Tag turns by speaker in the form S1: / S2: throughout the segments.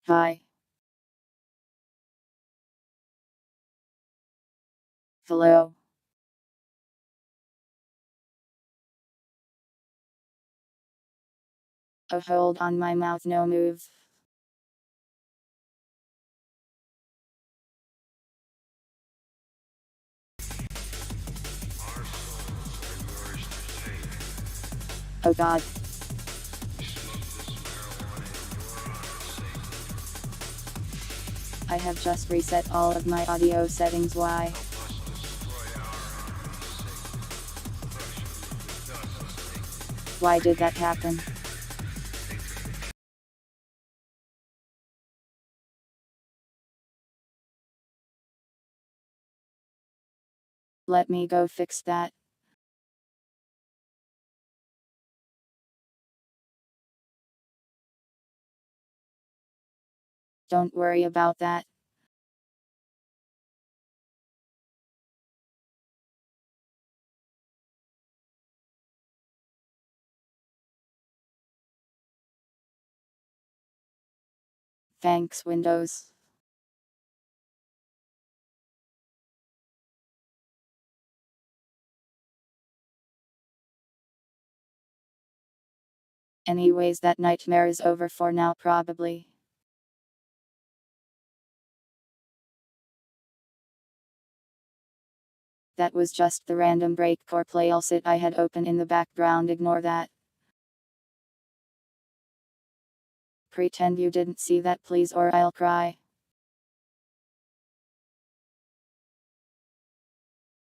S1: Hi. Hello. Oh, hold on, my mouth no move. Oh god. I have just reset all of my audio settings. Why? Why did that happen? Let me go fix that. Don't worry about that. Thanks, Windows. Anyways, that nightmare is over for now, probably. That was just the random breakcore playlist I had open in the background. Ignore that. Pretend you didn't see that, please, or I'll cry.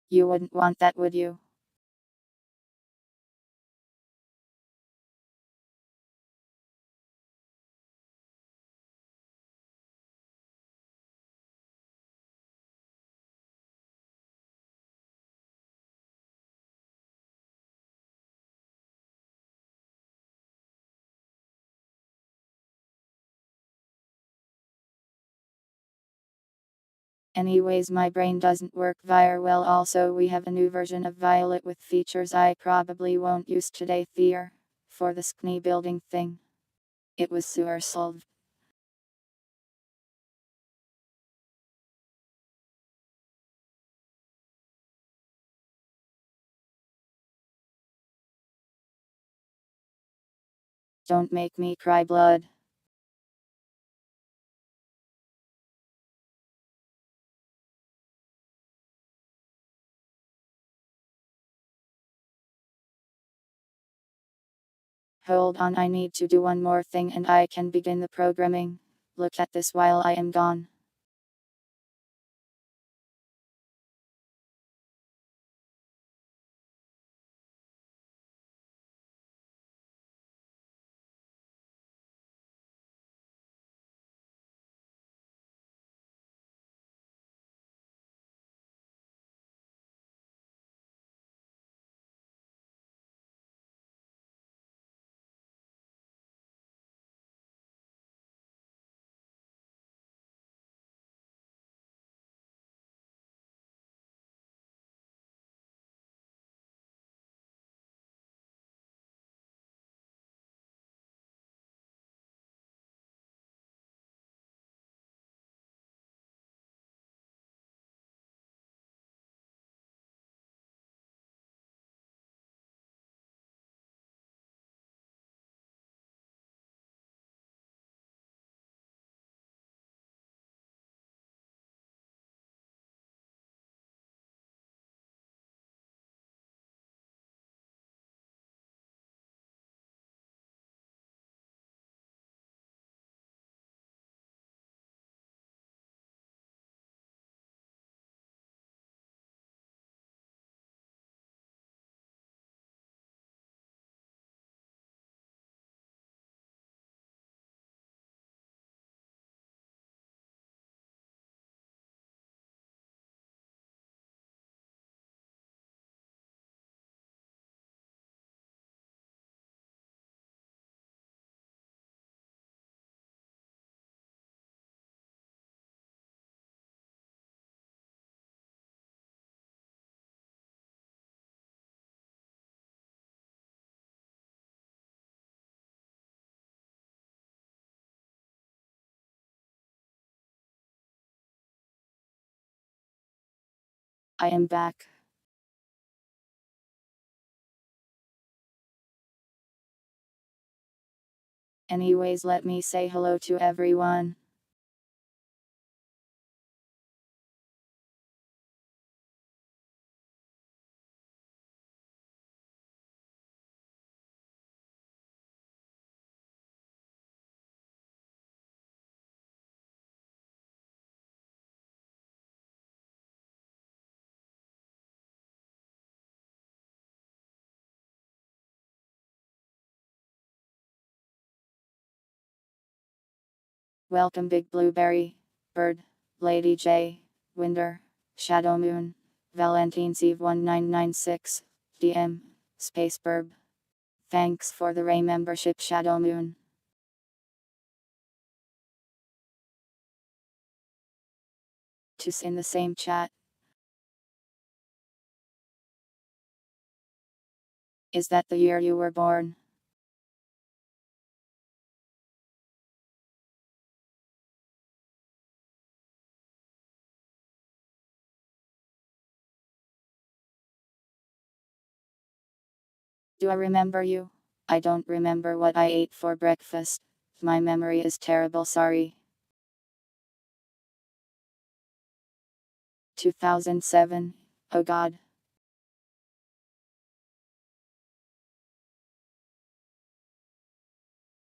S1: You wouldn't want that, would you? Anyways, my brain doesn't work very well. Also, we have a new version of Violet with features I probably won't use today. Fear for the SCNI building thing. It was sewer solved. Don't make me cry blood. Hold on, I need to do one more thing and I can begin the programming. Look at this while I am gone. I am back. Anyways, let me say hello to everyone. Welcome Big Blueberry, Bird, Lady J, Winder, Shadow Moon, Valentine Steve 1996, DM, Space Burb. Thanks for the Ray membership, Shadow Moon. Just in the same chat. Is that the year you were born? Do I remember you? I don't remember what I ate for breakfast. My memory is terrible, sorry. 2007. Oh god.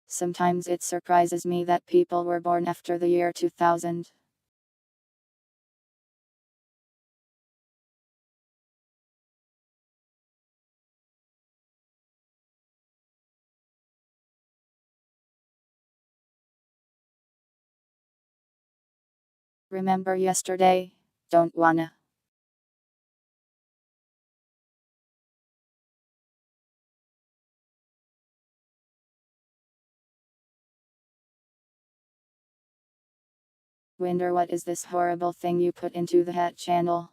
S1: Sometimes it surprises me that people were born after the year 2000. Remember yesterday? Don't wanna. Winder, what is this horrible thing you put into the hat channel?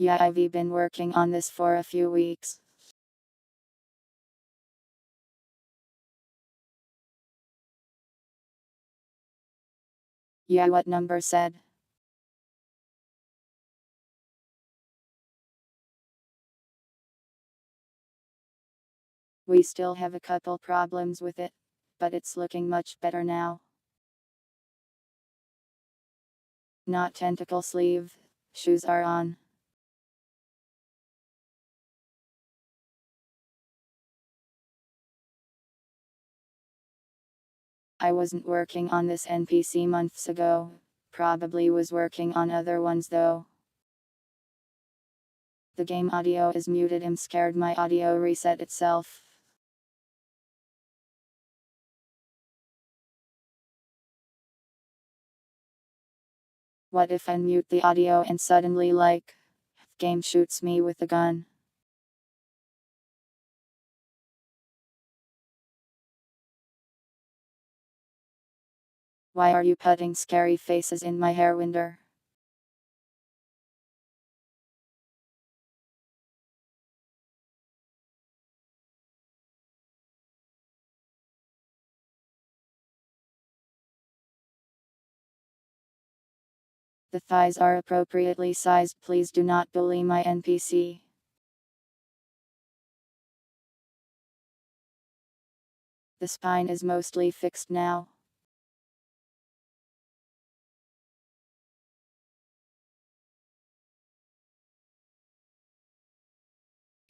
S1: Yeah, I've been working on this for a few weeks. Yeah, what number said? We still have a couple problems with it, but it's looking much better now. Not tentacle sleeve. Shoes are on. I wasn't working on this NPC months ago. Probably was working on other ones though. The game audio is muted. I'm scared my audio reset itself. What if I mute the audio and suddenly game shoots me with a gun? Why are you putting scary faces in my hair, Winder? The thighs are appropriately sized. Please do not bully my NPC. The spine is mostly fixed now.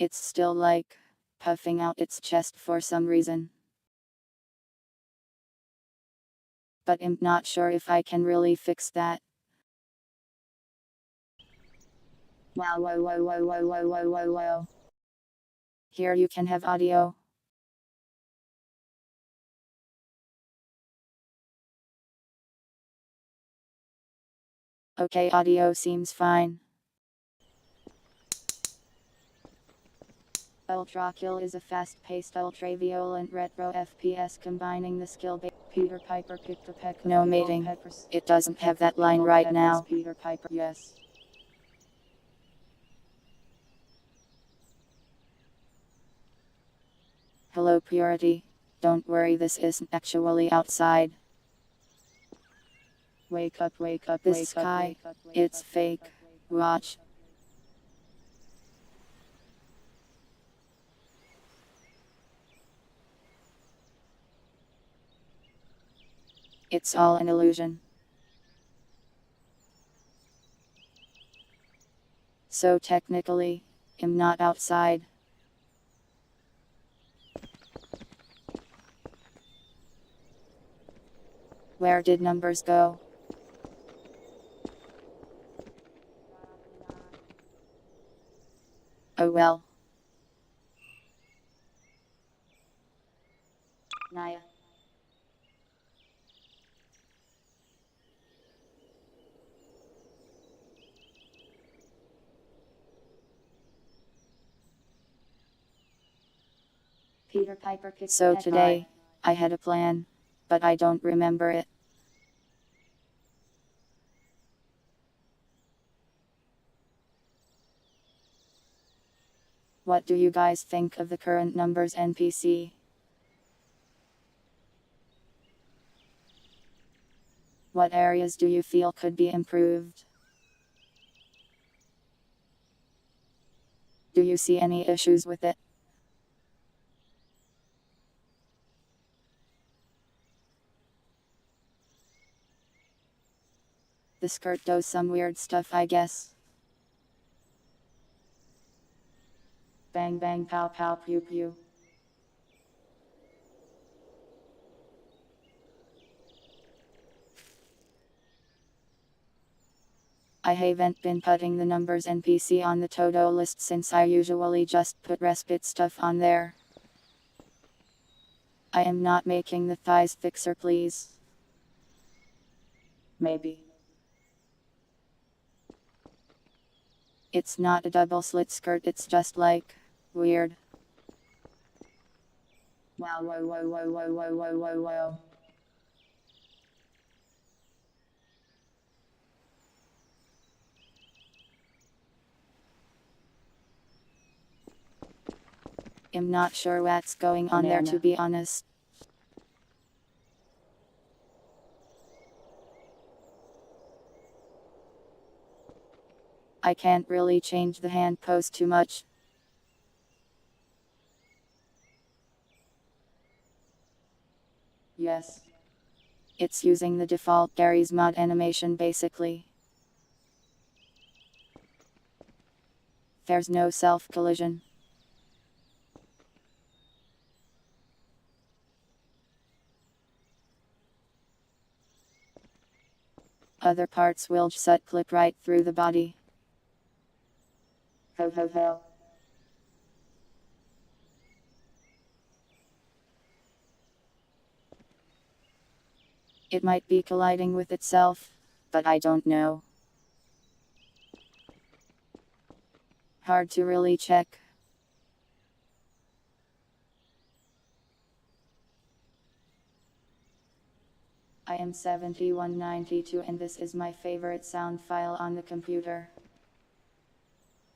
S1: It's still puffing out its chest for some reason. But I'm not sure if I can really fix that. Wow, whoa, whoa, whoa, whoa, whoa, whoa, whoa, whoa. Here you can have audio. Okay, audio seems fine. Ultra Kill is a fast-paced, ultra-violent retro FPS combining the skill-based
S2: Peter Piper picked a peck of
S1: No
S2: pickled
S1: mating.
S2: peppers.
S1: It doesn't have that line
S2: Pickled
S1: right
S2: peppers,
S1: now.
S2: Peter Piper, yes.
S1: Hello Purity. Don't worry, this isn't actually outside.
S2: Wake up, wake up,
S1: This
S2: wake
S1: sky,
S2: up, wake up, wake
S1: it's
S2: up,
S1: fake.
S2: wake up, wake up.
S1: Watch. It's all an illusion. So technically, I'm not outside. Where did numbers go? Oh well. Naya.
S2: Peter Piper picked
S1: So
S2: a peck.
S1: today, I had a plan, but I don't remember it. What do you guys think of the current numbers NPC? What areas do you feel could be improved? Do you see any issues with it? The skirt does some weird stuff, I guess.
S2: Bang bang pow pow pew pew.
S1: I haven't been putting the numbers NPC on the Todo list since I usually just put respite stuff on there. I am not making the thighs fixer, please.
S2: Maybe.
S1: It's not a double slit skirt, it's just like weird.
S2: Wow, whoa, whoa, whoa, whoa, whoa, whoa, whoa, whoa.
S1: I'm not sure what's going on there, to be honest. I can't really change the hand pose too much.
S2: Yes.
S1: It's using the default Gary's mod animation basically. There's no self-collision. Other parts will just clip right through the body.
S2: Ho ho ho.
S1: It might be colliding with itself, but I don't know. Hard to really check. I am 7192 and this is my favorite sound file on the computer.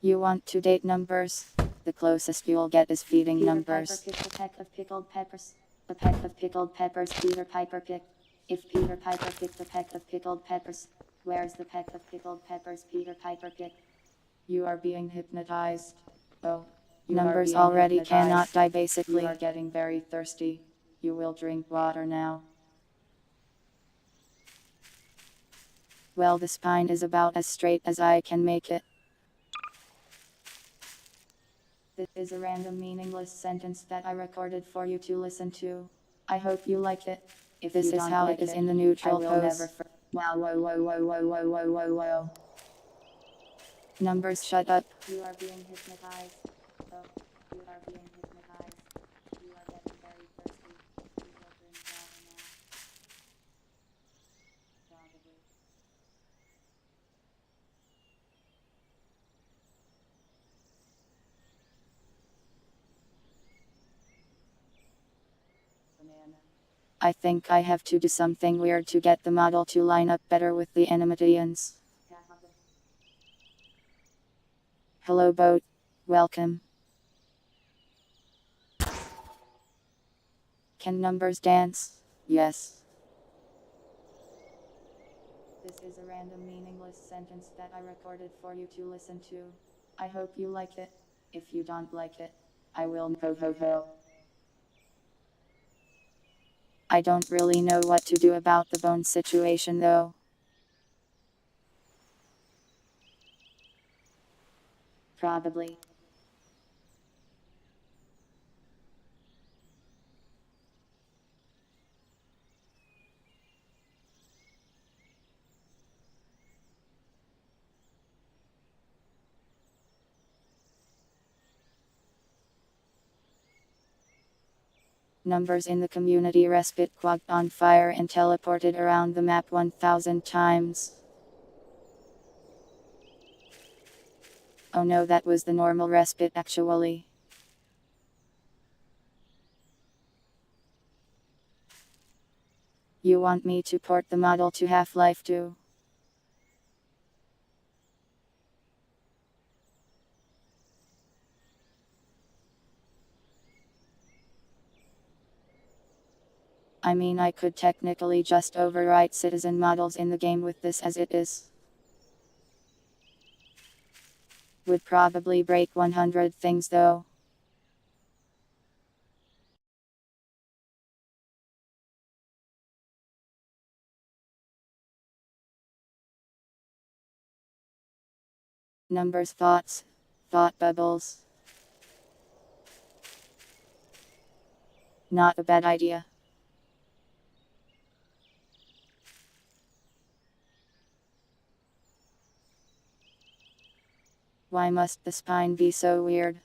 S1: You want to date numbers? The closest you'll get is feeding numbers.
S2: Peter Piper picked a peck of pickled peppers. A peck of pickled peppers Peter Piper picked. If Peter Piper picked a peck of pickled peppers, where's the peck of pickled peppers Peter Piper picked?
S1: You are being hypnotized.
S2: Oh,
S1: Numbers already cannot die basically.
S2: You are getting very thirsty. You will drink water now.
S1: Well, the spine is about as straight as I can make it. This is a random meaningless sentence that I recorded for you to listen to. I hope you like it. If this is how it is in the neutral pose.
S2: Wow, whoa, whoa, whoa, whoa, whoa, whoa, whoa, whoa.
S1: Numbers, shut up.
S2: You are being hypnotized. Oh, you are being hypnotized. You are getting very thirsty. You will drink water now. Probably. Banana.
S1: I think I have to do something weird to get the model to line up better with the animations. Hello boat. Welcome. Can numbers dance? Yes. This is a random meaningless sentence that I recorded for you to listen to. I hope you like it. If you don't like it, I will ho. I don't really know what to do about the bone situation though.
S2: Probably.
S1: Numbers in the community respite caught on fire and teleported around the map 1000 times. Oh no, that was the normal respite actually. You want me to port the model to Half-Life 2? I mean, I could technically just overwrite citizen models in the game with this as it is. Would probably break 100 things though. Numbers thoughts. Thought bubbles. Not a bad idea. Why must the spine be so weird?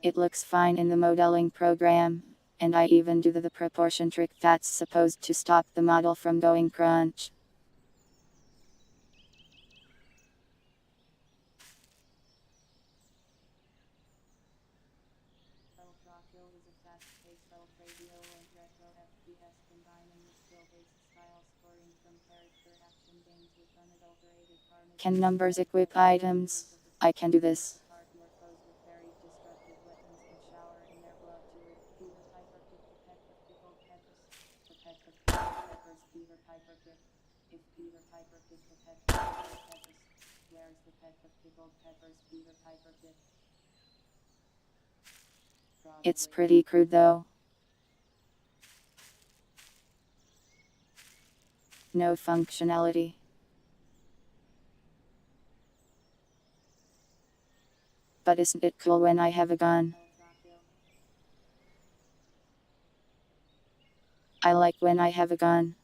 S1: It looks fine in the modeling program, and I even do the proportion trick that's supposed to stop the model from going crunch. Can numbers equip items? I can do this. It's pretty crude though. No functionality. But isn't it cool when I have a gun? I like when I have a gun.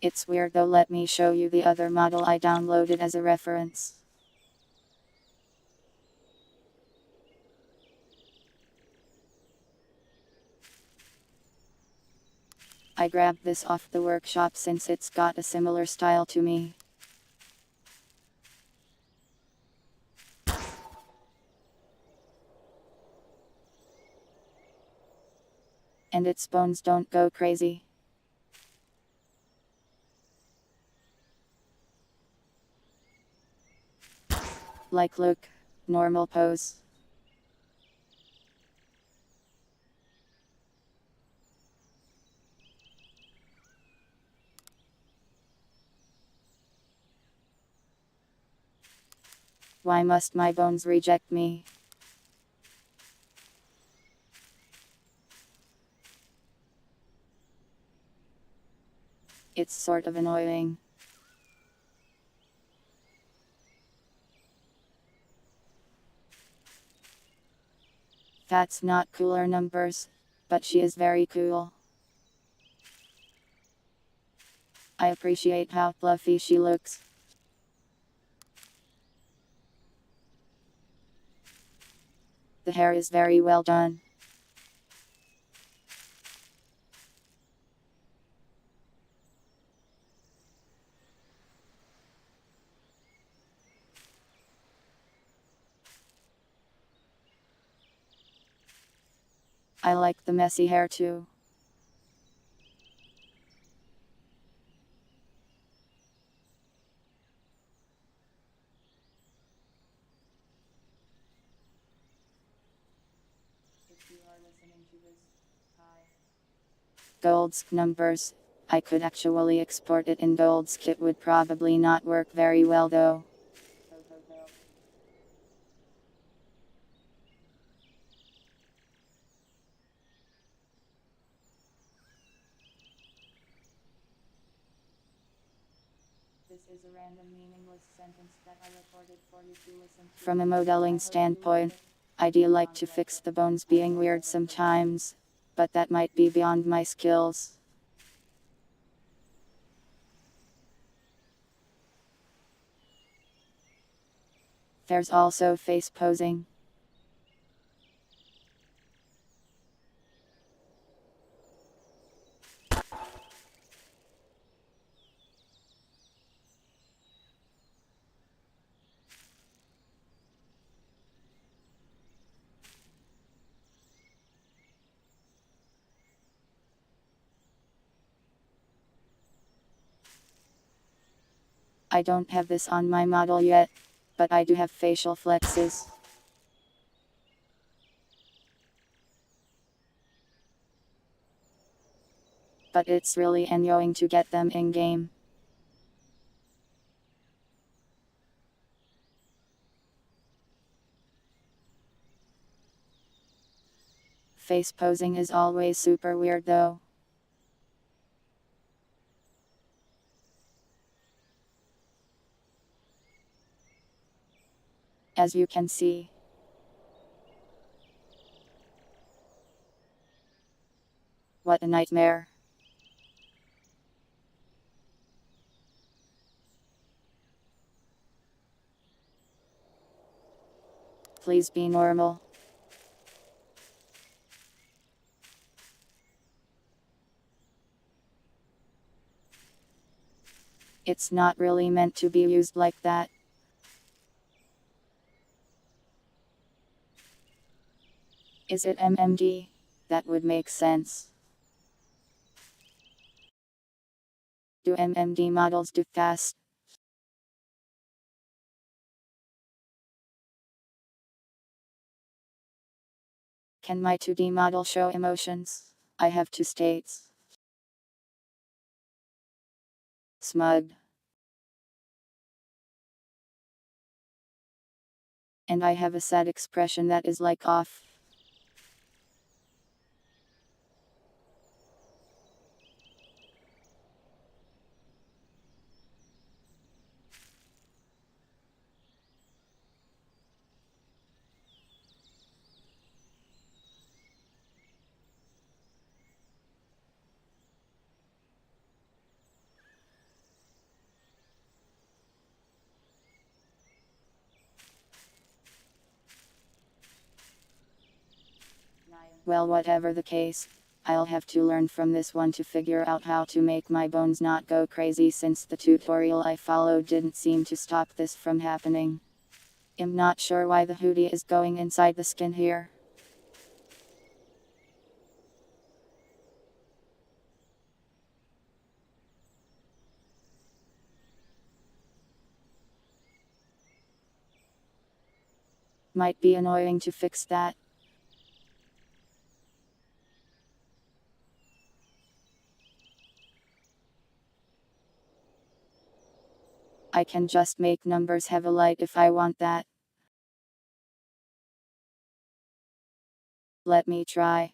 S1: It's weird though, let me show you the other model I downloaded as a reference. I grabbed this off the workshop since it's got a similar style to me. And its bones don't go crazy. Like look, normal pose. Why must my bones reject me? It's sort of annoying. That's not cooler numbers, but she is very cool. I appreciate how fluffy she looks. The hair is very well done. I like the messy hair too. If you are listening to this, hi. Gold's numbers. I could actually export it in Gold's. It would probably not work very well though. This is a random meaningless sentence that I recorded for you to listen to. From a modeling standpoint, I do like to fix the bones being weird sometimes, but that might be beyond my skills. There's also face posing. I don't have this on my model yet, but I do have facial flexes. But it's really annoying to get them in-game. Face posing is always super weird though. As you can see. What a nightmare. Please be normal. It's not really meant to be used like that. Is it MMD? That would make sense. Do MMD models do fast? Can my 2D model show emotions? I have two states. Smug. And I have a sad expression that is like off. Well, whatever the case, I'll have to learn from this one to figure out how to make my bones not go crazy, since the tutorial I followed didn't seem to stop this from happening. I'm not sure why the hoodie is going inside the skin here. Might be annoying to fix that. I can just make numbers have a light if I want that. Let me try.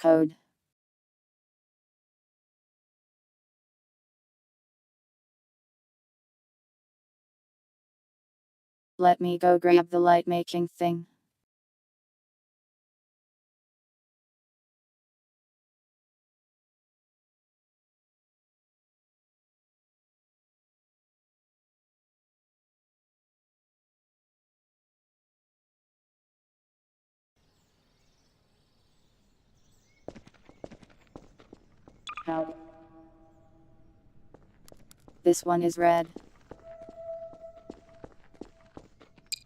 S1: Code. Let me go grab the light making thing.
S2: Out.
S1: This one is red.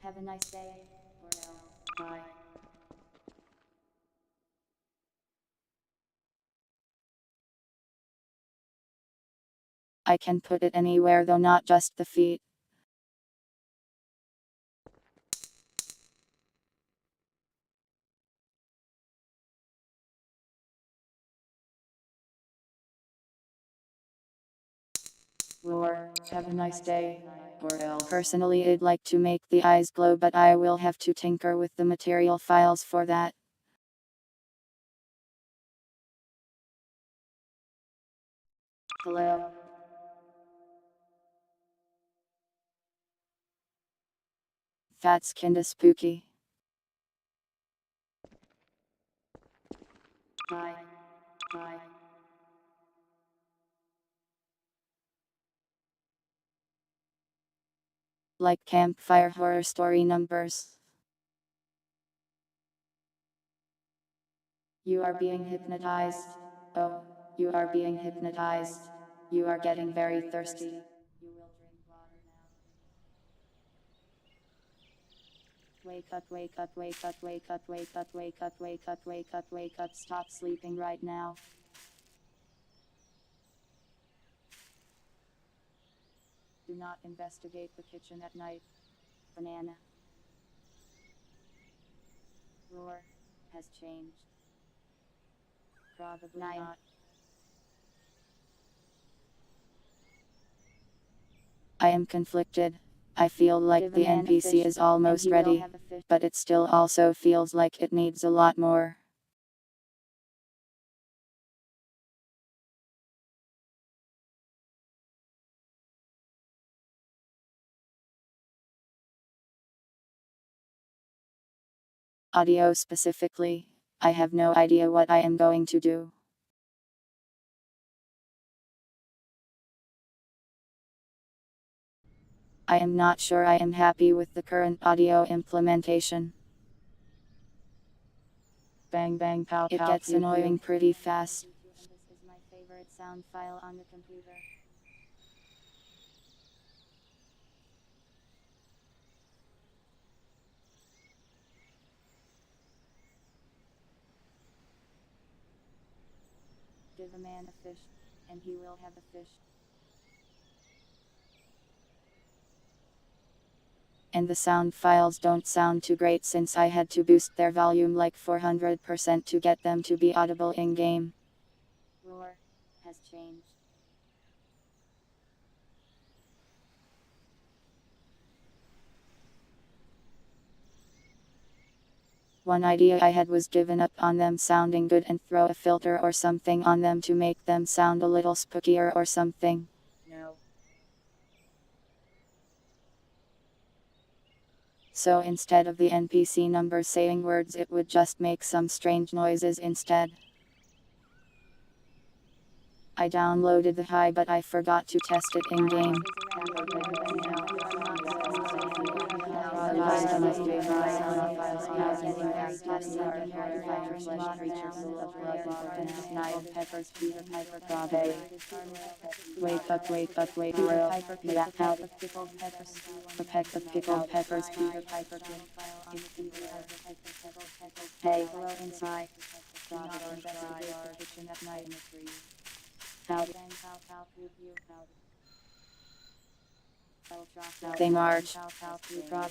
S2: Have a nice day. Or no. Bye.
S1: I can put it anywhere though, not just the feet.
S2: Or have a nice day. Or else.
S1: Personally, I'd like to make the eyes glow, but I will have to tinker with the material files for that.
S2: Hello.
S1: That's kinda spooky.
S2: Bye. Bye.
S1: Like campfire horror story numbers.
S2: You are being hypnotized. Oh, you are being hypnotized. You are getting very thirsty. You will drink water now. Wake up, wake up, wake up, wake up, wake up, wake up, wake up, wake up, wake up. Stop sleeping right now. Do not investigate the kitchen at night. Banana. Roar has changed. Probably not.
S1: I am conflicted. I feel like
S2: Give a
S1: the
S2: man a
S1: NPC
S2: fish,
S1: is
S2: and
S1: almost
S2: he will
S1: ready,
S2: have a fish.
S1: but it still also feels like it needs a lot more. Audio specifically, I have no idea what I am going to do. I am not sure I am happy with the current audio implementation.
S2: Bang bang pow
S1: It
S2: pow.
S1: gets
S2: pew,
S1: annoying
S2: pew.
S1: pretty fast.
S2: This is my favorite sound file on the computer. Give a man a fish, and he will have a fish.
S1: And the sound files don't sound too great since I had to boost their volume like 400% to get them to be audible in-game.
S2: Roar has changed.
S1: One idea I had was given up on them sounding good and throw a filter or something on them to make them sound a little spookier or something.
S2: No.
S1: So instead of the NPC number saying words, it would just make some strange noises instead. I downloaded the Hi, but I forgot to test it in-game.
S2: Wake up, wake up, wake up. That out. A peck of pickled peppers, Peter Piper. Hey, hello inside. Do not investigate the kitchen at night. Out.
S1: They march.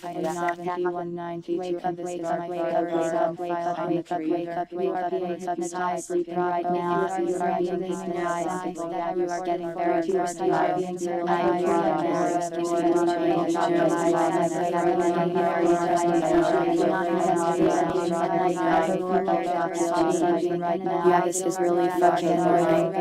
S1: I am 7192 and this is my favorite sound file on the computer.
S2: You are being hypnotized sleeping right now. You are being hypnotized.
S1: You are getting very thirsty. I am being yeah, this is really fucking annoying.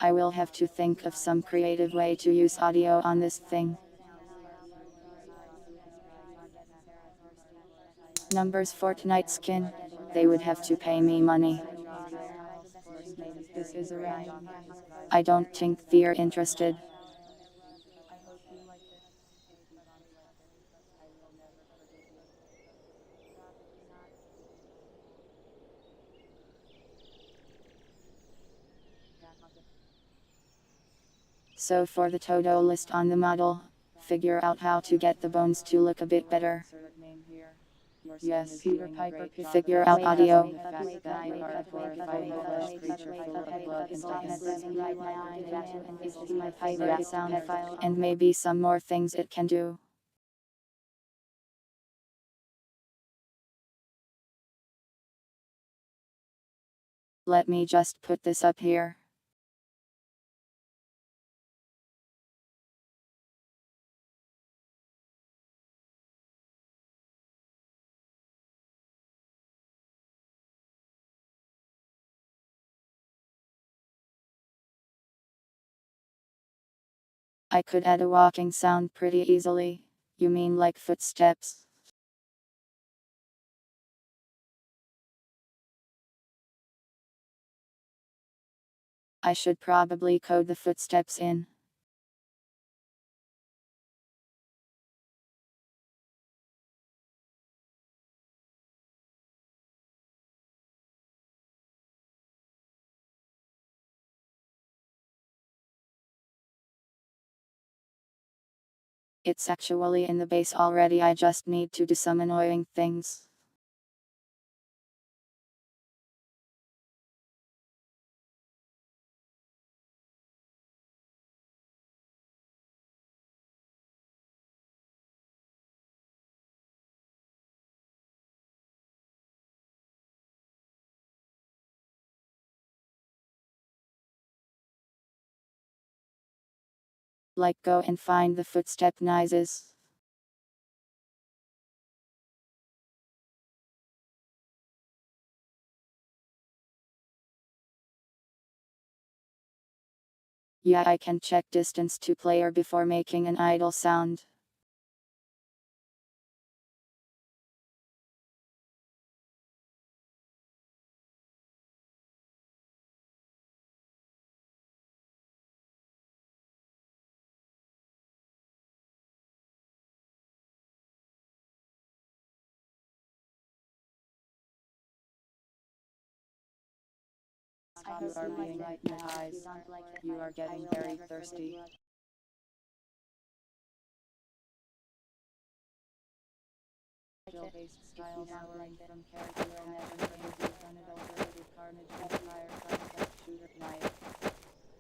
S1: I will have to think of some creative way to use audio on this thing. Numbers for tonight's skin. They would have to pay me money. I don't think they're interested. So for the todo list on the model, figure out how to get the bones to look a bit better. Yes, figure out audio. And maybe some more things it can do. Let me just put this up here. I could add a walking sound pretty easily. You mean like footsteps? I should probably code the footsteps in. It's actually in the base already, I just need to do some annoying things. Like go and find the footstep noises. Yeah, I can check distance to player before making an idle sound. You are being hypnotized. You are getting very thirsty.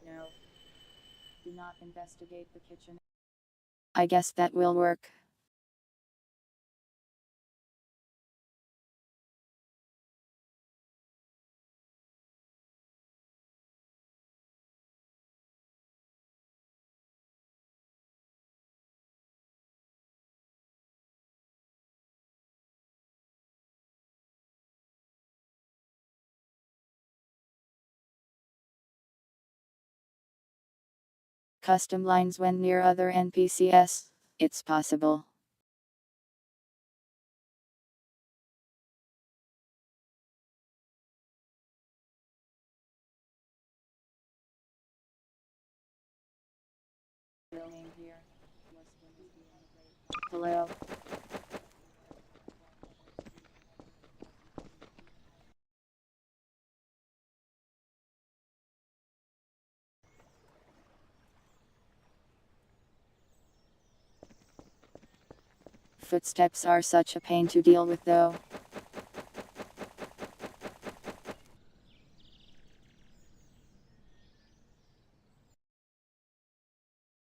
S1: No. Do not investigate the kitchen. I guess that will work. Custom lines when near other NPCs. It's possible. Hello. Footsteps are such a pain to deal with though.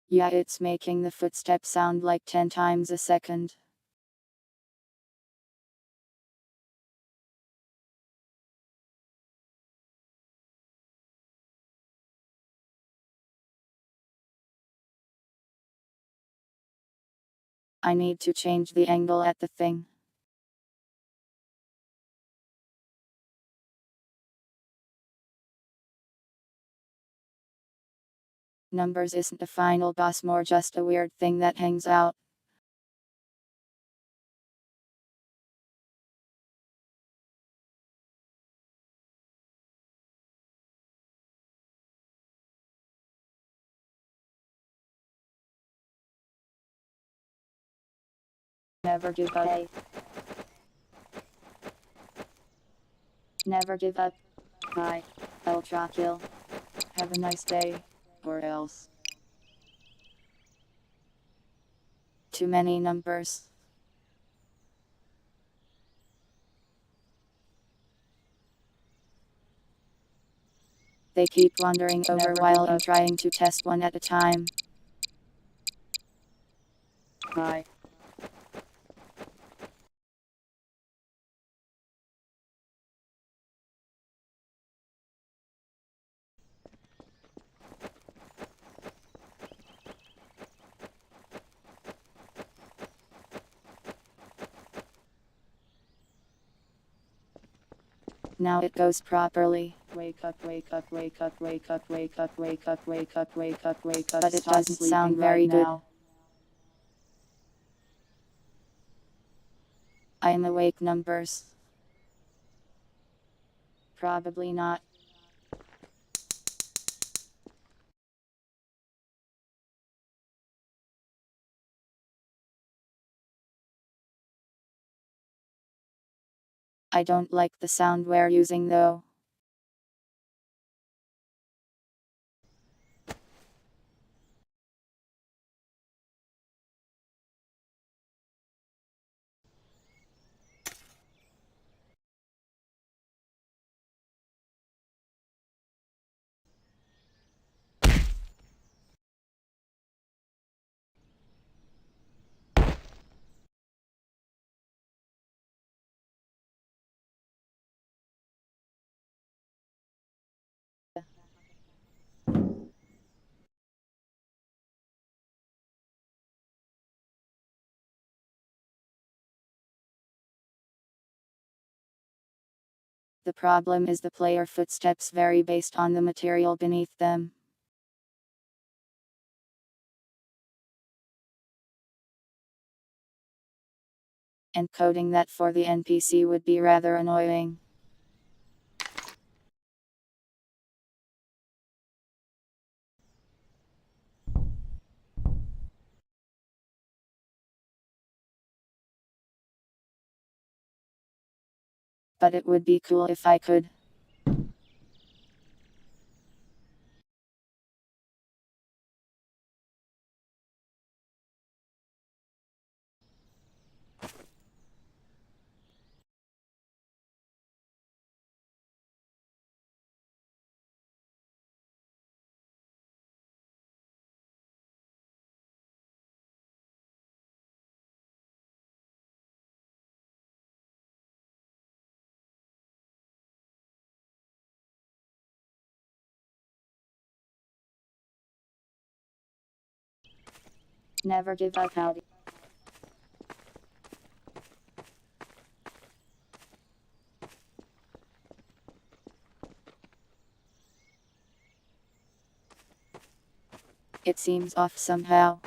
S1: Yeah, it's making the footsteps sound like 10 times a second. I need to change the angle at the thing. Numbers isn't a final boss, more just a weird thing that hangs out. Never give up.
S2: Hey. Never give up. Bye. Ultra kill.
S1: Have a nice day. Or else. Too many numbers. They keep wandering over
S2: Never
S1: while
S2: give
S1: I'm
S2: up.
S1: trying to test one at a time.
S2: Bye.
S1: Now it goes properly.
S2: Wake up, wake up, wake up, wake up, wake up, wake up, wake up, wake up, wake up.
S1: But it
S2: Stop
S1: doesn't
S2: sleeping
S1: sound
S2: right
S1: very good.
S2: now.
S1: I am awake, numbers. Probably not. I don't like the sound we're using though. The problem is the player footsteps vary based on the material beneath them. Encoding that for the NPC would be rather annoying. But it would be cool if I could.
S2: Never give up, howdy.
S1: It seems off somehow.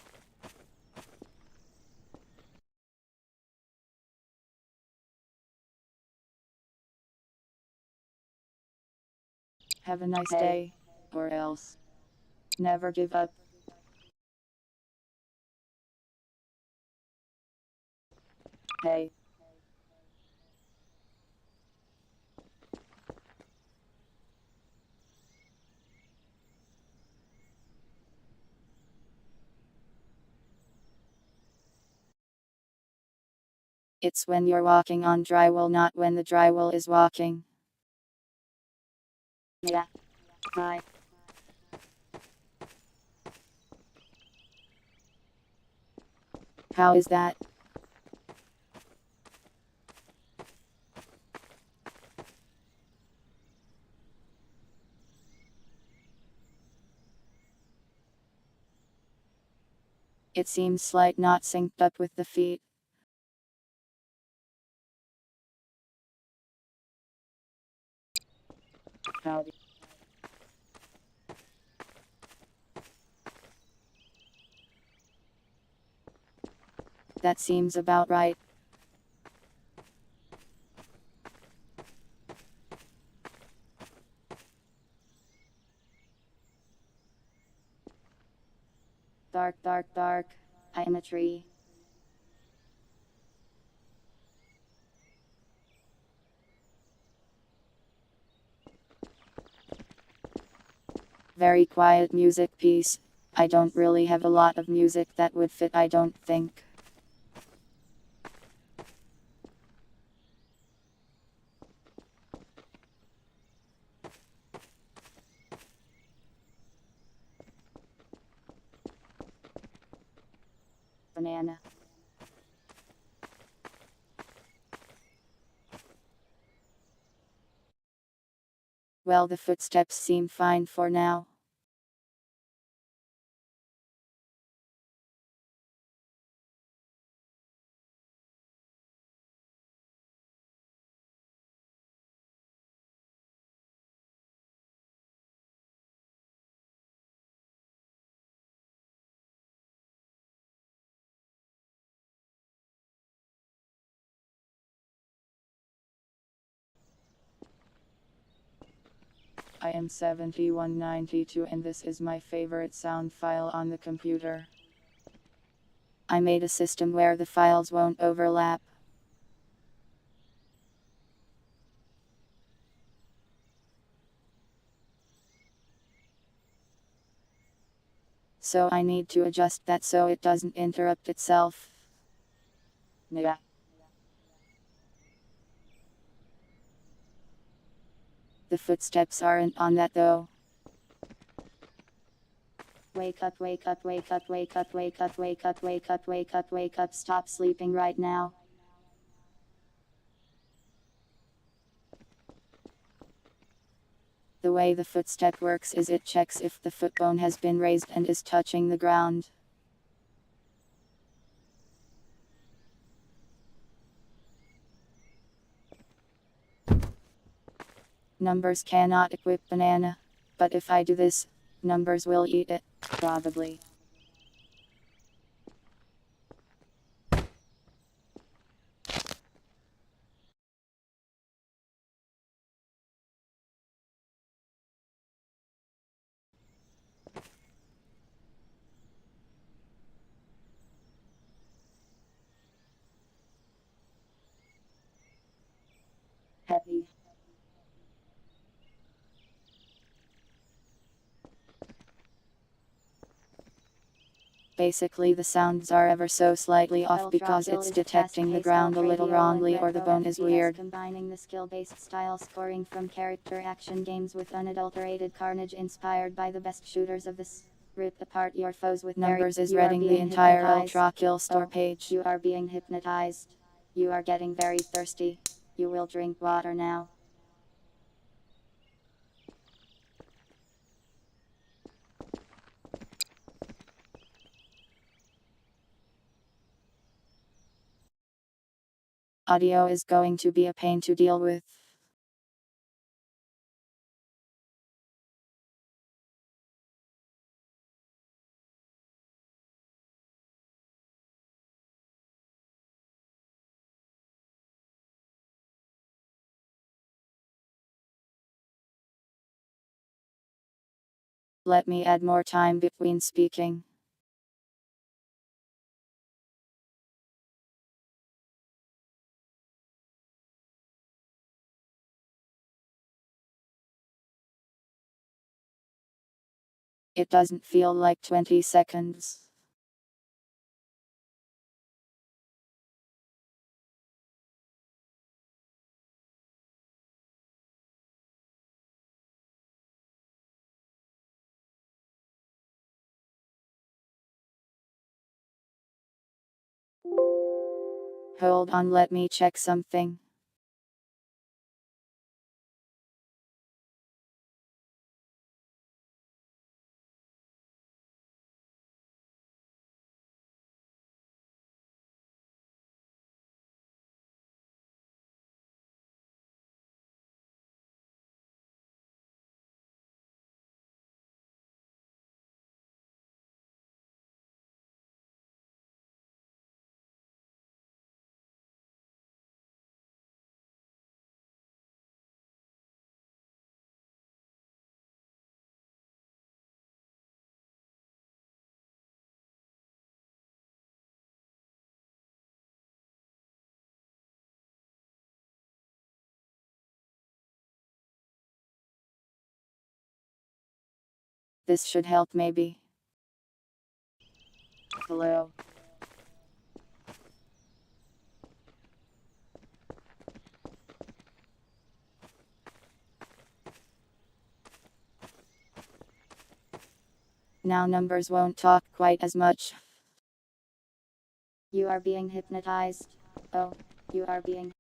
S1: Have a nice
S2: Hey.
S1: day. Or else. Never give up.
S2: Hey.
S1: It's when you're walking on drywall, not when the drywall is walking.
S2: Yeah. Bye.
S1: How is that? It seems slight not synced up with the feet.
S2: Howdy.
S1: That seems about right.
S2: Dark, dark, dark. I am a tree.
S1: Very quiet music piece. I don't really have a lot of music that would fit, I don't think.
S2: Banana.
S1: Well, the footsteps seem fine for now. I am 7192 and this is my favorite sound file on the computer. I made a system where the files won't overlap. So I need to adjust that so it doesn't interrupt itself.
S2: Yeah.
S1: The footsteps aren't on that though.
S2: Wake up, wake up, wake up, wake up, wake up, wake up, wake up, wake up, wake up, stop sleeping right now.
S1: The way the footstep works is it checks if the foot bone has been raised and is touching the ground. Numbers cannot equip banana, but if I do this, numbers will eat it, probably.
S2: Happy.
S1: Basically the sounds are ever so slightly off
S2: Spell
S1: because
S2: Dropkill
S1: it's
S2: is a
S1: detecting the
S2: fast-paced
S1: ground a little
S2: radio
S1: wrongly
S2: and
S1: or the
S2: retro
S1: bone is
S2: FPS
S1: weird.
S2: combining the skill-based style scoring from character action games with unadulterated carnage inspired by the best shooters of this. Rip apart your foes with
S1: Numbers is
S2: you are
S1: reading the
S2: being
S1: entire
S2: hypnotized.
S1: Ultra Kill store
S2: Oh,
S1: page.
S2: You are being hypnotized. You are getting very thirsty. You will drink water now.
S1: Audio is going to be a pain to deal with. Let me add more time between speaking. It doesn't feel like 20 seconds. Hold on, let me check something. This should help maybe. Hello. Now numbers won't talk quite as much.
S2: You are being hypnotized. Oh, you are being.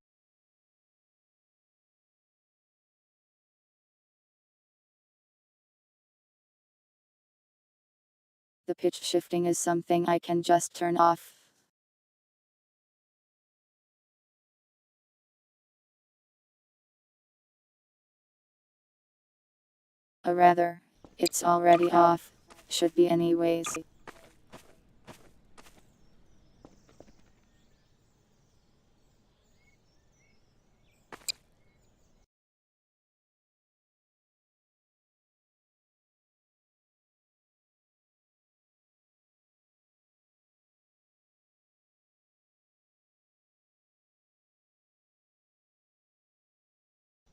S1: The pitch shifting is something I can just turn off. Or rather, it's already off. Should be anyways.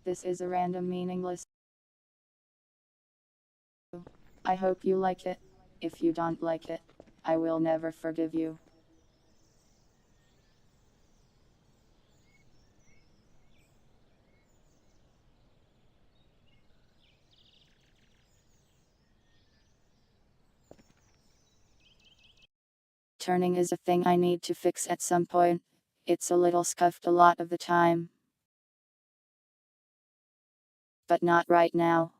S1: This is a random meaningless. I hope you like it. If you don't like it, I will never forgive you. Turning is a thing I need to fix at some point. It's a little scuffed a lot of the time. But not right now.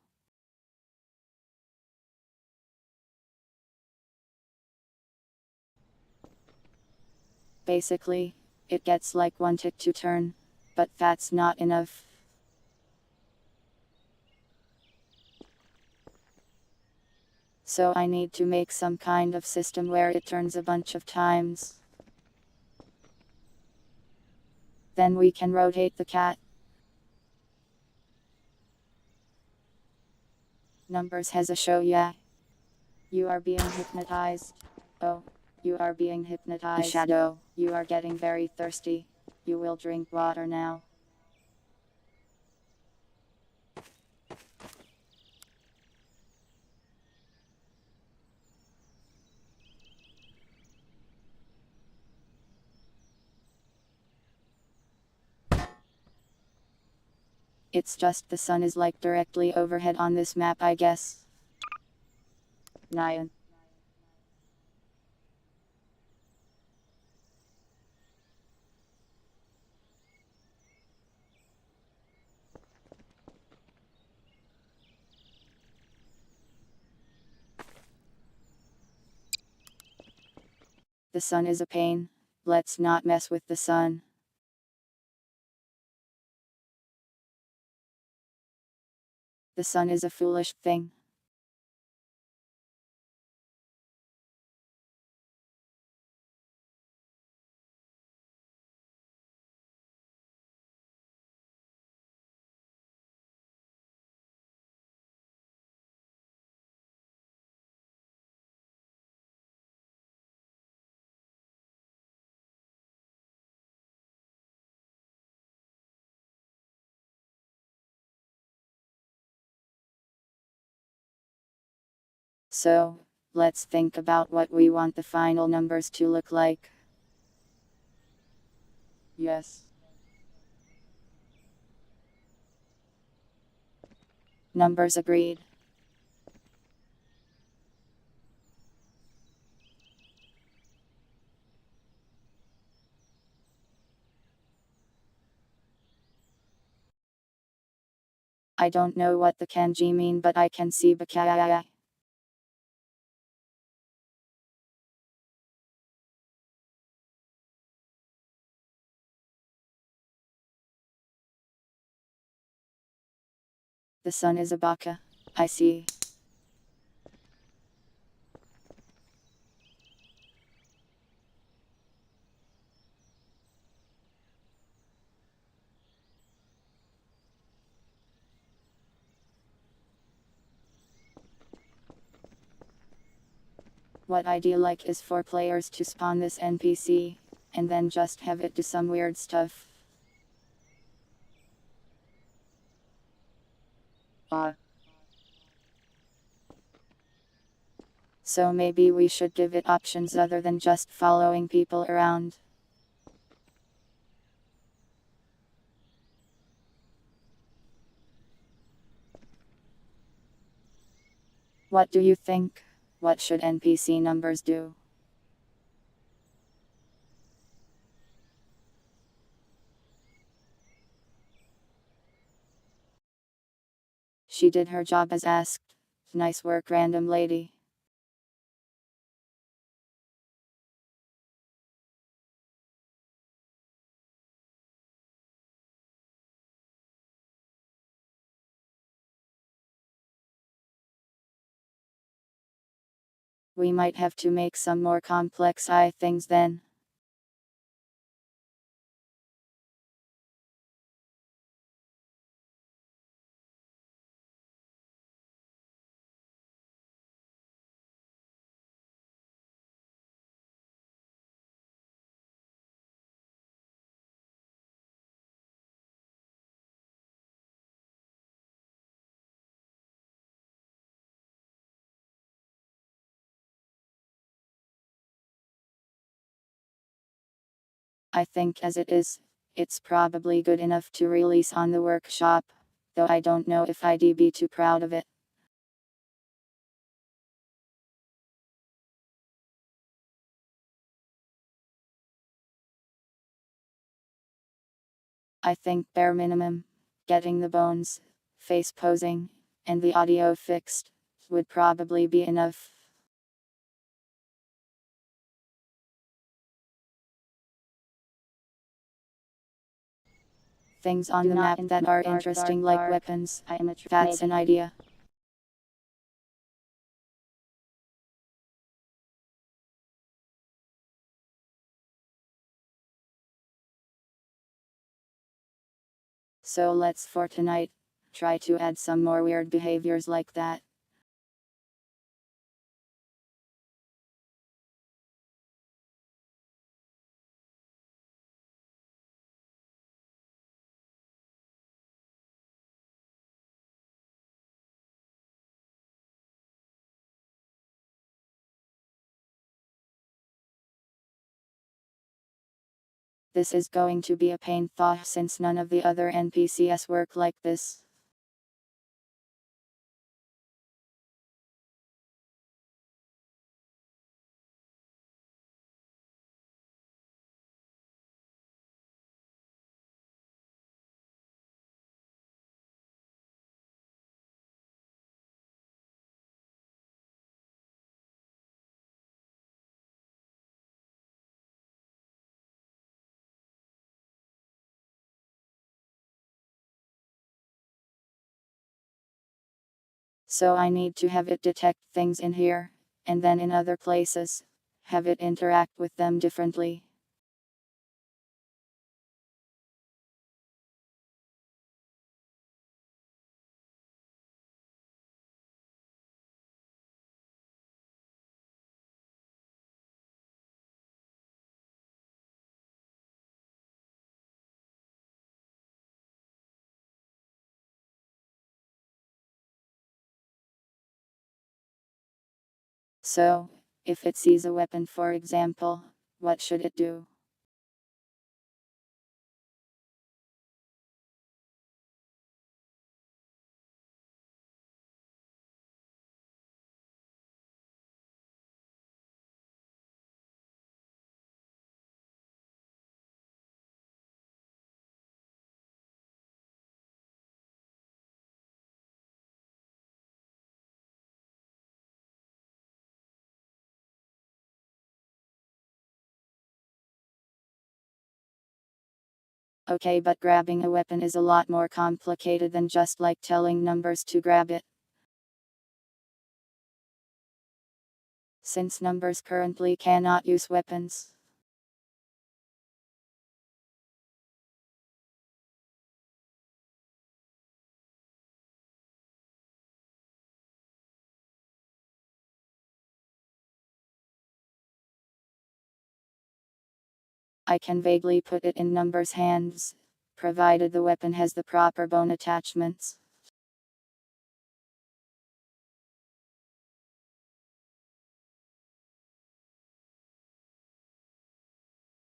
S1: Basically, it gets like one tick to turn. But that's not enough. So I need to make some kind of system where it turns a bunch of times. Then we can rotate the cat. Numbers has a show, yeah. You are being hypnotized. Oh, you are being hypnotized. The shadow. You are getting very thirsty. You will drink water now. It's just the sun is like directly overhead on this map, I guess. 9. The sun is a pain. Let's not mess with the sun. The sun is a foolish thing. So, let's think about what we want the final numbers to look like. Yes. Numbers agreed. I don't know what the kanji mean, but I can see bakaya. The sun is a baka. I see. What I'd like is for players to spawn this NPC, and then just have it do some weird stuff. So maybe we should give it options other than just following people around. What do you think? What should NPC numbers do? She did her job as asked. Nice work, random lady. We might have to make some more complex things then. I think as it is, it's probably good enough to release on the workshop, though I don't know if I'd be too proud of it. I think bare minimum, getting the bones, face posing, and the audio fixed, would probably be enough. Things on
S2: Do
S1: the
S2: not
S1: map that are interesting like weapons, that's an idea. So let's for tonight, try to add some more weird behaviors like that. This is going to be a pain though since none of the other NPCs work like this. So I need to have it detect things in here, and then in other places, have it interact with them differently. So, if it sees a weapon for example, what should it do? Okay, but grabbing a weapon is a lot more complicated than just like telling numbers to grab it. Since numbers currently cannot use weapons, I can vaguely put it in numbers' hands, provided the weapon has the proper bone attachments.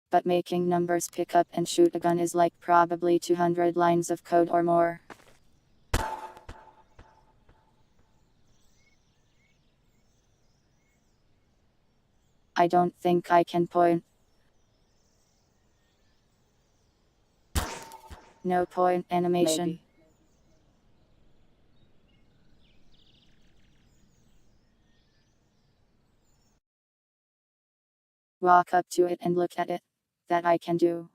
S1: But making numbers pick up and shoot a gun is like probably 200 lines of code or more. I don't think I can point. No point animation.
S2: Maybe.
S1: Walk up to it and look at it. That I can do.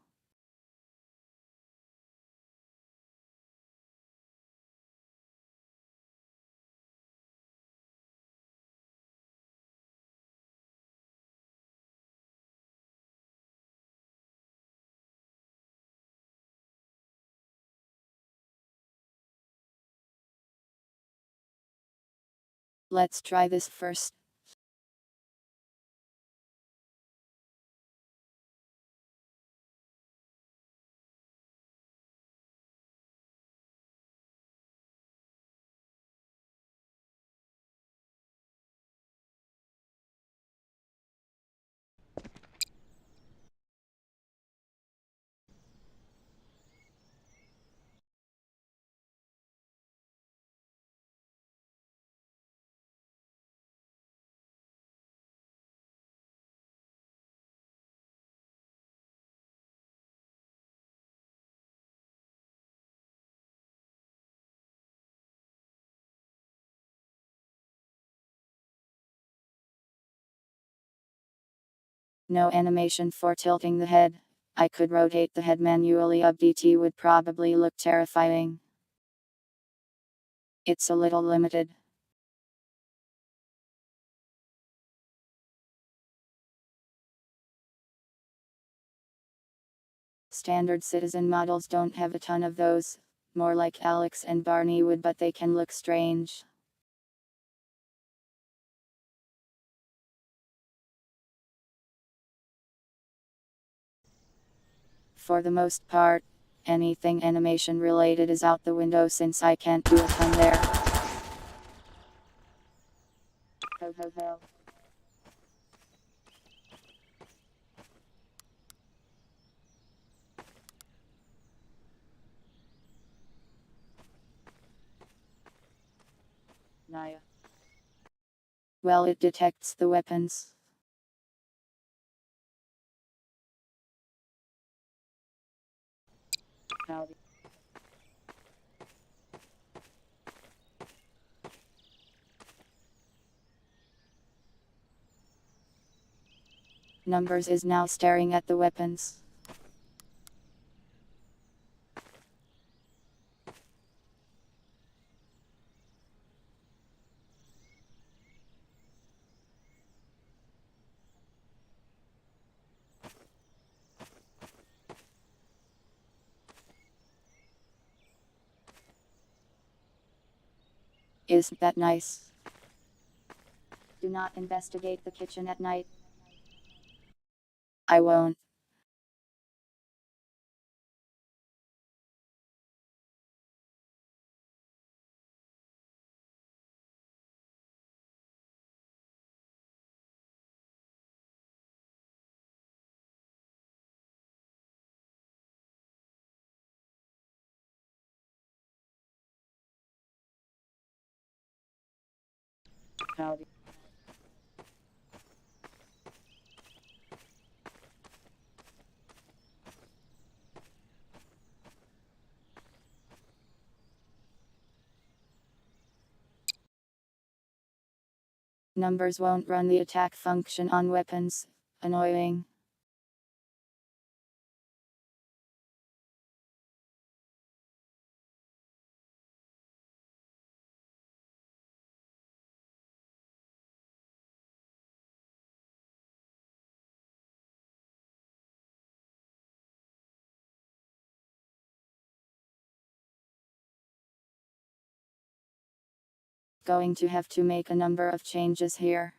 S1: Let's try this first. No animation for tilting the head. I could rotate the head manually. Updt would probably look terrifying. It's a little limited. Standard citizen models don't have a ton of those. More like Alex and Barney would, but they can look strange. For the most part, anything animation related is out the window since I can't do a ton there.
S2: Ho ho ho. Naya.
S1: Well, it detects the weapons.
S2: Howdy.
S1: Numbers is now staring at the weapons. Isn't that nice?
S2: Do not investigate the kitchen at night.
S1: I won't.
S2: Howdy.
S1: Numbers won't run the attack function on weapons. Annoying. Going to have to make a number of changes here.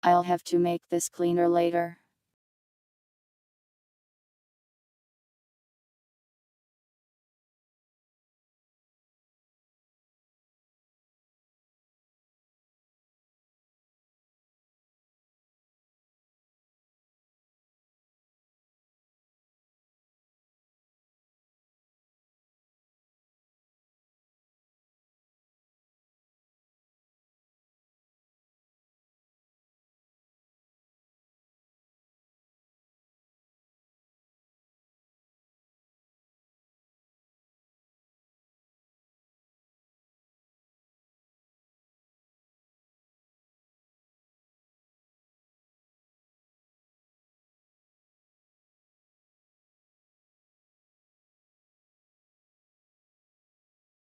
S1: I'll have to make this cleaner later.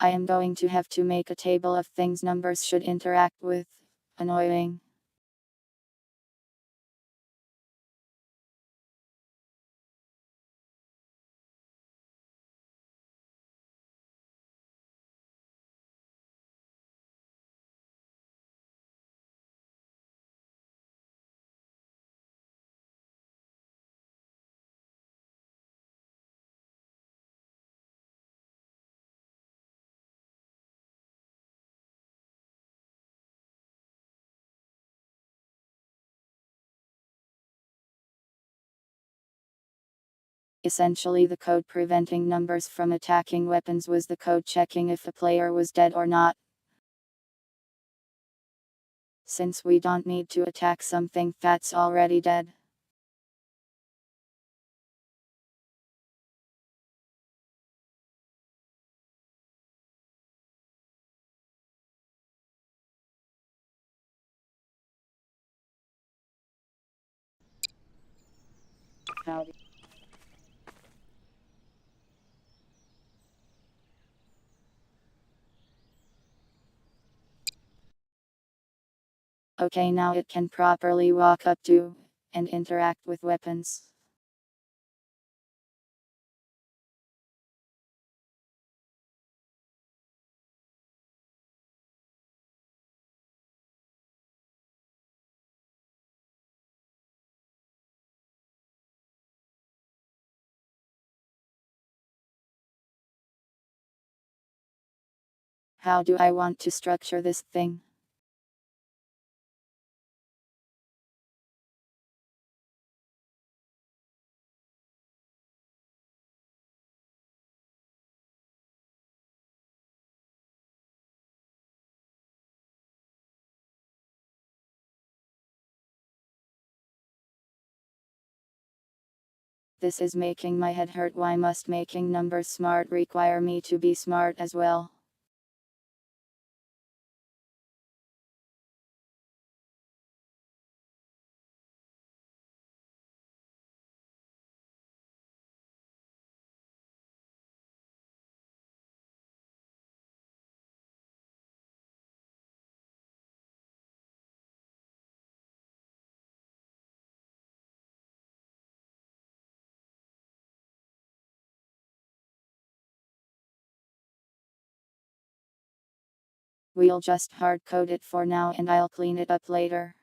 S1: I am going to have to make a table of things numbers should interact with. Annoying. Essentially, the code preventing numbers from attacking weapons was the code checking if the player was dead or not. Since we don't need to attack something that's already dead.
S2: Howdy.
S1: Okay, now it can properly walk up to and interact with weapons. How do I want to structure this thing? This is making my head hurt. Why must making numbers smart require me to be smart as well? We'll just hard code it for now and I'll clean it up later.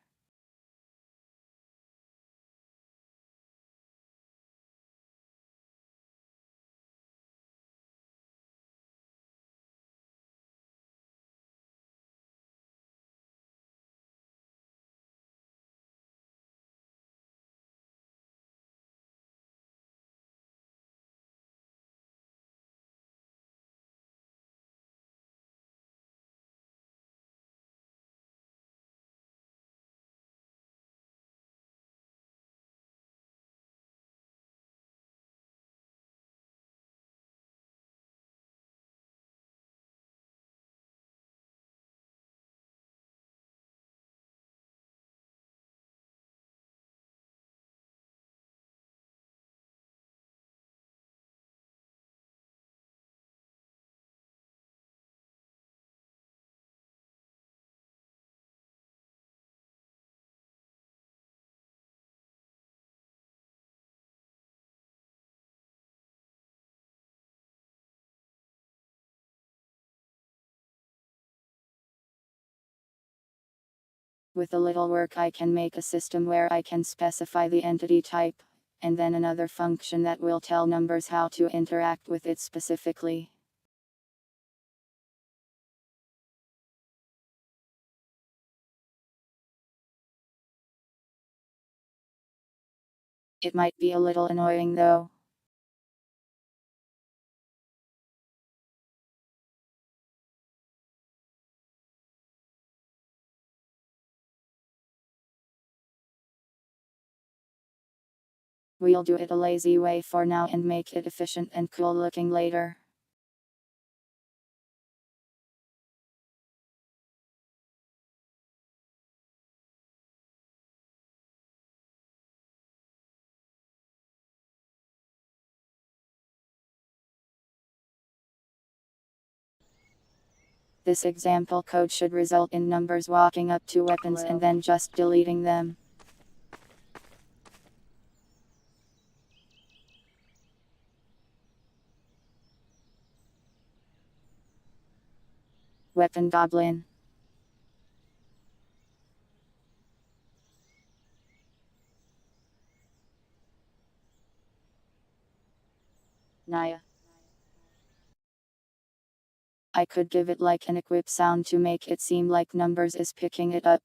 S1: With a little work I can make a system where I can specify the entity type, and then another function that will tell numbers how to interact with it specifically. It might be a little annoying though. We'll do it a lazy way for now and make it efficient and cool looking later. This example code should result in numbers walking up to weapons and then just deleting them. Weapon Goblin. Naya. I could give it like an equip sound to make it seem like numbers is picking it up.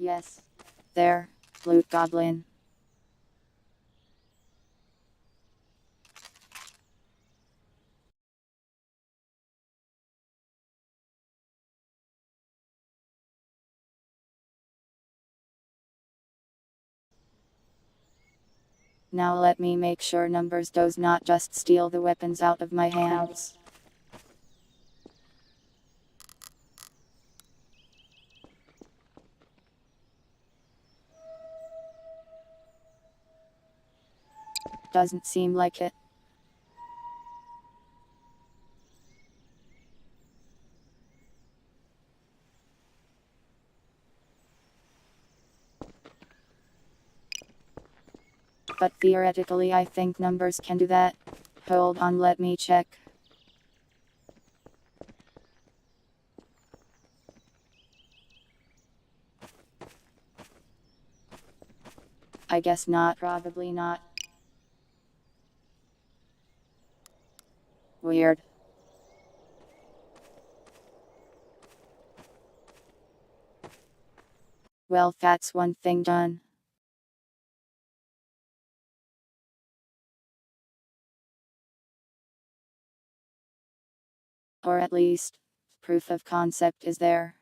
S1: Yes. There, Loot Goblin. Now let me make sure numbers does not just steal the weapons out of my hands. Doesn't seem like it. But theoretically I think numbers can do that. Hold on, let me check. I guess not, probably not. Weird. Well, that's one thing done. Or at least, proof of concept is there.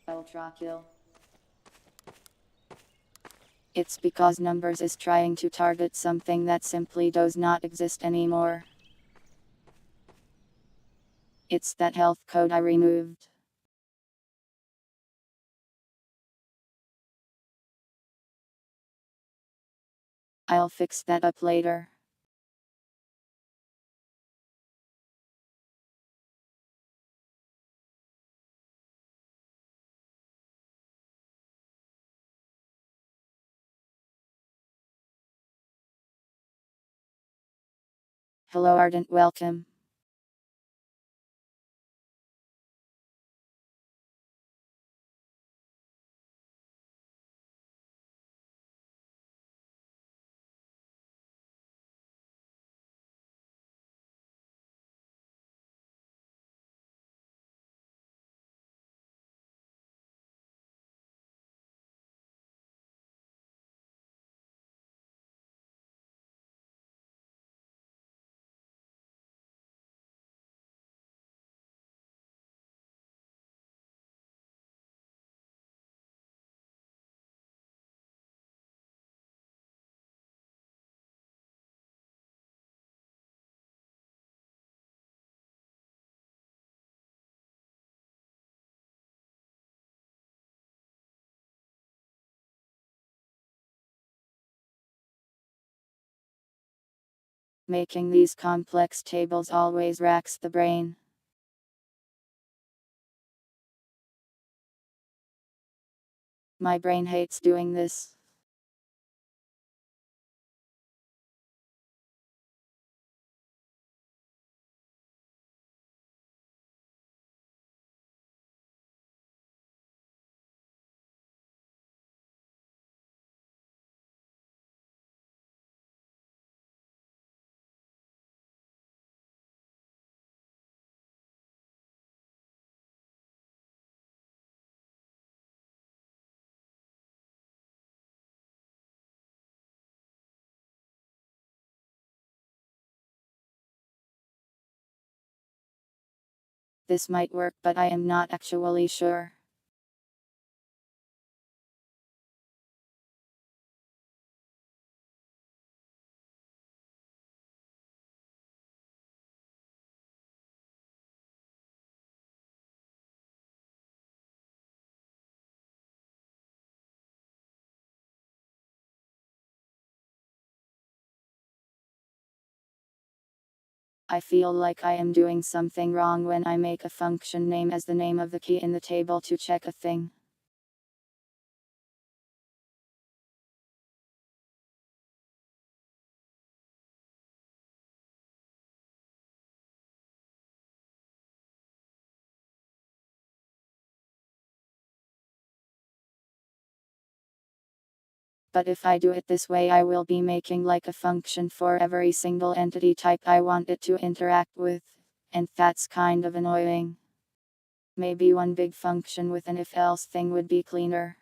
S1: Ultra kill. It's because numbers is trying to target something that simply does not exist anymore. It's that health code I removed. I'll fix that up later. Hello Ardent, welcome. Making these complex tables always racks the brain. My brain hates doing this. This might work, but I am not actually sure. I feel like I am doing something wrong when I make a function name as the name of the key in the table to check a thing. But if I do it this way, I will be making like a function for every single entity type I want it to interact with. And that's kind of annoying. Maybe one big function with an if-else thing would be cleaner.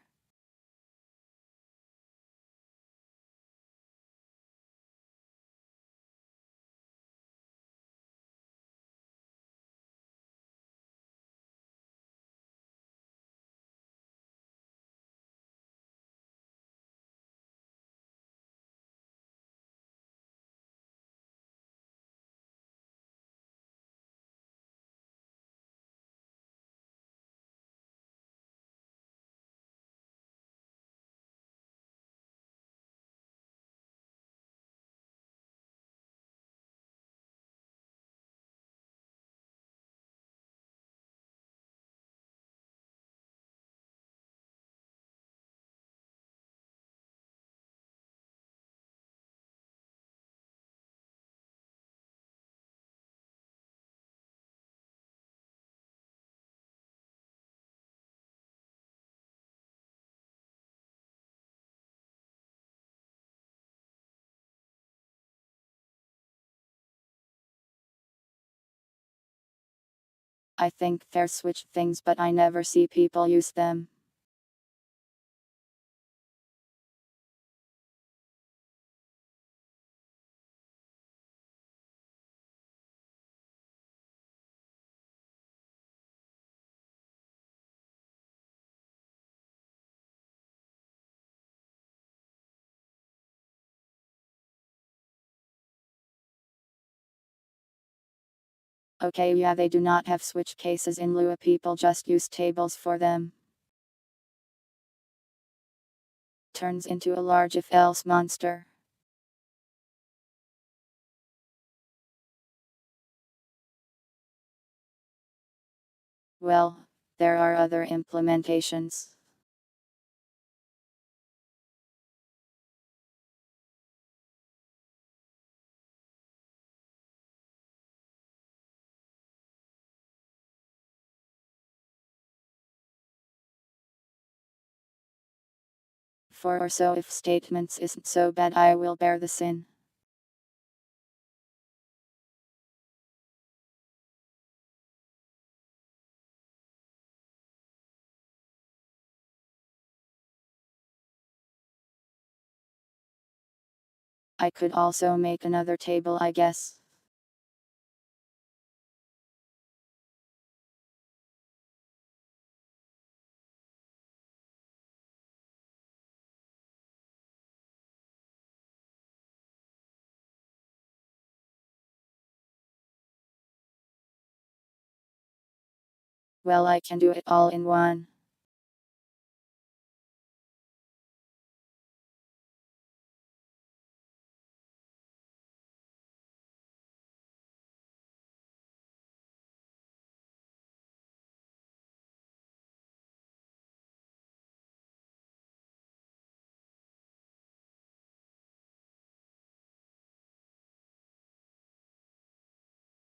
S1: I think they're switch things, but I never see people use them. Okay, yeah, they do not have switch cases in Lua, people just use tables for them. Turns into a large if-else monster. Well, there are other implementations. For or so if statements isn't so bad, I will bear the sin. I could also make another table, I guess. Well, I can do it all in one.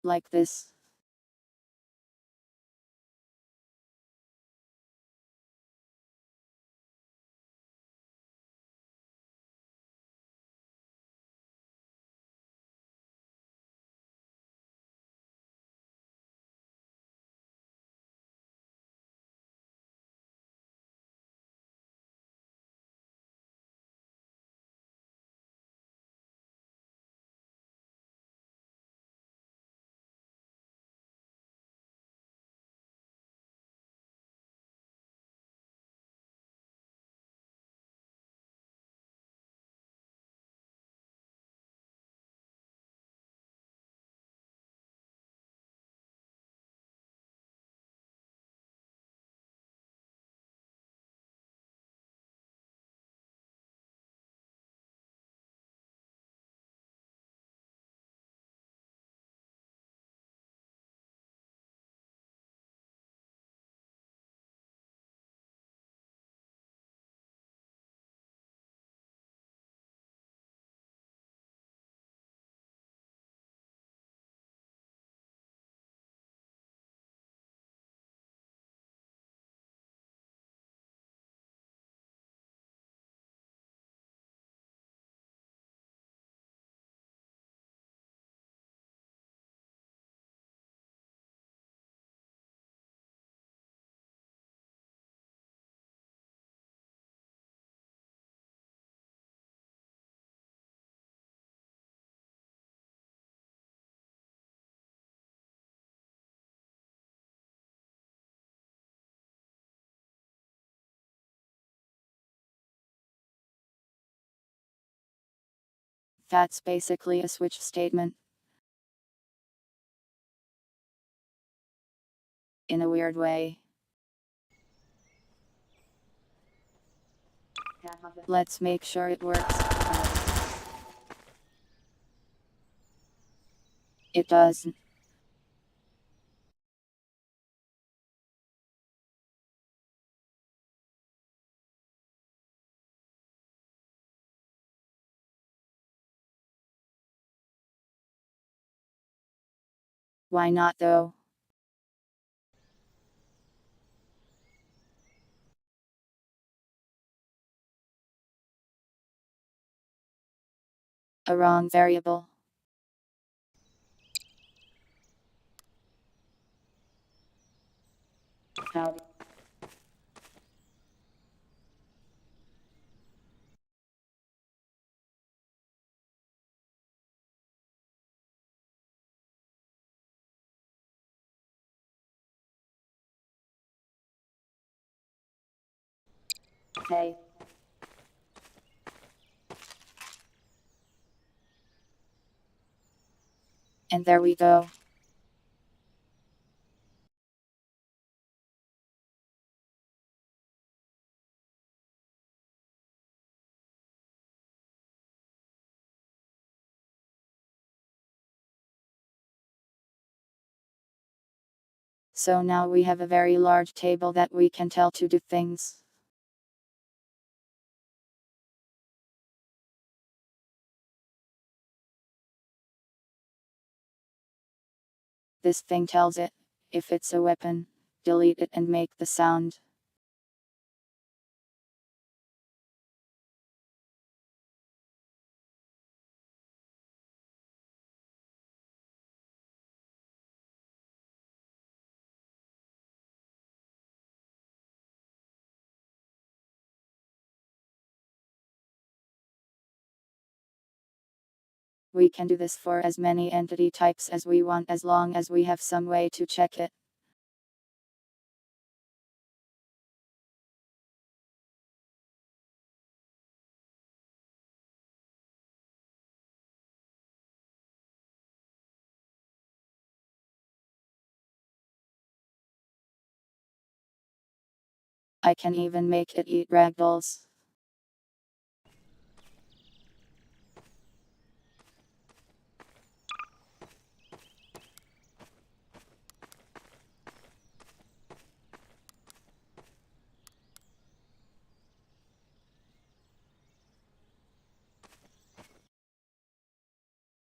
S1: like this. That's basically a switch statement. In a weird way. Let's make sure it works. It does. Why not though? A wrong variable.
S2: How? Hey.
S1: And there we go. So now we have a very large table that we can tell to do things. This thing tells it, if it's a weapon, delete it and make the sound. We can do this for as many entity types as we want as long as we have some way to check it. I can even make it eat ragdolls.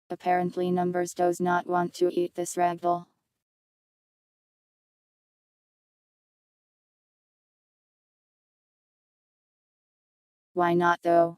S1: Apparently numbers does not want to eat this ragdoll. Why not though?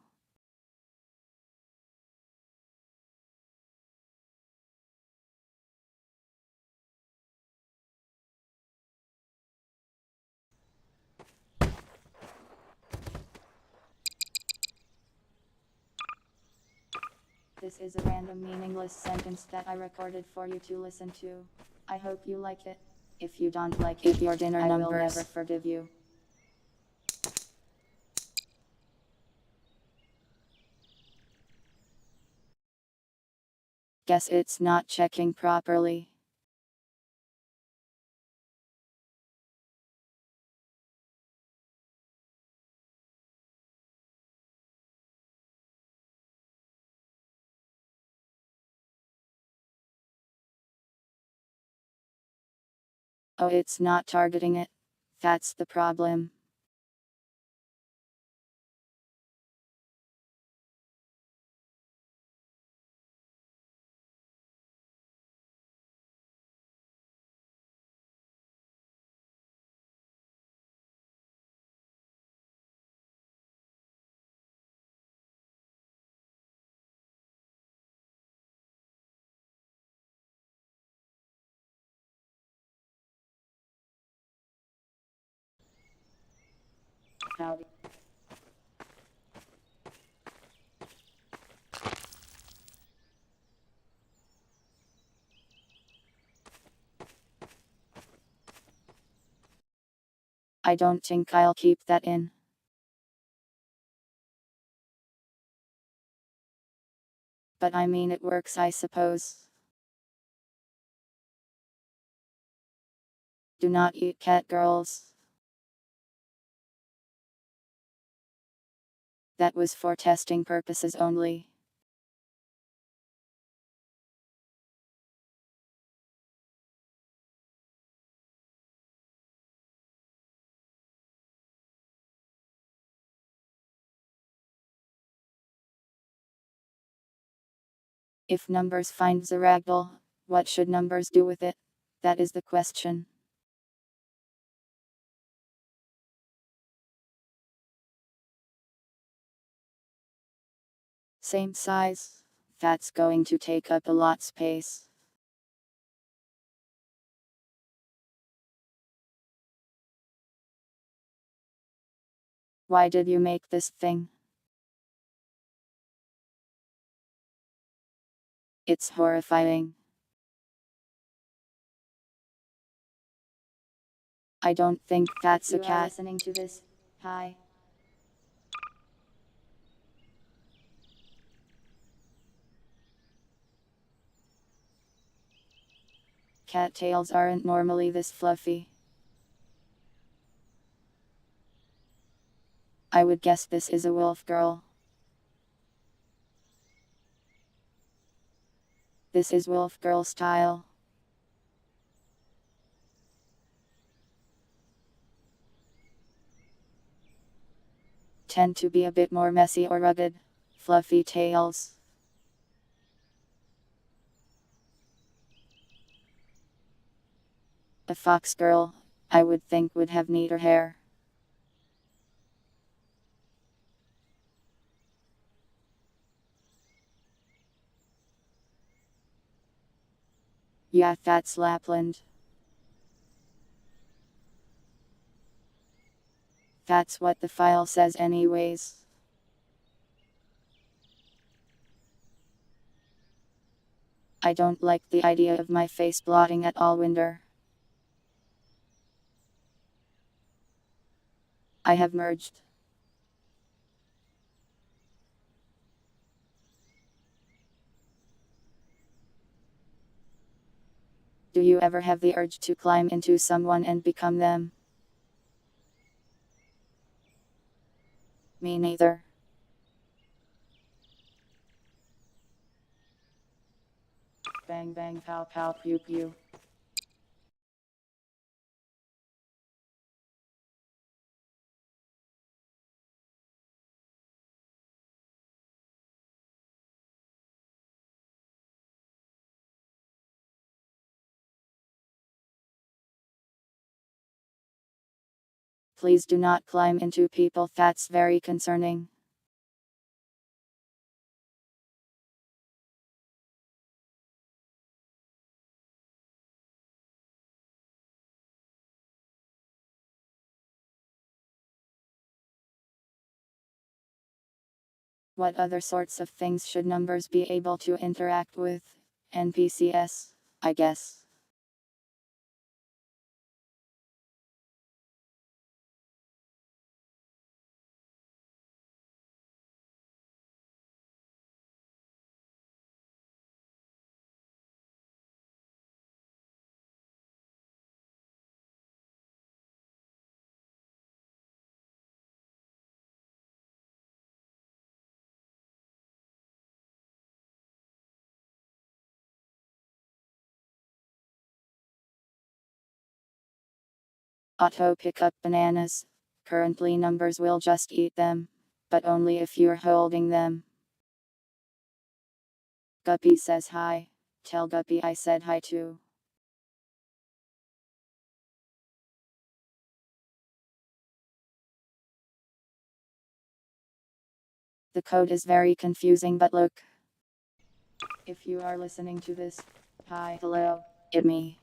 S1: This is a random meaningless sentence that I recorded for you to listen to. I hope you like it. If you don't like it, your dinner
S2: I will
S1: numbers.
S2: never forgive you.
S1: Guess it's not checking properly. Oh, it's not targeting it. That's the problem.
S2: Howdy.
S1: I don't think I'll keep that in. But I mean it works, I suppose. Do not eat cat girls. That was for testing purposes only. If numbers finds a ragdoll, what should numbers do with it? That is the question. Same size. That's going to take up a lot space. Why did you make this thing? It's horrifying. I don't think that's a
S2: You are
S1: cat.
S2: listening to this. Hi.
S1: Cat tails aren't normally this fluffy. I would guess this is a wolf girl. This is wolf girl style. Tend to be a bit more messy or rugged. Fluffy tails. A fox girl, I would think would have neater hair. Yeah, that's Lapland. That's what the file says anyways. I don't like the idea of my face blotting at all, Winder. I have merged. Do you ever have the urge to climb into someone and become them? Me neither.
S2: Bang bang pow pow pew pew.
S1: Please do not climb into people, that's very concerning. What other sorts of things should numbers be able to interact with? NPCs, I guess. Auto pick up bananas. Currently numbers will just eat them. But only if you're holding them. Guppy says hi. Tell Guppy I said hi too. The code is very confusing, but look. If you are listening to this, hi, hello, it's me.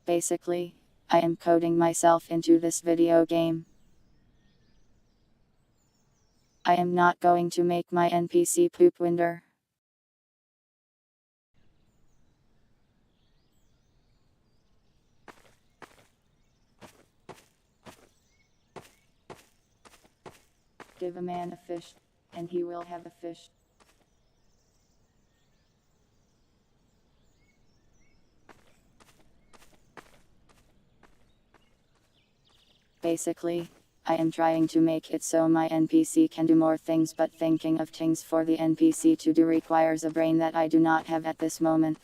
S1: Basically, I am coding myself into this video game. I am not going to make my NPC poop winder. Give a man a fish, and he will have a fish. Basically, I am trying to make it so my NPC can do more things, but thinking of things for the NPC to do requires a brain that I do not have at this moment.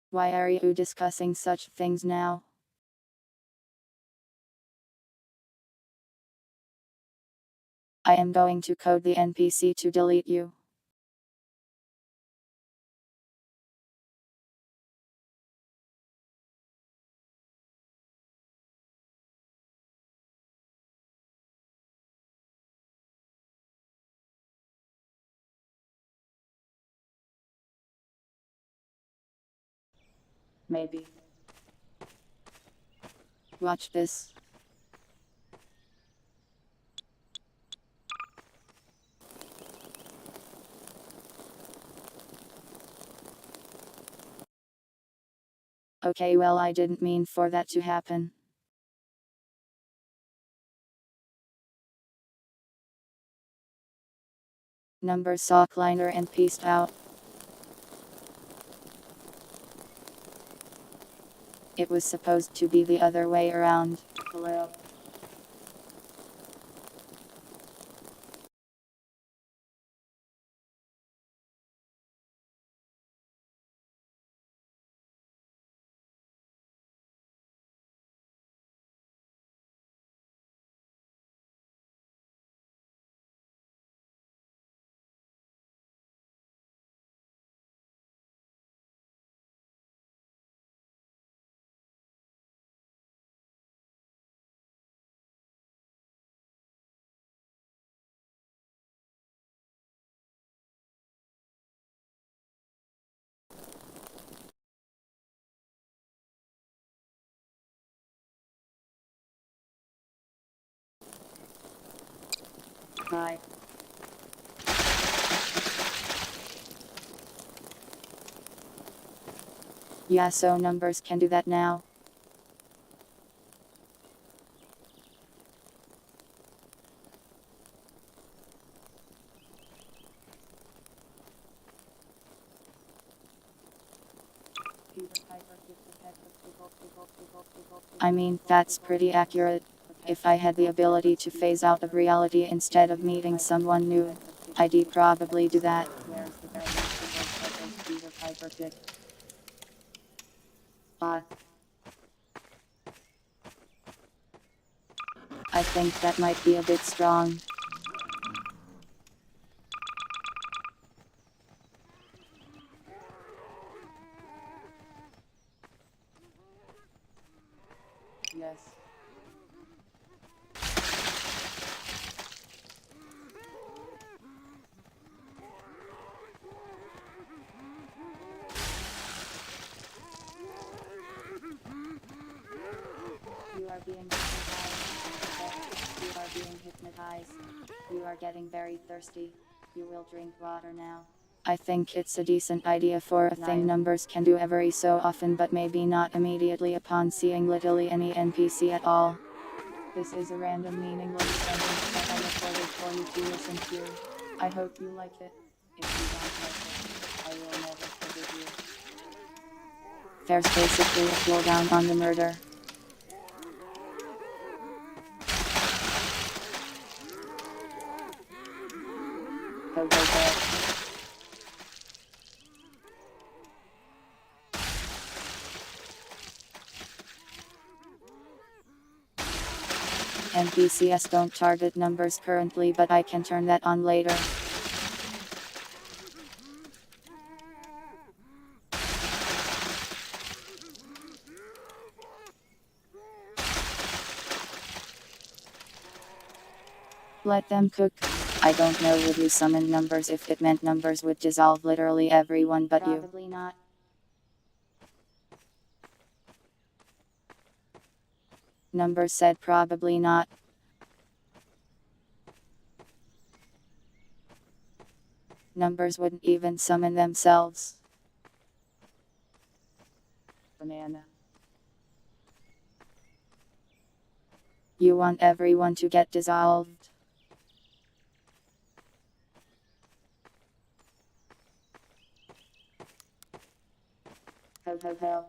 S1: Why are you discussing such things now? I am going to code the NPC to delete you. Maybe. Watch this. Okay, well, I didn't mean for that to happen. Number sockliner and peaced out. It was supposed to be the other way around. Hello. Hi. Yeah, so numbers can do that now. I mean, that's pretty accurate. If I had the ability to phase out of reality instead of meeting someone new, I'd probably do that.
S2: hyperpick. Bot.
S1: I think that might be a bit strong.
S2: Yes. You are being hypnotized. You are being hypnotized. You are getting very thirsty. You will drink water now.
S1: I think it's a decent idea for a thing numbers can do every so often, but maybe not immediately upon seeing literally any NPC at all.
S2: This is a random meaningless sentence that I recorded for you to listen to. I hope you like it. If you don't like it, I will never forgive you.
S1: There's basically a slowdown on the murder.
S2: Go, go, go.
S1: NPCs don't target numbers currently, but I can turn that on later. Let them cook. I don't know, would you summon numbers if it meant numbers would dissolve literally everyone but you?
S2: Probably not.
S1: Numbers said probably not. Numbers wouldn't even summon themselves.
S2: Banana.
S1: You want everyone to get dissolved.
S2: Ho ho ho.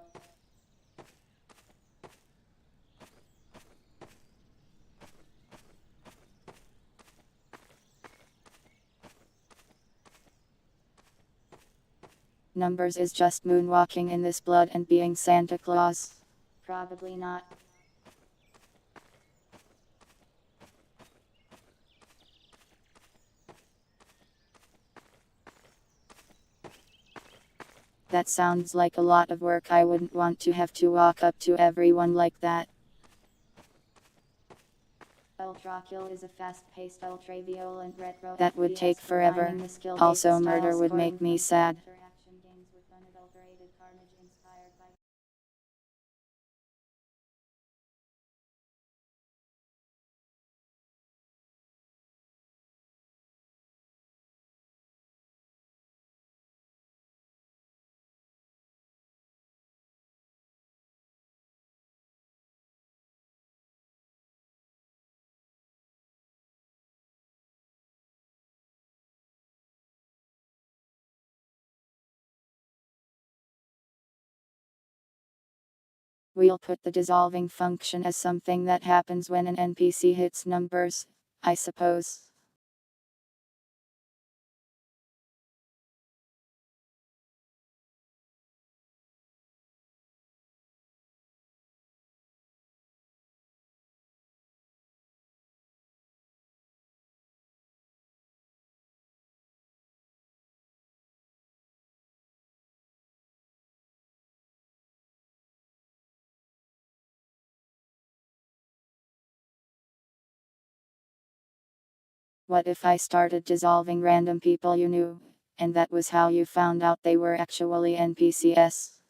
S1: Numbers is just moonwalking in this blood and being Santa Claus.
S2: Probably not.
S1: That sounds like a lot of work. I wouldn't want to have to walk up to everyone like that.
S2: Ultra Kill is a fast-paced, ultra-violent retro
S1: That would
S2: FPS
S1: take forever.
S2: combining the skill-based
S1: Also,
S2: style
S1: murder would
S2: scoring
S1: make me
S2: from
S1: sad.
S2: interaction games with unadulterated carnage inspired by
S1: We'll put the dissolving function as something that happens when an NPC hits numbers, I suppose. What if I started dissolving random people you knew, and that was how you found out they were actually NPCs?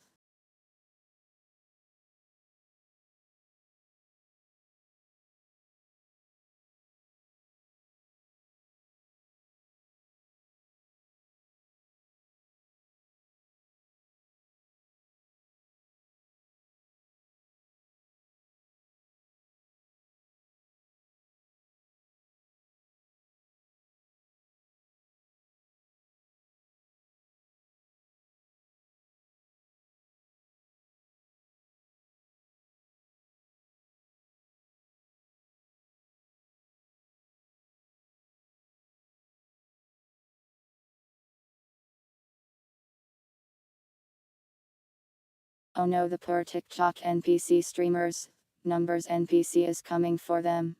S1: Oh no, the poor TikTok NPC streamers. Numbers NPC is coming for them.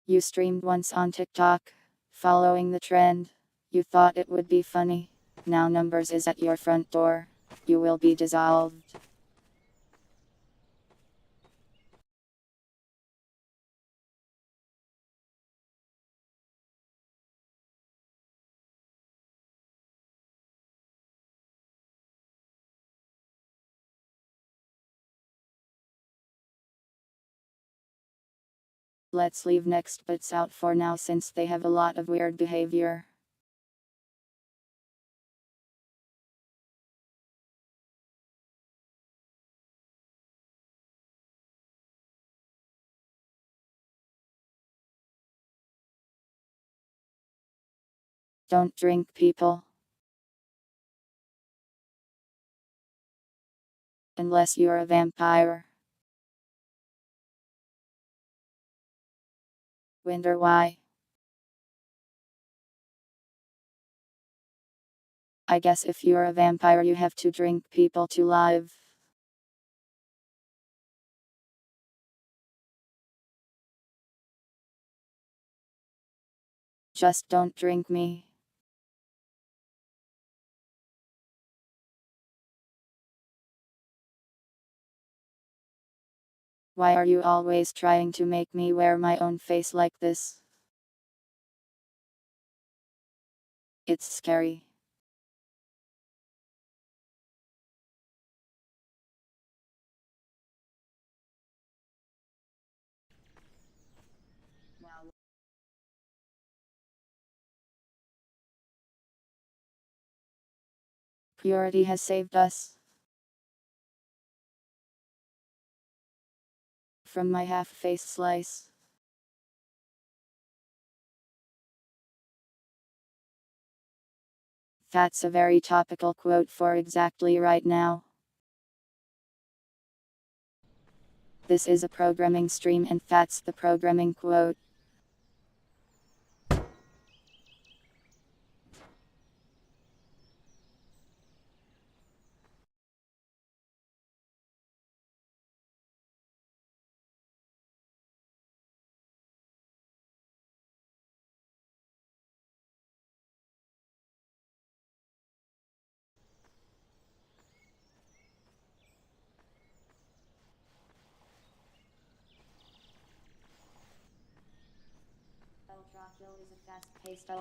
S1: You streamed once on TikTok, following the trend. You thought it would be funny. Now numbers is at your front door. You will be dissolved. Let's leave next bits out for now since they have a lot of weird behavior. Don't drink, people. Unless you're a vampire. Wonder why? I guess if you're a vampire you have to drink people to live. Just don't drink me. Why are you always trying to make me wear my own face like this? It's scary. Purity has saved us from my half-face slice. That's a very topical quote for exactly right now. This is a programming stream and that's the programming quote.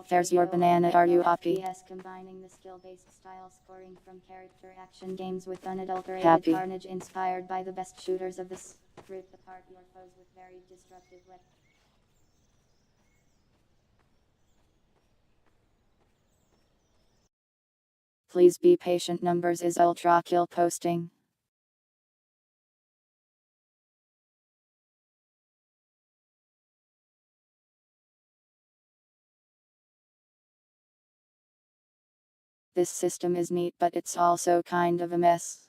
S1: There's your banana, are you happy?
S2: FPS combining the skill-based style scoring from character action games with unadulterated
S1: Happy.
S2: carnage inspired by the best shooters of this. Rip apart your foes with very destructive weapons.
S1: Please be patient, numbers is ultra kill posting. This system is neat but it's also kind of a mess.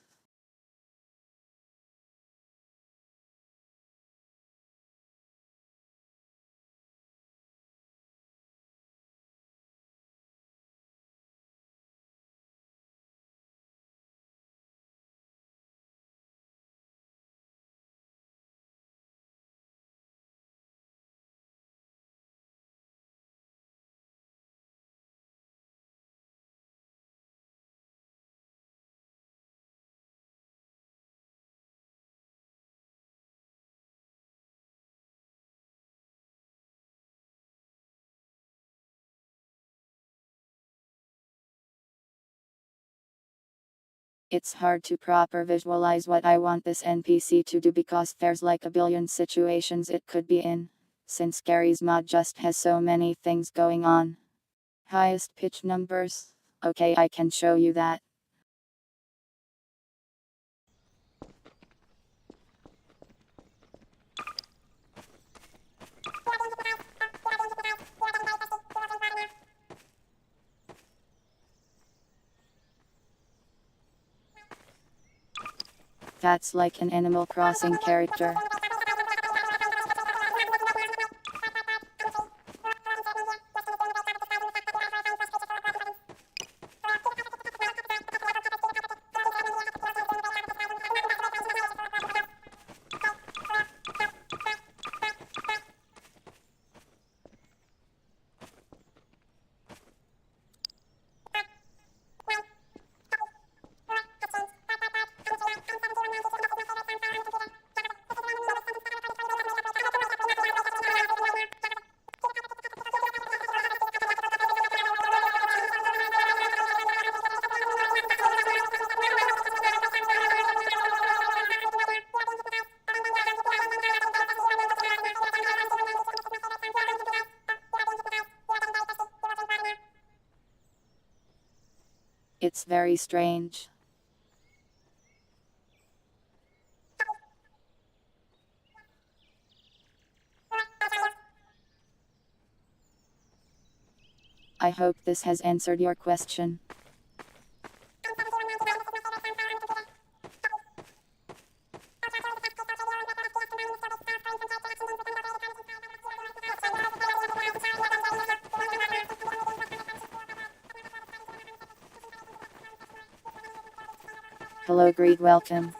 S1: It's hard to proper visualize what I want this NPC to do because there's like a billion situations it could be in. Since Gary's mod just has so many things going on. Highest pitch numbers. Okay, I can show you that. That's like an Animal Crossing character. It's very strange. I hope this has answered your question. Hello, greet, welcome.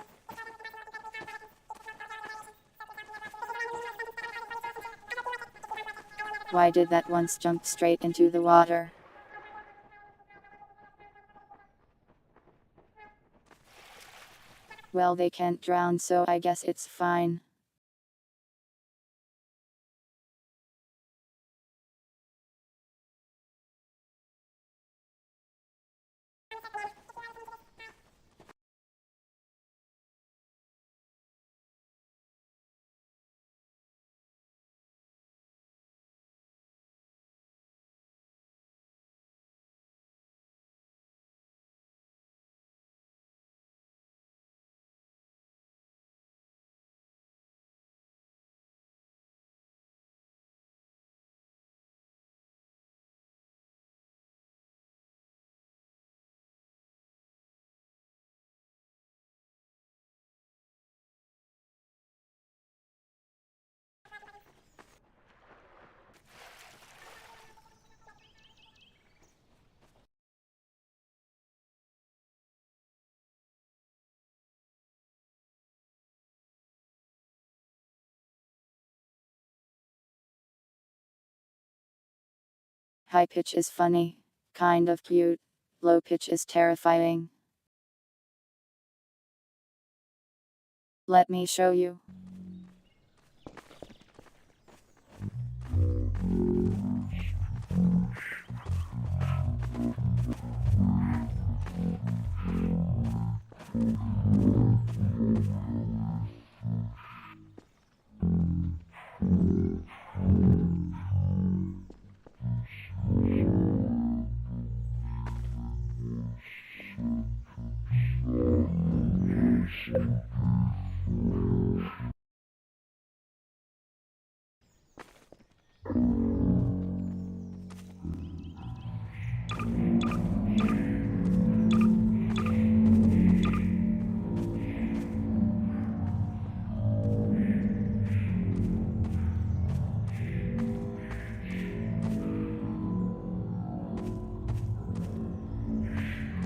S1: Why did that once jump straight into the water? Well, they can't drown, so I guess it's fine. High pitch is funny, kind of cute. Low pitch is terrifying. Let me show you.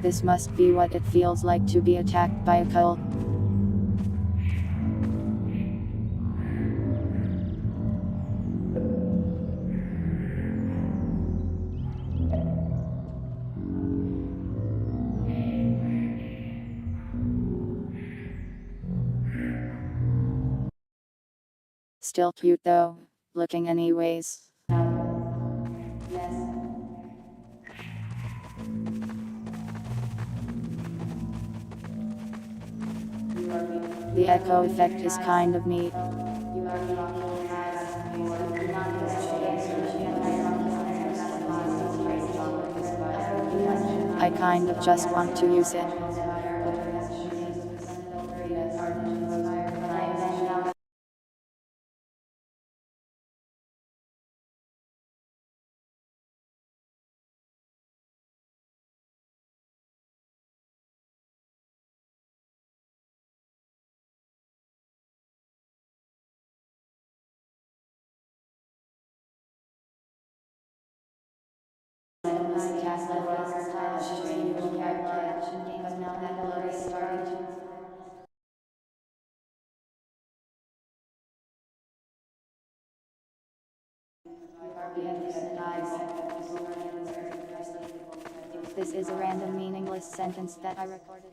S1: This must be what it feels like to be attacked by a cult. Still cute though, looking anyways.
S2: Yes. You are being
S1: The echo effect is kind of neat.
S2: You are being organized. You do not
S1: I kind of just want to use it.
S2: is a gaslit rocker style streamable character action game, but now that already started. This is a random meaningless sentence that I recorded.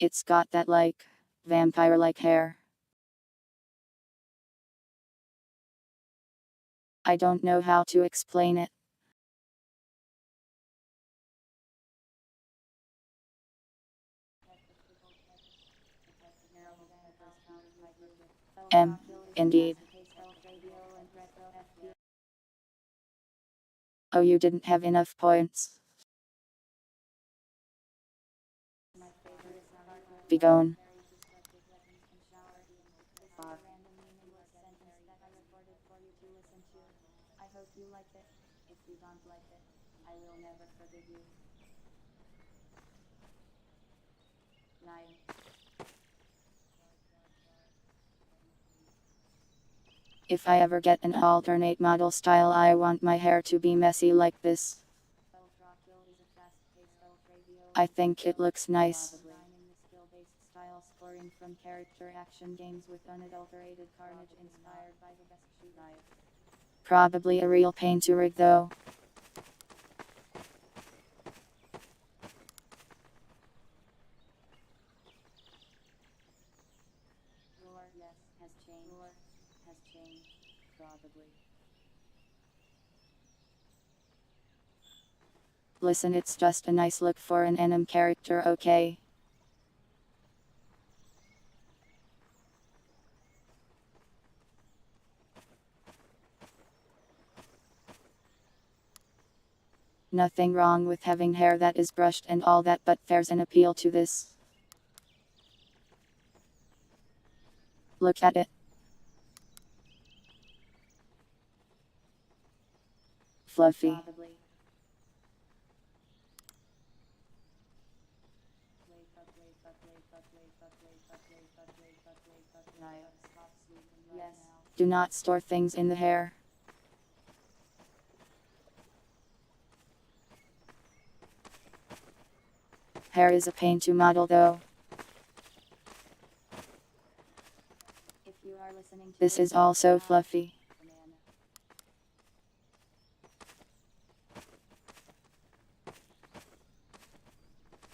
S1: It's got that like vampire-like hair. I don't know how to explain it. Indeed. Oh, you didn't have enough points. Be gone.
S2: I hope you like it. If you don't like it, I will never forgive you. 9.
S1: If I ever get an alternate model style, I want my hair to be messy like this. I think it looks nice.
S2: Style scoring from character action games with unadulterated carnage inspired by the best shoot.
S1: Probably a real pain to rig though.
S2: Roar, yes, has changed. Roar, has changed. Probably.
S1: Listen, it's just a nice look for an anime character, okay? Nothing wrong with having hair that is brushed and all that, but there's an appeal to this. Look at it. Fluffy.
S2: Probably. Yes.
S1: Do not store things in the hair. Hair is a pain to model though.
S2: If you are listening to
S1: This is also fluffy.
S2: banana.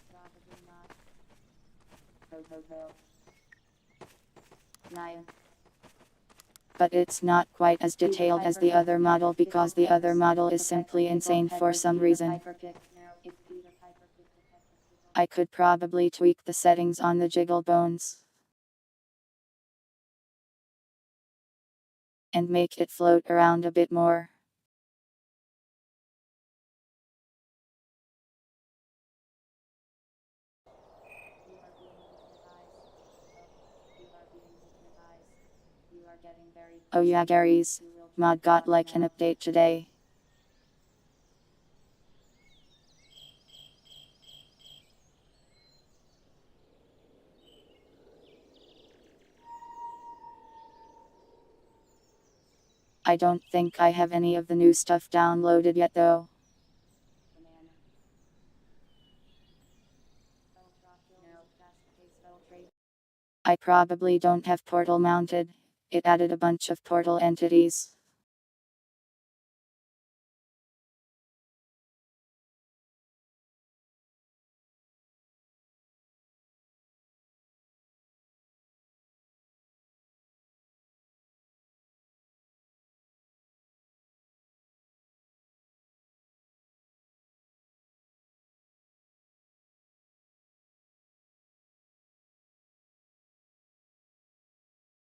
S2: Probably not. Ho. 9.
S1: But it's not quite as detailed as the other model because the other model is simply insane for some reason. I could probably tweak the settings on the jiggle bones and make it float around a bit more.
S2: You are getting very
S1: Oh yeah, Gary's mod got like an update today. I don't think I have any of the new stuff downloaded yet though.
S2: banana.
S1: I probably don't have Portal mounted. It added a bunch of Portal entities.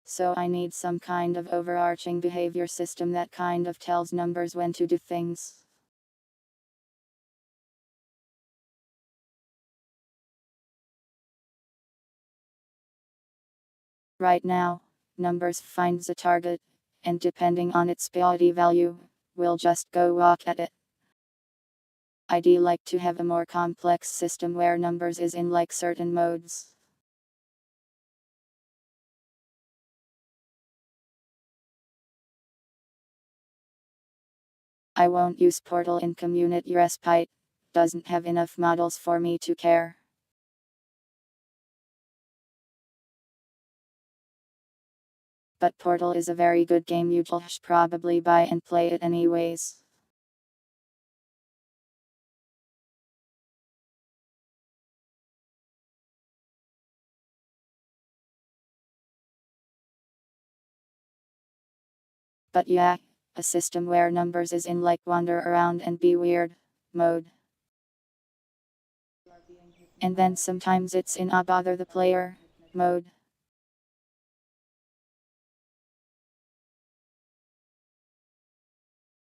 S1: So I need some kind of overarching behavior system that kind of tells numbers when to do things. Right now, numbers finds a target, and depending on its POD value, we'll just go walk at it. I'd like to have a more complex system where numbers is in like certain modes. I won't use Portal in Community Respite, doesn't have enough models for me to care. But Portal is a very good game, you'll probably buy and play it anyways. But yeah, a system where numbers is in like wander around and be weird mode. And then sometimes it's in bother the player mode.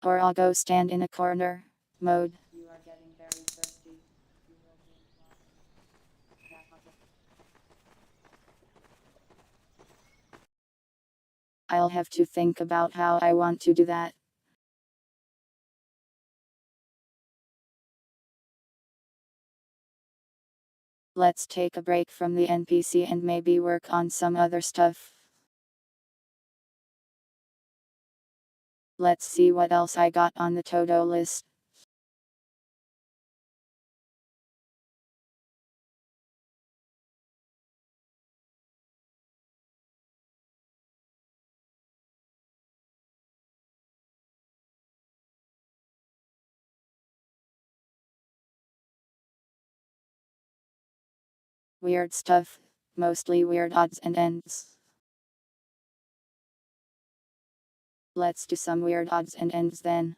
S1: Or I'll go stand in a corner mode.
S2: You are getting very thirsty. You will drink water.
S1: I'll have to think about how I want to do that. Let's take a break from the NPC and maybe work on some other stuff. Let's see what else I got on the to-do list. Weird stuff, mostly weird odds and ends. Let's do some weird odds and ends then.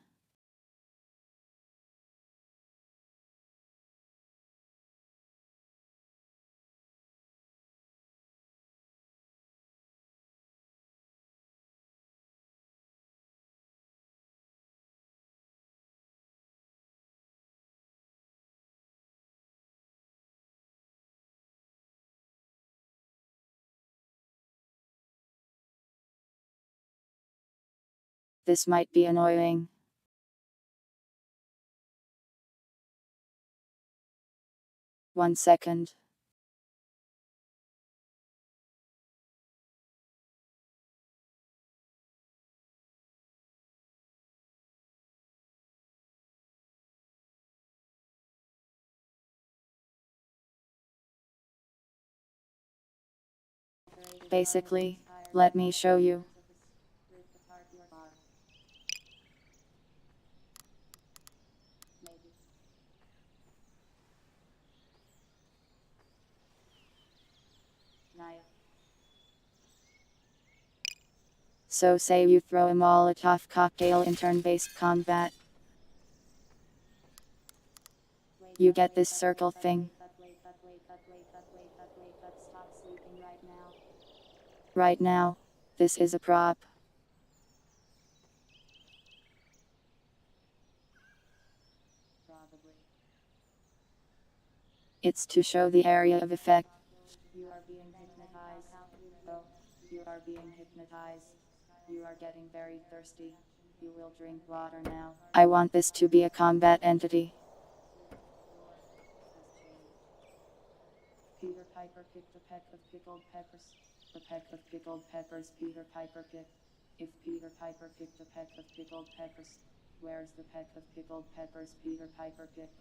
S1: This might be annoying. One second. Basically, let me show you. So say you throw a Molotov cocktail in turn-based combat. You get this circle thing.
S2: Stop sleeping right now.
S1: Right now, this is a prop.
S2: Probably.
S1: It's to show the area of effect.
S2: You are being hypnotized. Oh, you are being hypnotized. You are getting very thirsty. You will drink water now.
S1: I want this to be a combat entity.
S2: Peter Piper picked a peck of pickled peppers. The peck of pickled peppers Peter Piper picked. If Peter Piper picked a peck of pickled peppers, where's the peck of pickled peppers Peter Piper picked?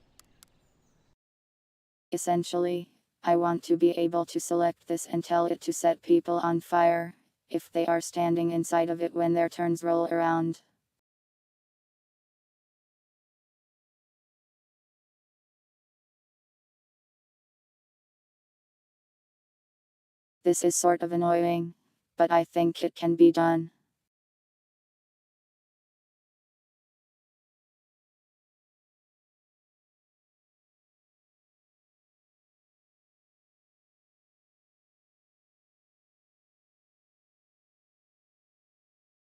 S1: Essentially, I want to be able to select this and tell it to set people on fire, if they are standing inside of it when their turns roll around. This is sort of annoying, but I think it can be done.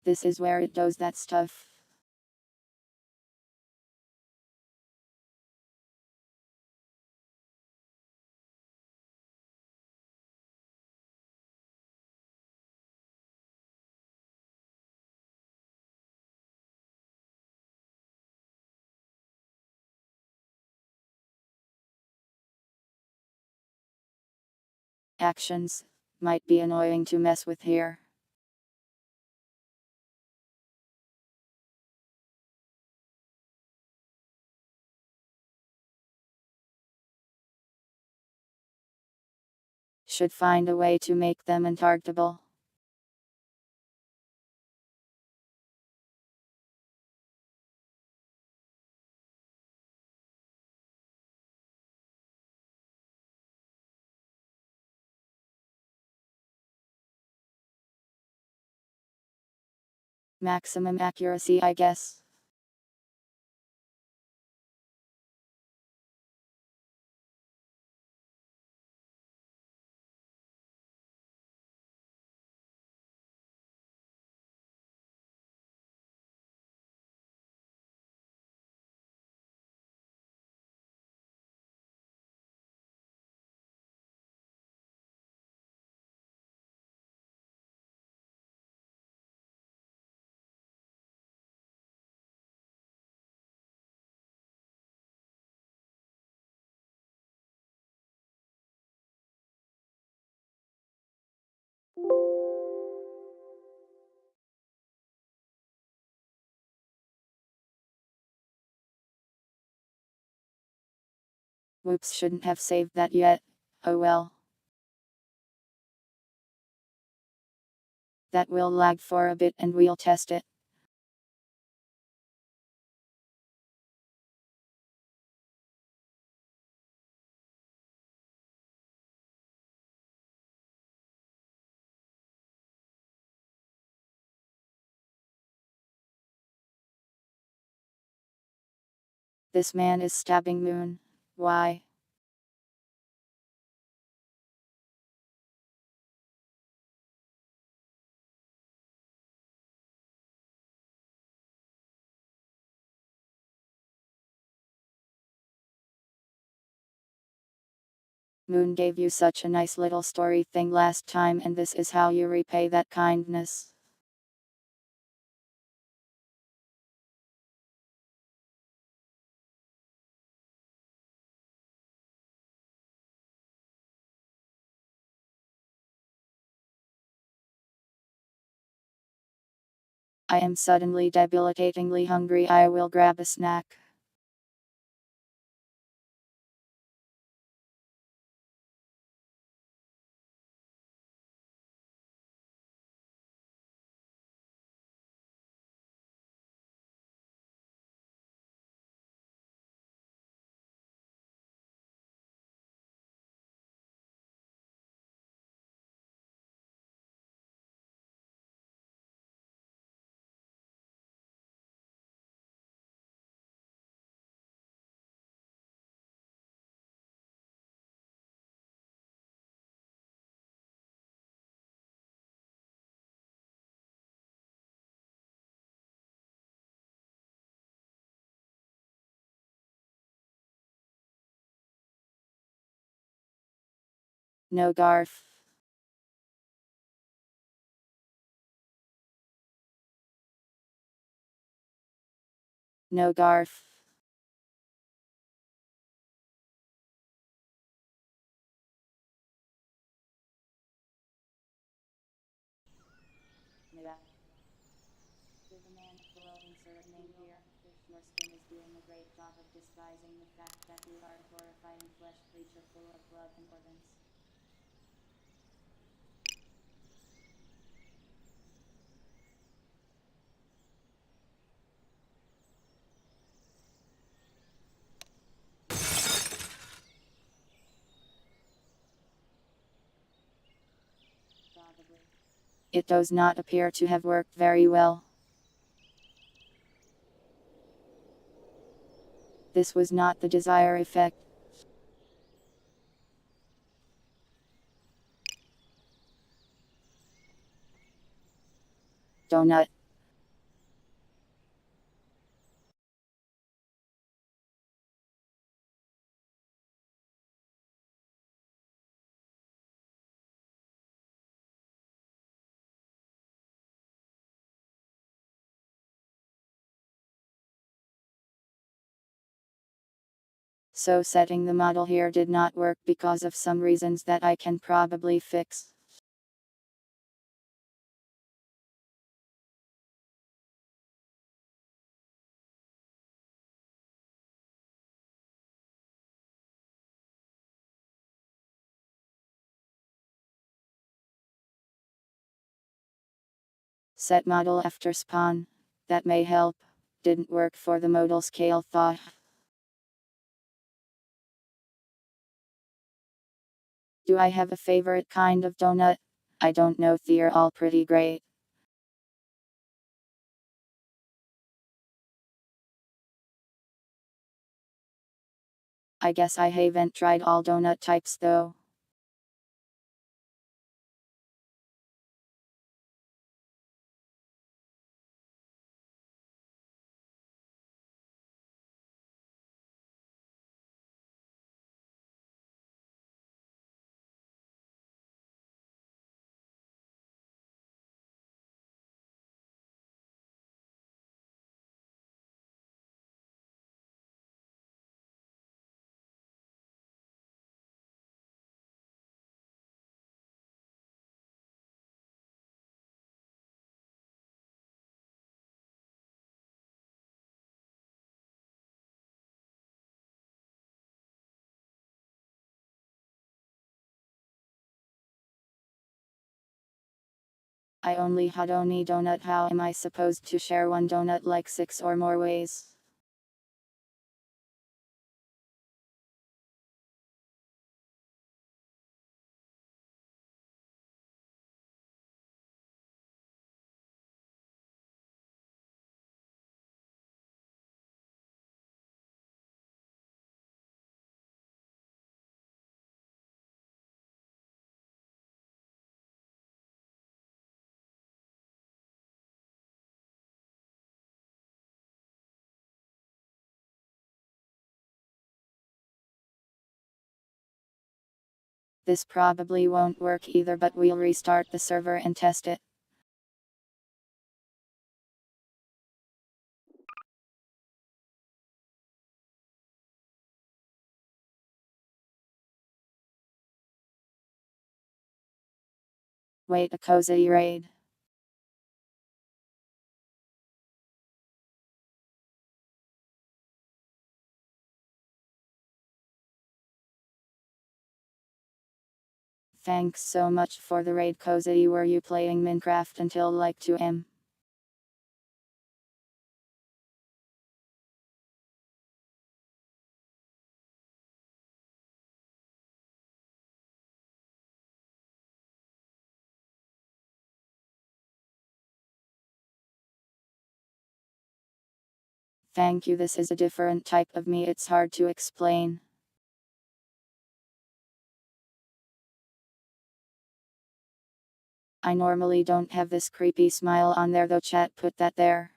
S1: This is where it does that stuff. Actions might be annoying to mess with here. Should find a way to make them untargetable. Maximum accuracy, I guess. Whoops, shouldn't have saved that yet. Oh well. That will lag for a bit and we'll test it. This man is stabbing Moon. Why? Moon gave you such a nice little story thing last time, and this is how you repay that kindness. I am suddenly debilitatingly hungry. I will grab a snack. No Garf. No Garf.
S2: Yeah. Give a man below insert name here. Your skin is doing a great job of disguising the fact that you are a horrifying flesh creature full of blood and organs. Probably.
S1: It does not appear to have worked very well. This was not the desired effect. Donut. So setting the model here did not work because of some reasons that I can probably fix. Set model after spawn. That may help. Didn't work for the modal scale thought. Do I have a favorite kind of donut? I don't know, they're all pretty great. I guess I haven't tried all donut types though. I only had only donut. How am I supposed to share one donut like 6 or more ways? This probably won't work either, but we'll restart the server and test it. Wait, a cozy raid. Thanks so much for the raid, cozy. Were you playing Minecraft until like 2 am? Thank you, this is a different type of me, it's hard to explain. I normally don't have this creepy smile on there though, chat put that there.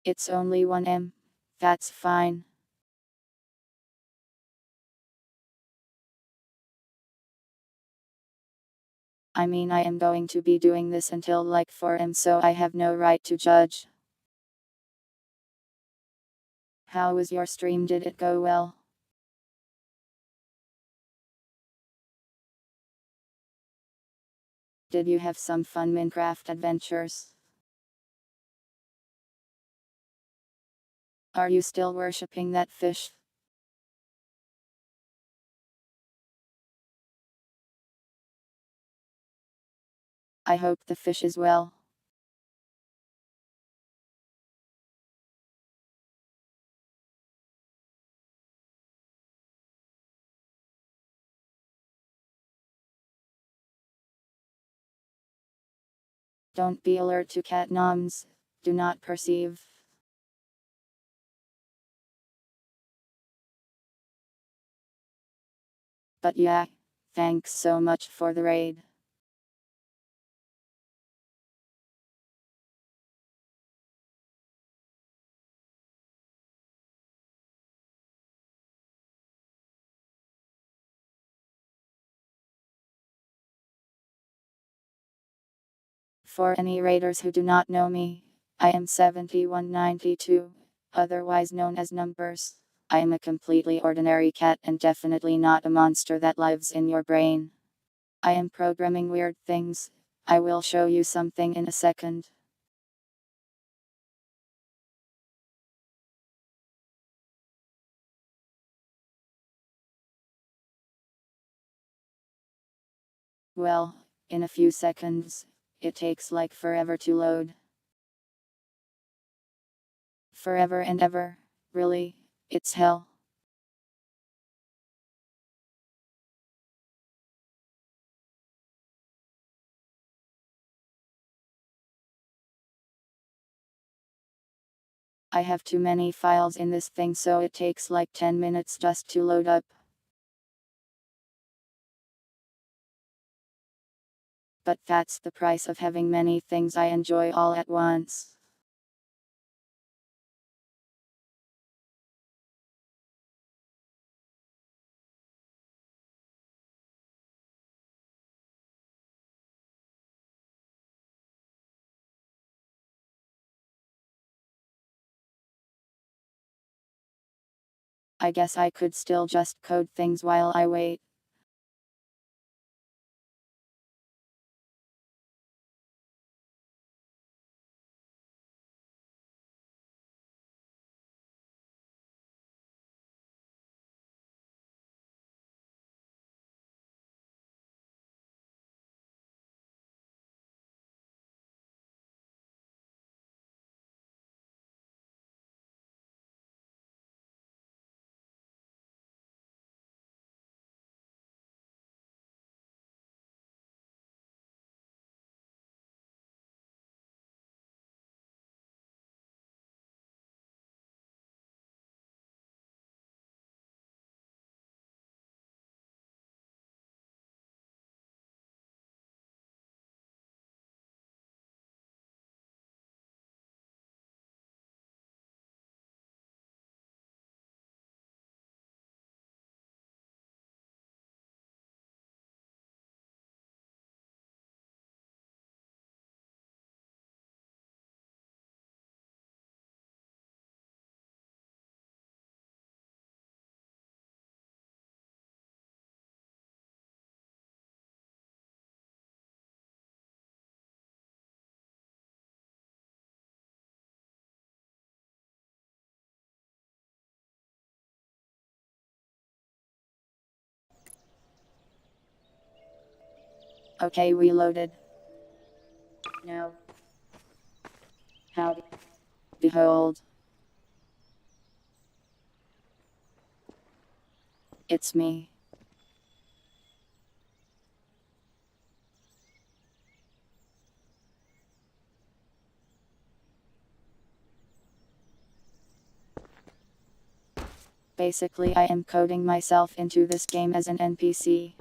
S1: It's only 1 am. That's fine. I mean, I am going to be doing this until like 4 am, so I have no right to judge. How was your stream? Did it go well? Did you have some fun Minecraft adventures? Are you still worshipping that fish? I hope the fish is well. Don't be alert to cat noms. Do not perceive. But yeah, thanks so much for the raid. For any raiders who do not know me, I am 7192, otherwise known as Numbers. I am a completely ordinary cat and definitely not a monster that lives in your brain. I am programming weird things. I will show you something in a second. Well, in a few seconds. It takes like forever to load. Forever and ever. Really? It's hell. I have too many files in this thing, so it takes like 10 minutes just to load up. But that's the price of having many things I enjoy all at once. I guess I could still just code things while I wait. Okay, reloaded.
S2: Now. Howdy.
S1: Behold. It's me. Basically, I am coding myself into this game as an NPC.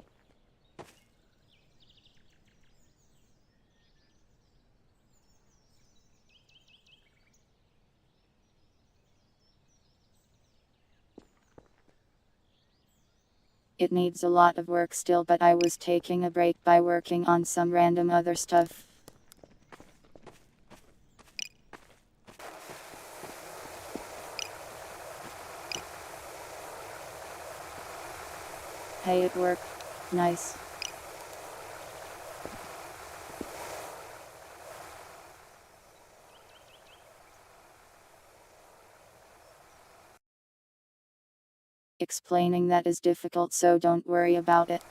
S1: It needs a lot of work still, but I was taking a break by working on some random other stuff. Hey, it worked. Nice. Explaining that is difficult, so don't worry about it.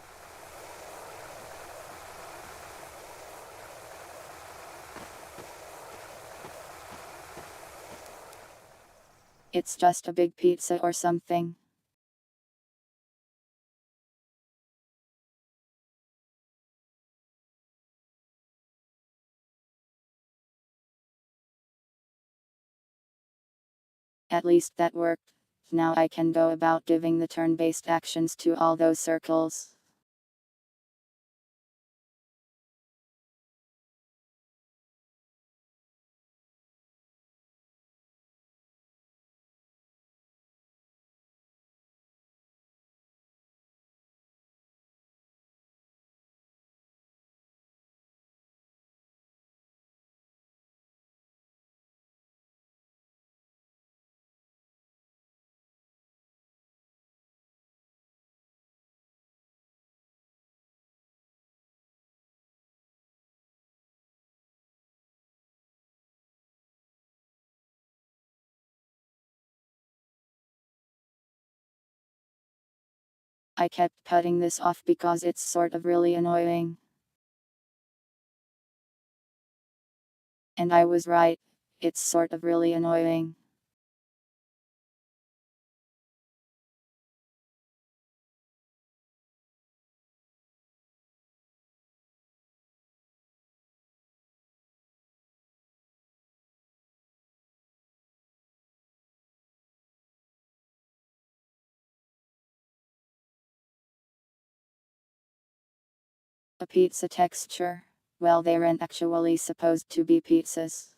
S1: It's just a big pizza or something. At least that worked. Now I can go about giving the turn-based actions to all those circles. I kept putting this off because it's sort of really annoying. And I was right, it's sort of really annoying. A pizza texture. Well, they aren't actually supposed to be pizzas.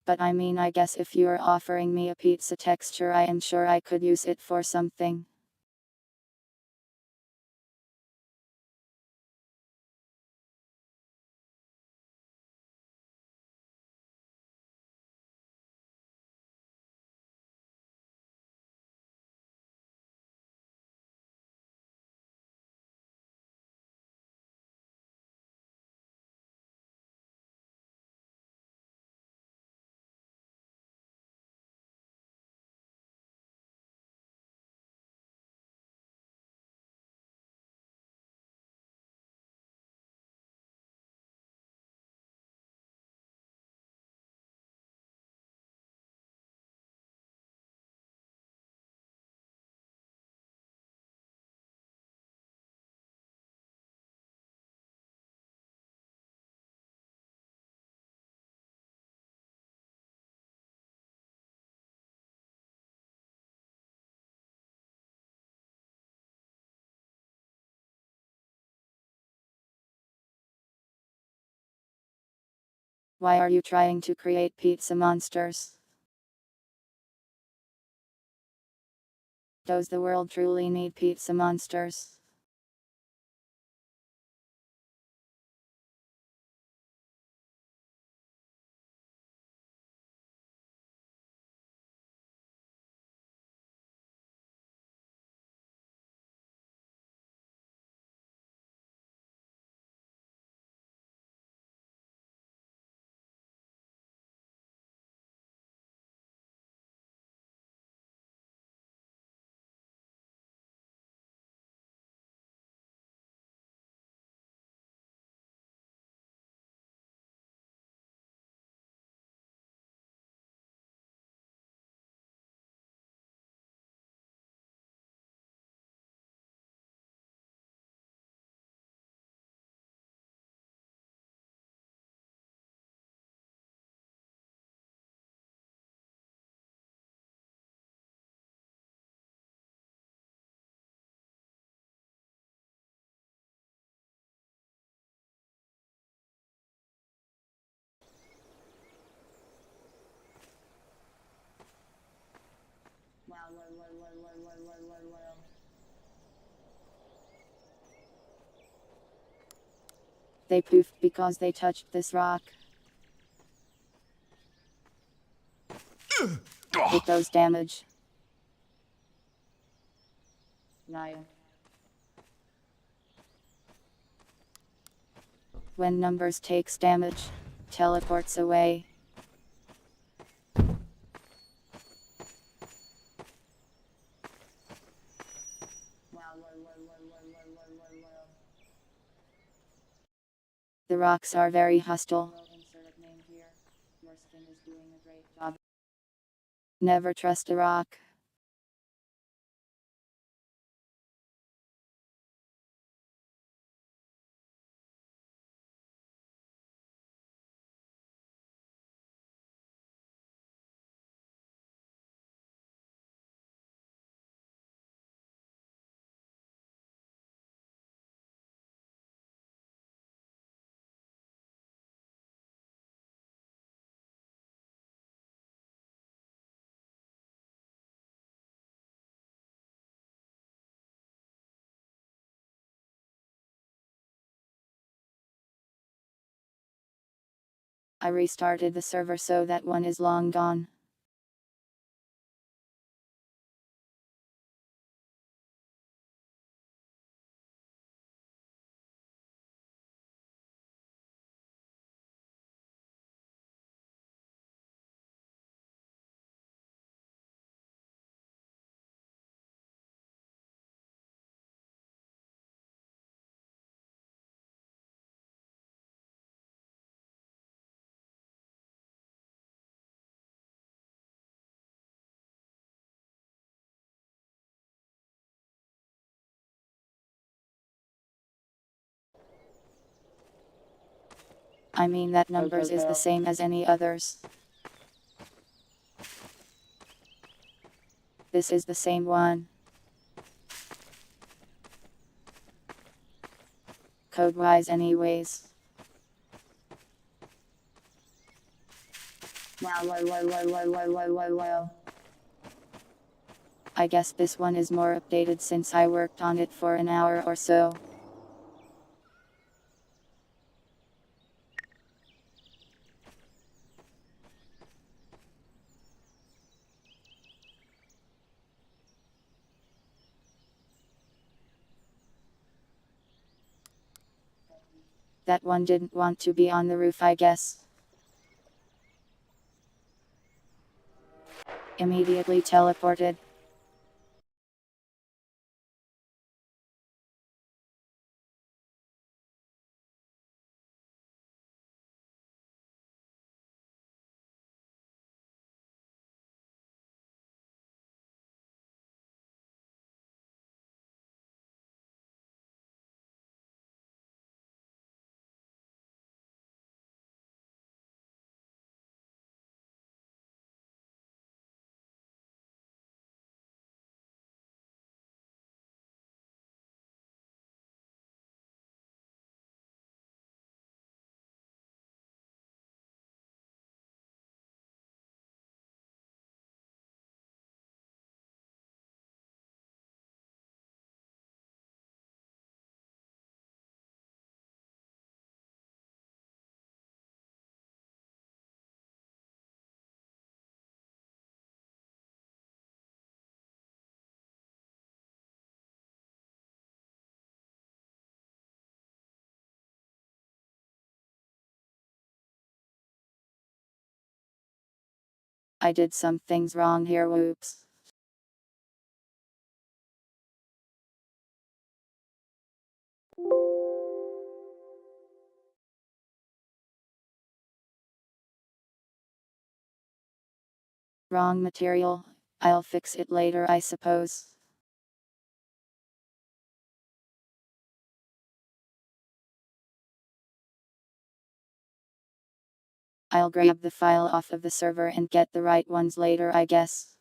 S1: But I mean, I guess if you're offering me a pizza texture, I am sure I could use it for something. Why are you trying to create pizza monsters? Does the world truly need pizza monsters?
S2: Wow.
S1: They poofed because they touched this rock. It does damage.
S2: Nine.
S1: When numbers takes damage, teleports away.
S2: Wow.
S1: The rocks are very hostile.
S2: Well, insert name here. Your skin is doing a great job.
S1: Never trust a rock. I restarted the server so that one is long gone. I mean that numbers is the
S2: Hell.
S1: same as any others. This is the same one. Code-wise anyways.
S2: Wow.
S1: I guess this one is more updated since I worked on it for an hour or so. That one didn't want to be on the roof, I guess. Immediately teleported. I did some things wrong here, whoops. Wrong material. I'll fix it later, I suppose. I'll grab the file off of the server and get the right ones later, I guess.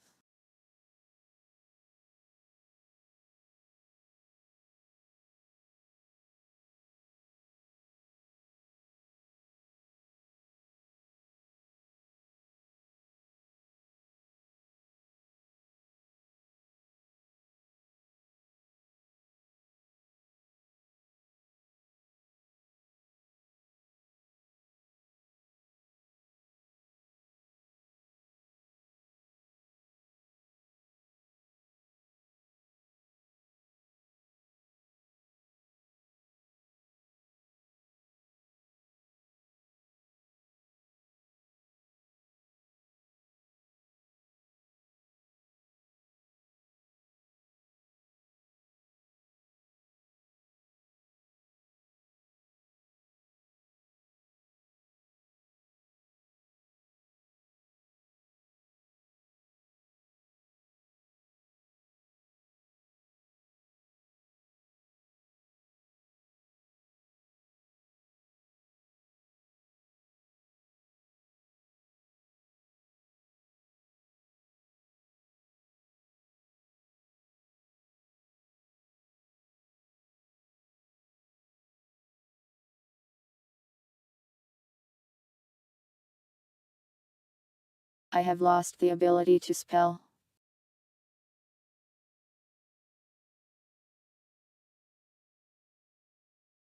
S1: I have lost the ability to spell.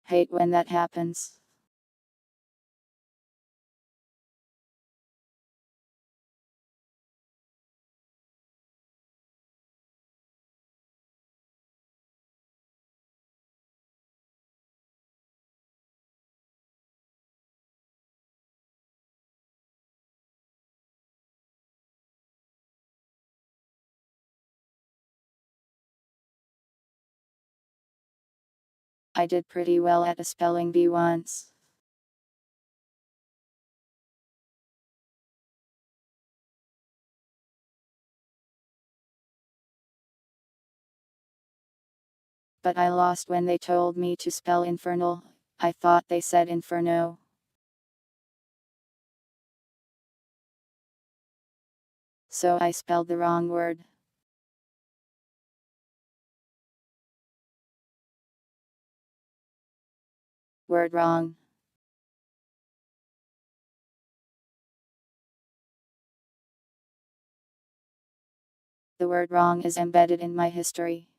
S1: Hate when that happens. I did pretty well at a spelling bee once. But I lost when they told me to spell infernal. I thought they said inferno. So I spelled the wrong word. Word wrong. The word wrong is embedded in my history.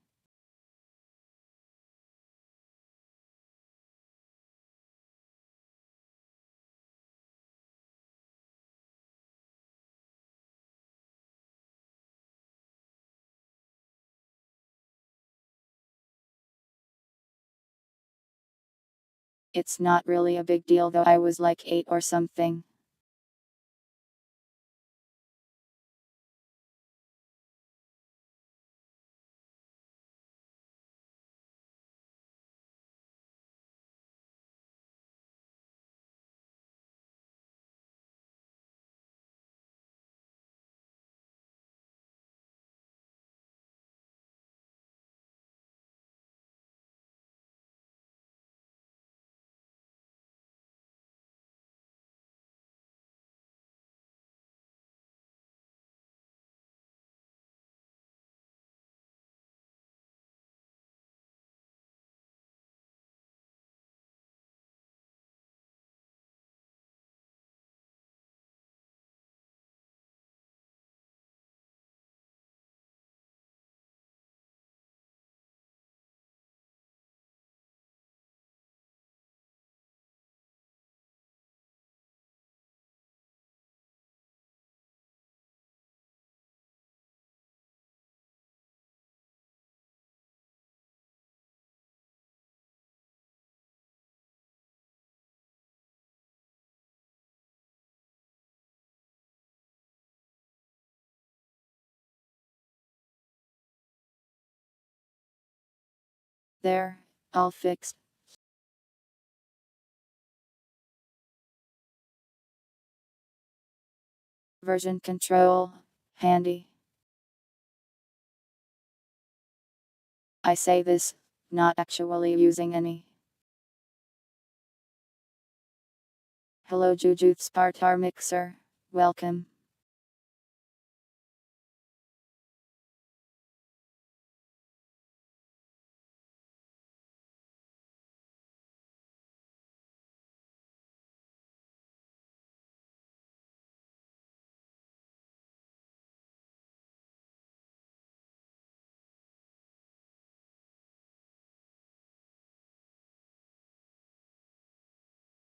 S1: It's not really a big deal though, I was like 8 or something. There, all fixed. Version control, handy. I say this, not actually using any. Hello Jujutsu Spartar Mixer, welcome.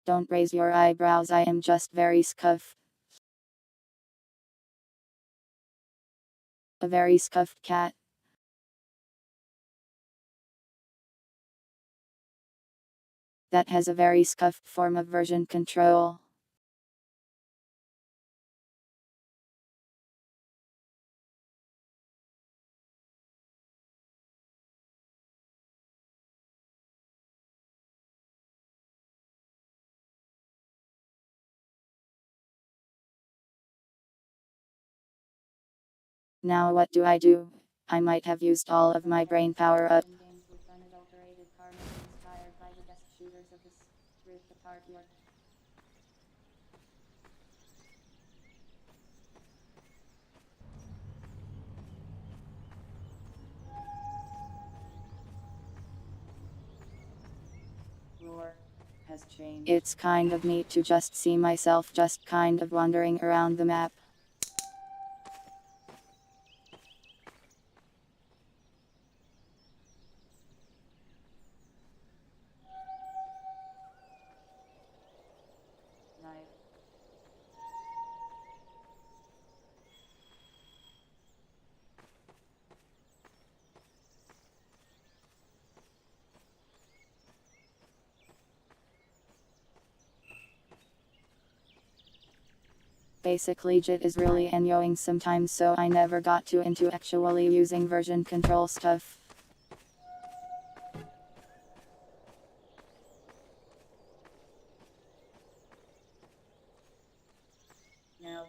S1: Don't raise your eyebrows, I am just very scuffed. A very scuffed cat. That has a very scuffed form of version control. Now what do? I might have used all of my brain power up.
S2: Games with unadulterated karma inspired by the best shooters of this. Rip apart your roar has changed.
S1: It's kind of neat to just see myself just kind of wandering around the map.
S2: Knife.
S1: Basically JIT is really annoying sometimes, so I never got too into actually using version control stuff.
S2: Now.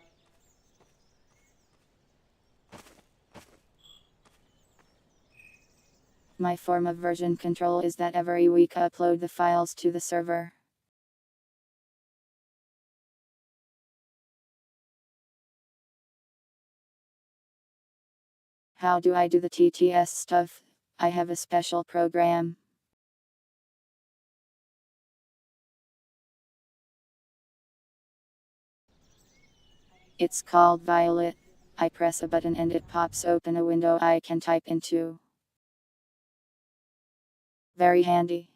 S1: My form of version control is that every week upload the files to the server. How do I do the TTS stuff? I have a special program. It's called Violet. I press a button and it pops open a window I can type into. Very handy.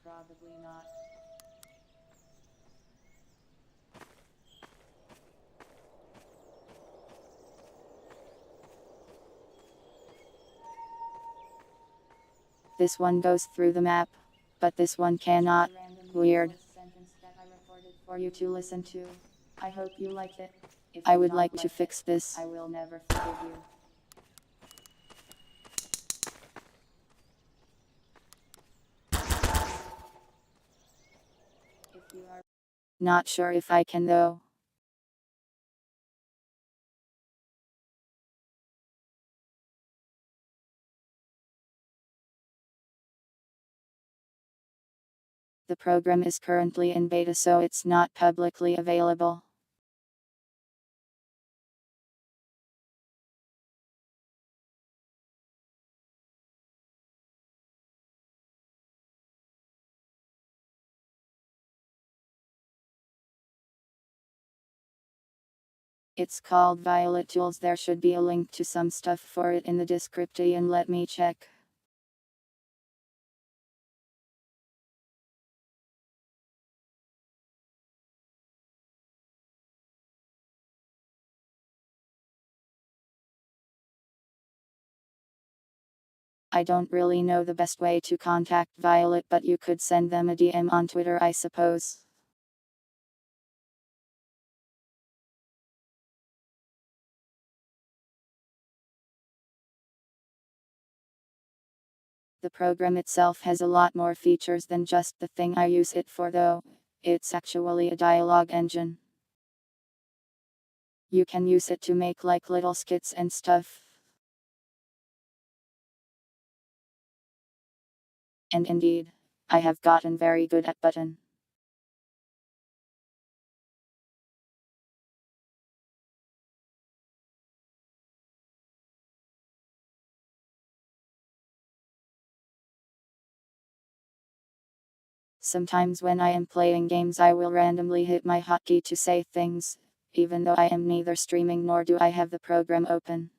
S2: Probably not.
S1: This one goes through the map, but this one cannot. Weird.
S2: Sentence that I recorded for you to listen to. I hope you liked it. If
S1: I
S2: you
S1: would
S2: don't
S1: like to
S2: it,
S1: fix this.
S2: I will never forgive you. If you are
S1: Not sure if I can though. The program is currently in beta, so it's not publicly available. It's called Violet Tools. There should be a link to some stuff for it in the description. Let me check. I don't really know the best way to contact Violet, but you could send them a DM on Twitter, I suppose. The program itself has a lot more features than just the thing I use it for though. It's actually a dialogue engine. You can use it to make like little skits and stuff. And indeed, I have gotten very good at button. Sometimes when I am playing games I will randomly hit my hotkey to say things, even though I am neither streaming nor do I have the program open.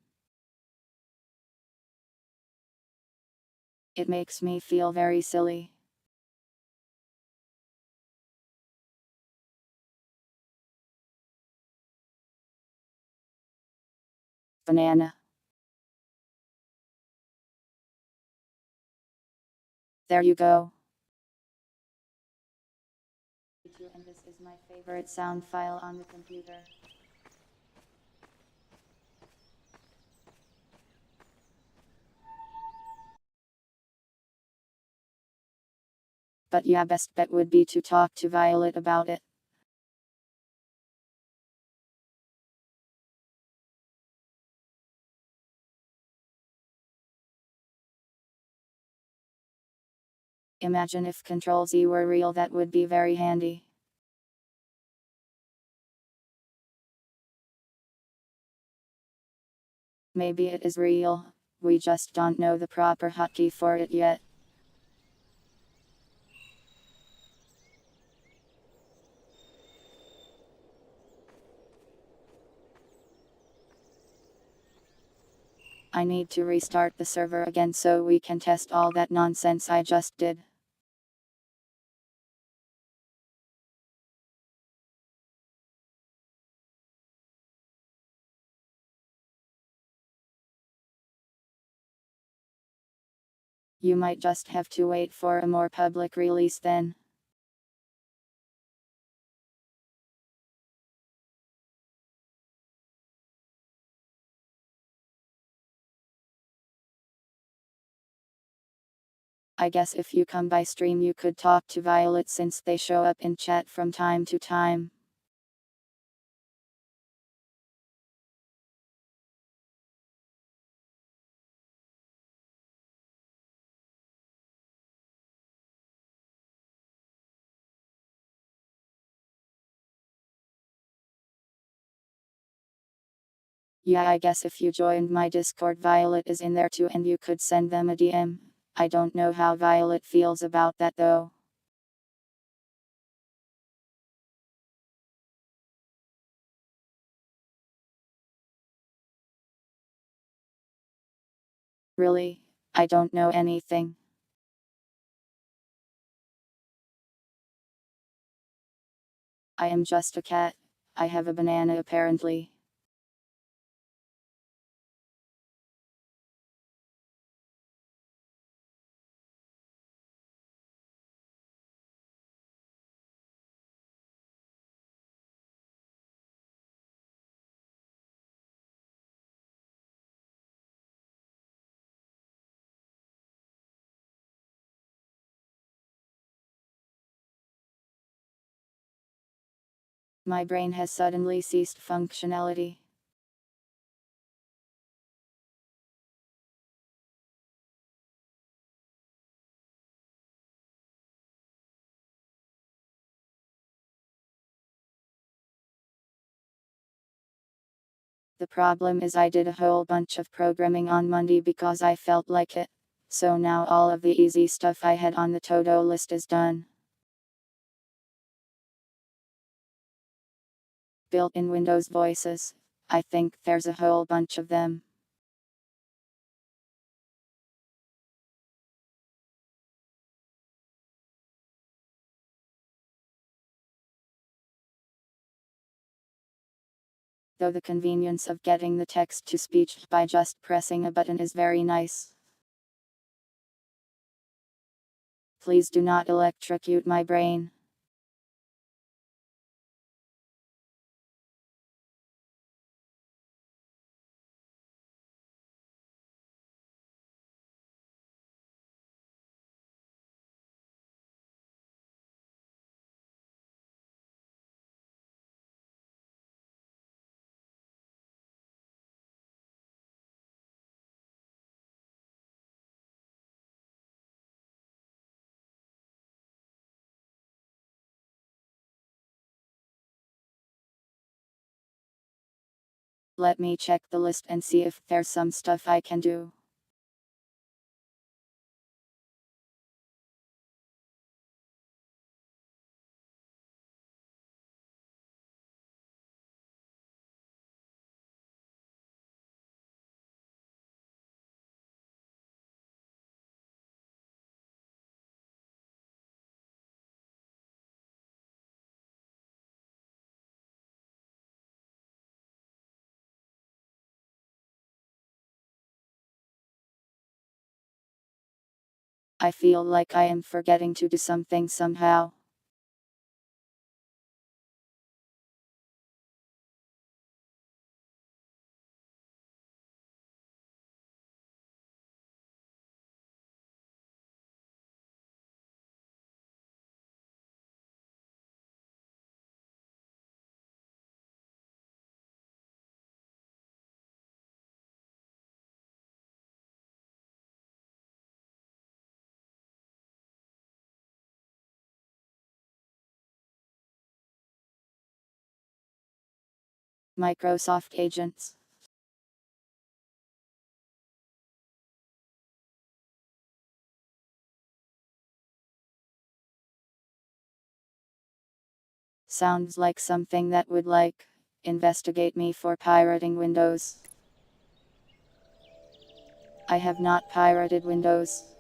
S1: It makes me feel very silly. Banana. There you go.
S2: and this is my favorite sound file on the computer.
S1: But yeah, best bet would be to talk to Violet about it. Imagine if Control Z were real, that would be very handy. Maybe it is real, we just don't know the proper hotkey for it yet. I need to restart the server again so we can test all that nonsense I just did. You might just have to wait for a more public release then. I guess if you come by stream you could talk to Violet since they show up in chat from time to time. Yeah, I guess if you joined my Discord, Violet is in there too, and you could send them a DM. I don't know how Violet feels about that though. Really? I don't know anything. I am just a cat. I have a banana apparently. My brain has suddenly ceased functionality. The problem is I did a whole bunch of programming on Monday because I felt like it. So now all of the easy stuff I had on the to-do list is done. Built-in Windows voices. I think there's a whole bunch of them. Though the convenience of getting the text to speech by just pressing a button is very nice. Please do not electrocute my brain. Let me check the list and see if there's some stuff I can do. I feel like I am forgetting to do something somehow. Microsoft agents. Sounds like something that would investigate me for pirating Windows. I have not pirated Windows.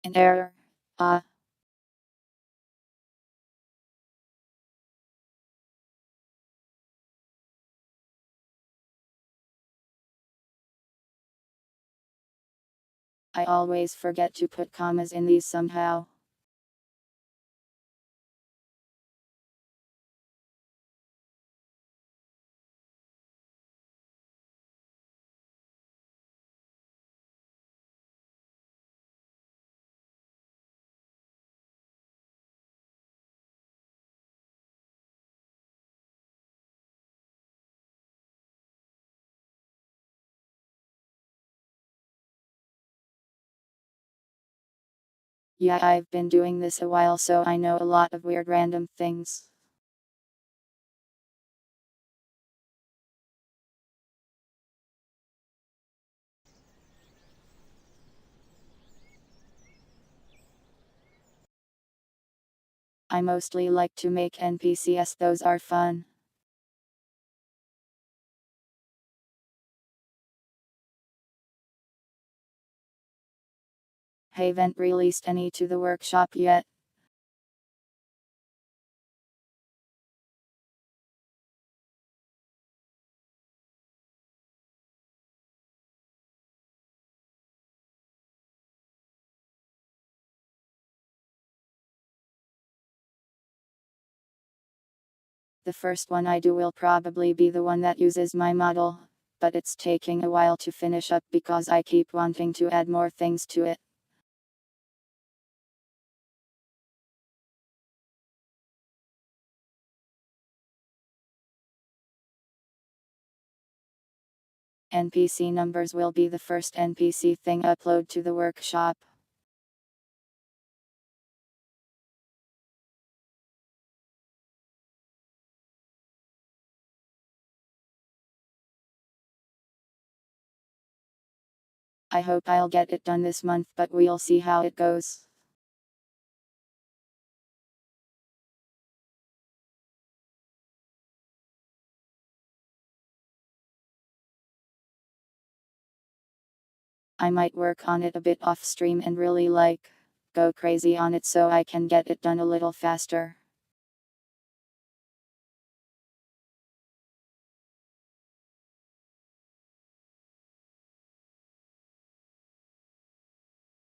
S1: An error. Ah. I always forget to put commas in these somehow. Yeah, I've been doing this a while, so I know a lot of weird random things. I mostly like to make NPCs, those are fun. Haven't released any to the workshop yet. The first one I do will probably be the one that uses my model, but it's taking a while to finish up because I keep wanting to add more things to it. NPC numbers will be the first NPC thing upload to the workshop. I hope I'll get it done this month, but we'll see how it goes. I might work on it a bit off stream and really go crazy on it so I can get it done a little faster.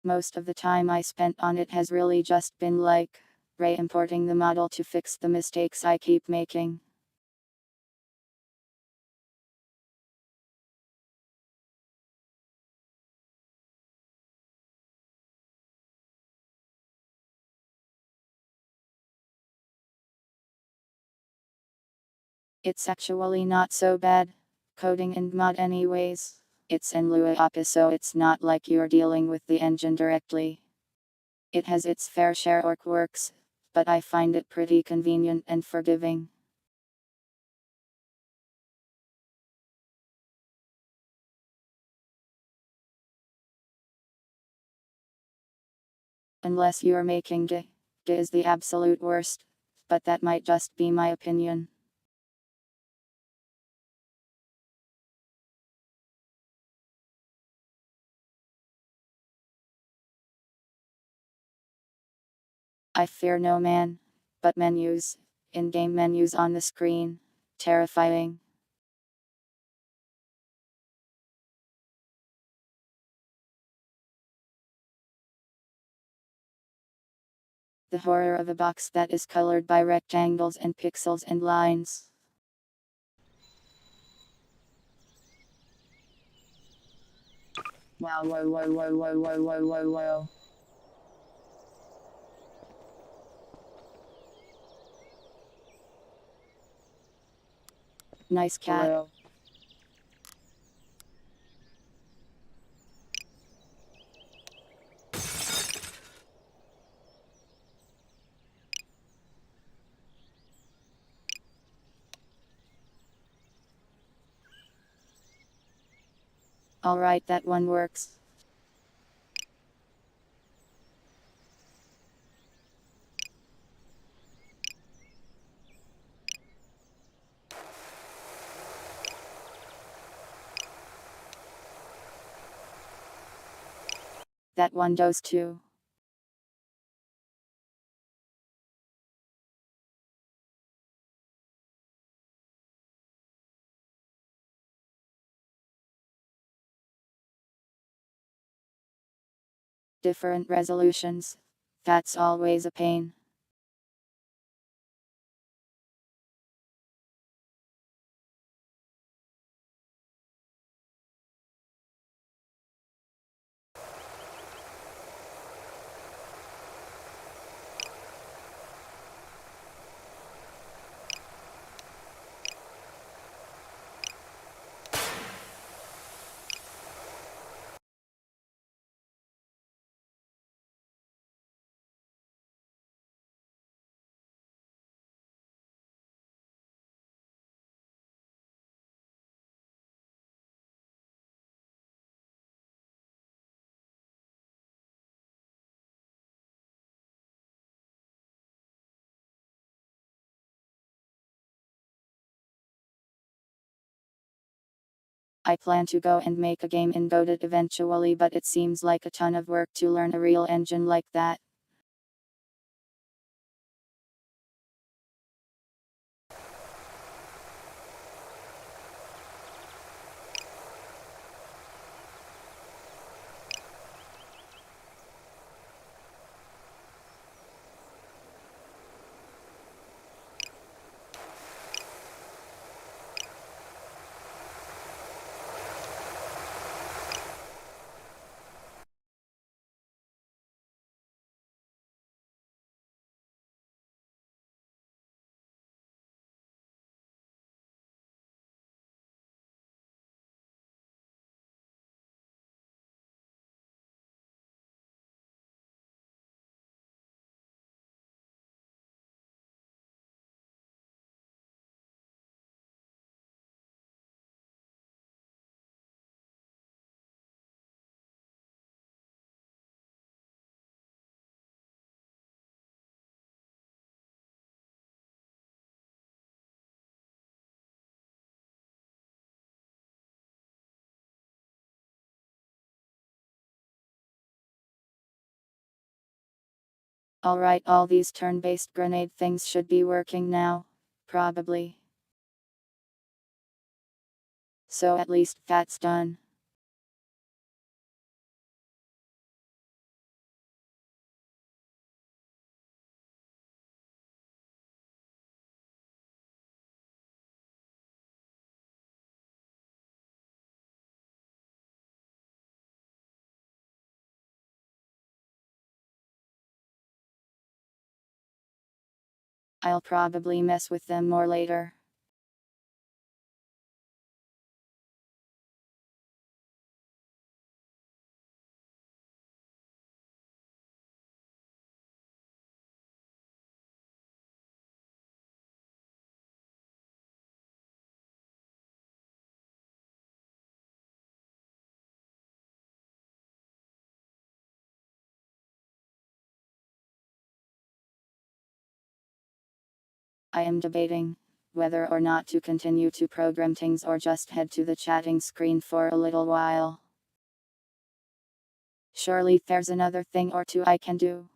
S1: Most of the time I spent on it has really just been re-importing the model to fix the mistakes I keep making. It's actually not so bad. Coding in mod anyways. It's in Lua API, so it's not like you're dealing with the engine directly. It has its fair share of quirks, but I find it pretty convenient and forgiving. Unless you're making G. G is the absolute worst, but that might just be my opinion. I fear no man, but menus. In-game menus on the screen. Terrifying. The horror of a box that is colored by rectangles and pixels and lines.
S2: Wow, whoa, whoa, whoa, whoa, whoa, whoa, whoa, whoa.
S1: Nice cat.
S2: Hello.
S1: Alright, that one works. That one does too. Different resolutions. That's always a pain. I plan to go and make a game in Godot eventually, but it seems like a ton of work to learn a real engine like that. Alright, all these turn-based grenade things should be working now. Probably. So at least that's done. I'll probably mess with them more later. I am debating whether or not to continue to program things or just head to the chatting screen for a little while. Surely there's another thing or two I can do.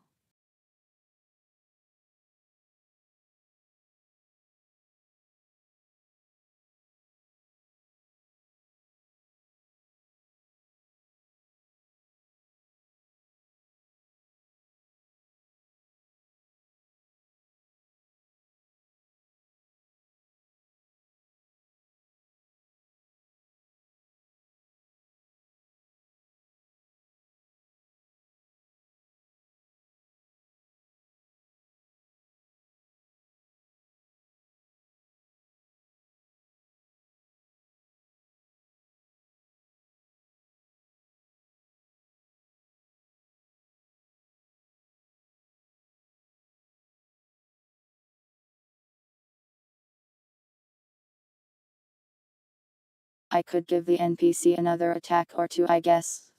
S1: I could give the NPC another attack or two, I guess.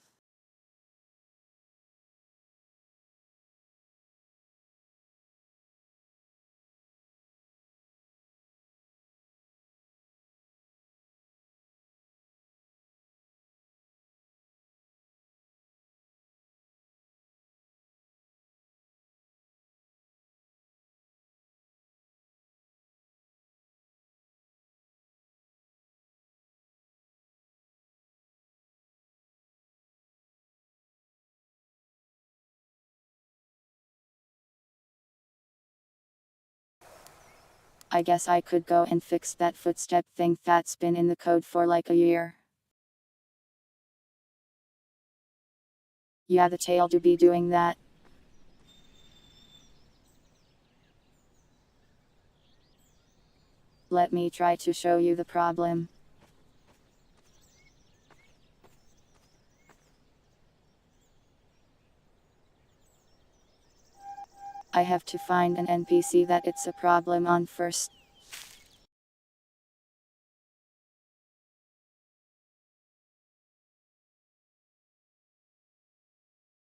S1: I guess I could go and fix that footstep thing that's been in the code for like a year. Yeah, the tail do be doing that. Let me try to show you the problem. I have to find an NPC that it's a problem on first.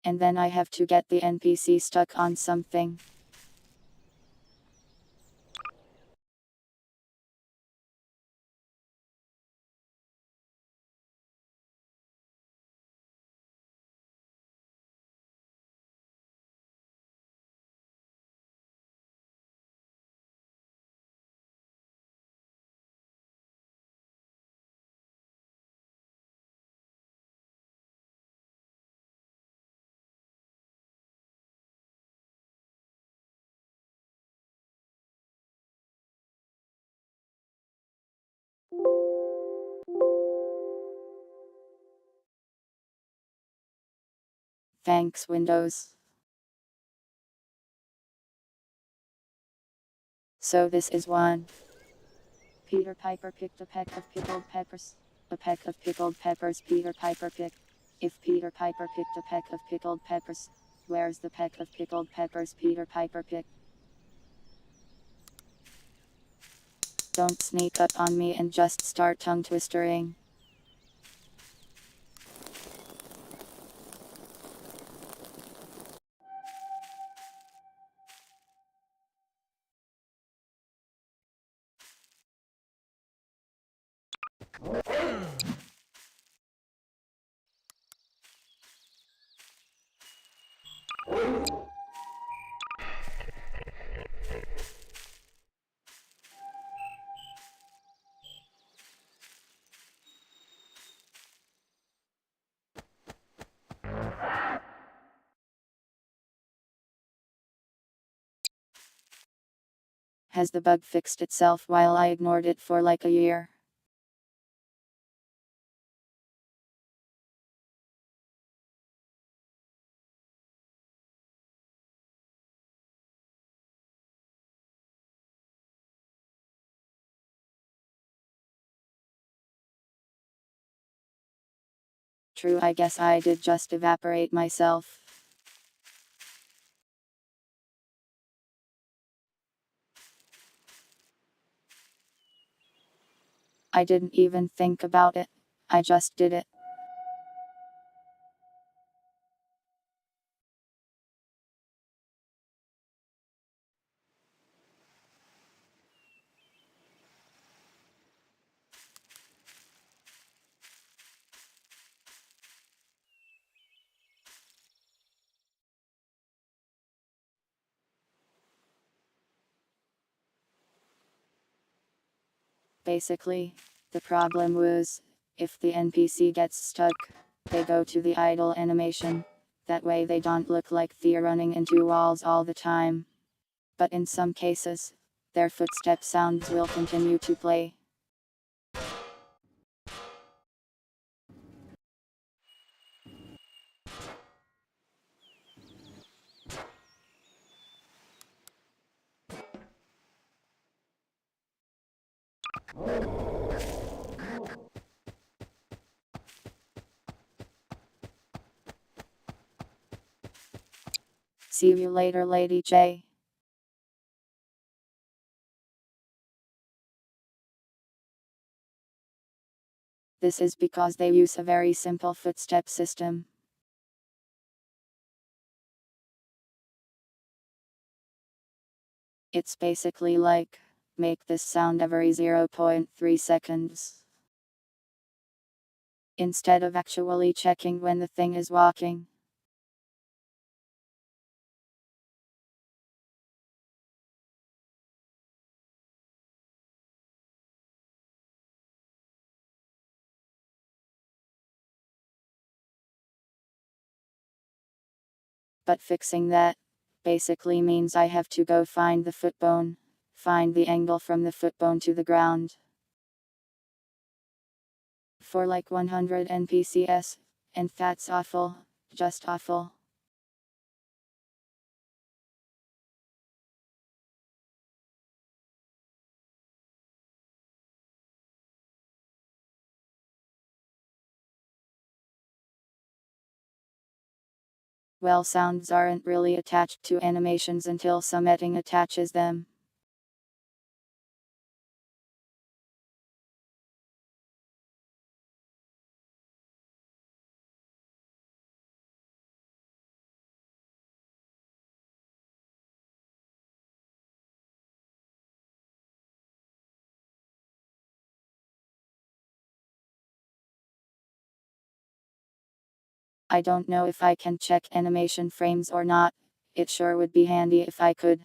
S1: And then I have to get the NPC stuck on something. Thanks, Windows. So this is one. Peter Piper picked a peck of pickled peppers. A peck of pickled peppers Peter Piper picked. If Peter Piper picked a peck of pickled peppers, where's the peck of pickled peppers Peter Piper picked? Don't sneak up on me and just start tongue twistering. Has the bug fixed itself while I ignored it for like a year? True, I guess I did just evaporate myself. I didn't even think about it. I just did it. Basically, the problem was, if the NPC gets stuck, they go to the idle animation. That way they don't look like they're running into walls all the time. But in some cases, their footstep sounds will continue to play. See you later, Lady J. This is because they use a very simple footstep system. It's basically like, make this sound every 0.3 seconds. Instead of actually checking when the thing is walking. But fixing that basically means I have to go find the foot bone, Find the angle from the foot bone to the ground. For like 100 NPCS, and that's awful, just awful. Well, sounds aren't really attached to animations until some editing attaches them. I don't know if I can check animation frames or not. It sure would be handy if I could.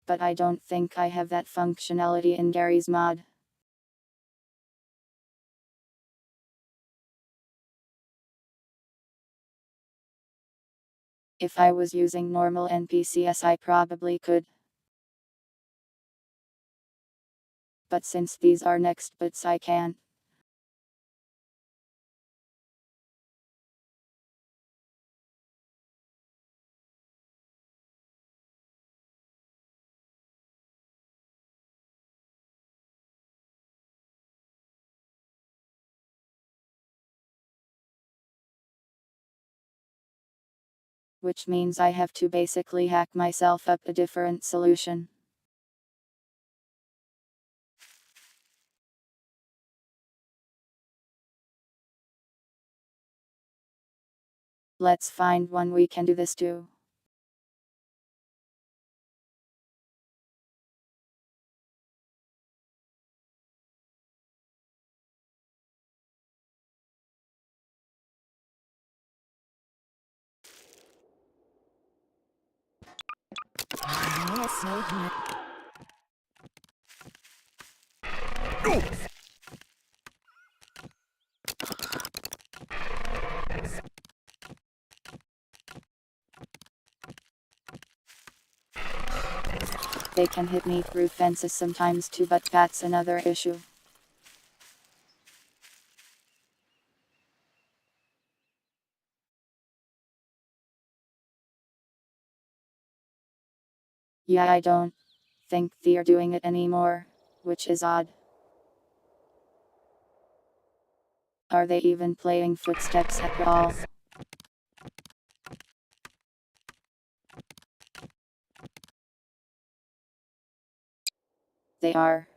S1: But I don't think I have that functionality in Gary's mod. If I was using normal NPCS I probably could. But since these are next bits I can't. Which means I have to basically hack myself up a different solution. Let's find one we can do this to. They can hit me through fences sometimes too, but that's another issue. Yeah, I don't think they're doing it anymore, which is odd. Are they even playing footsteps at all? They are.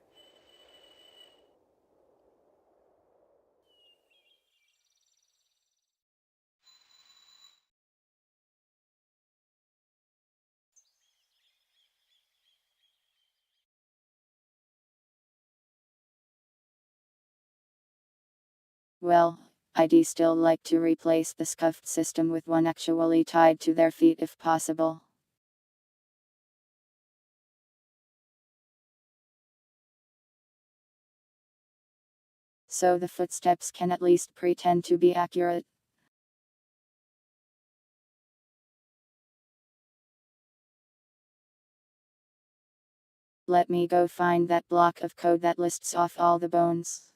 S1: Well, I'd still like to replace the scuffed system with one actually tied to their feet if possible. So the footsteps can at least pretend to be accurate. Let me go find that block of code that lists off all the bones.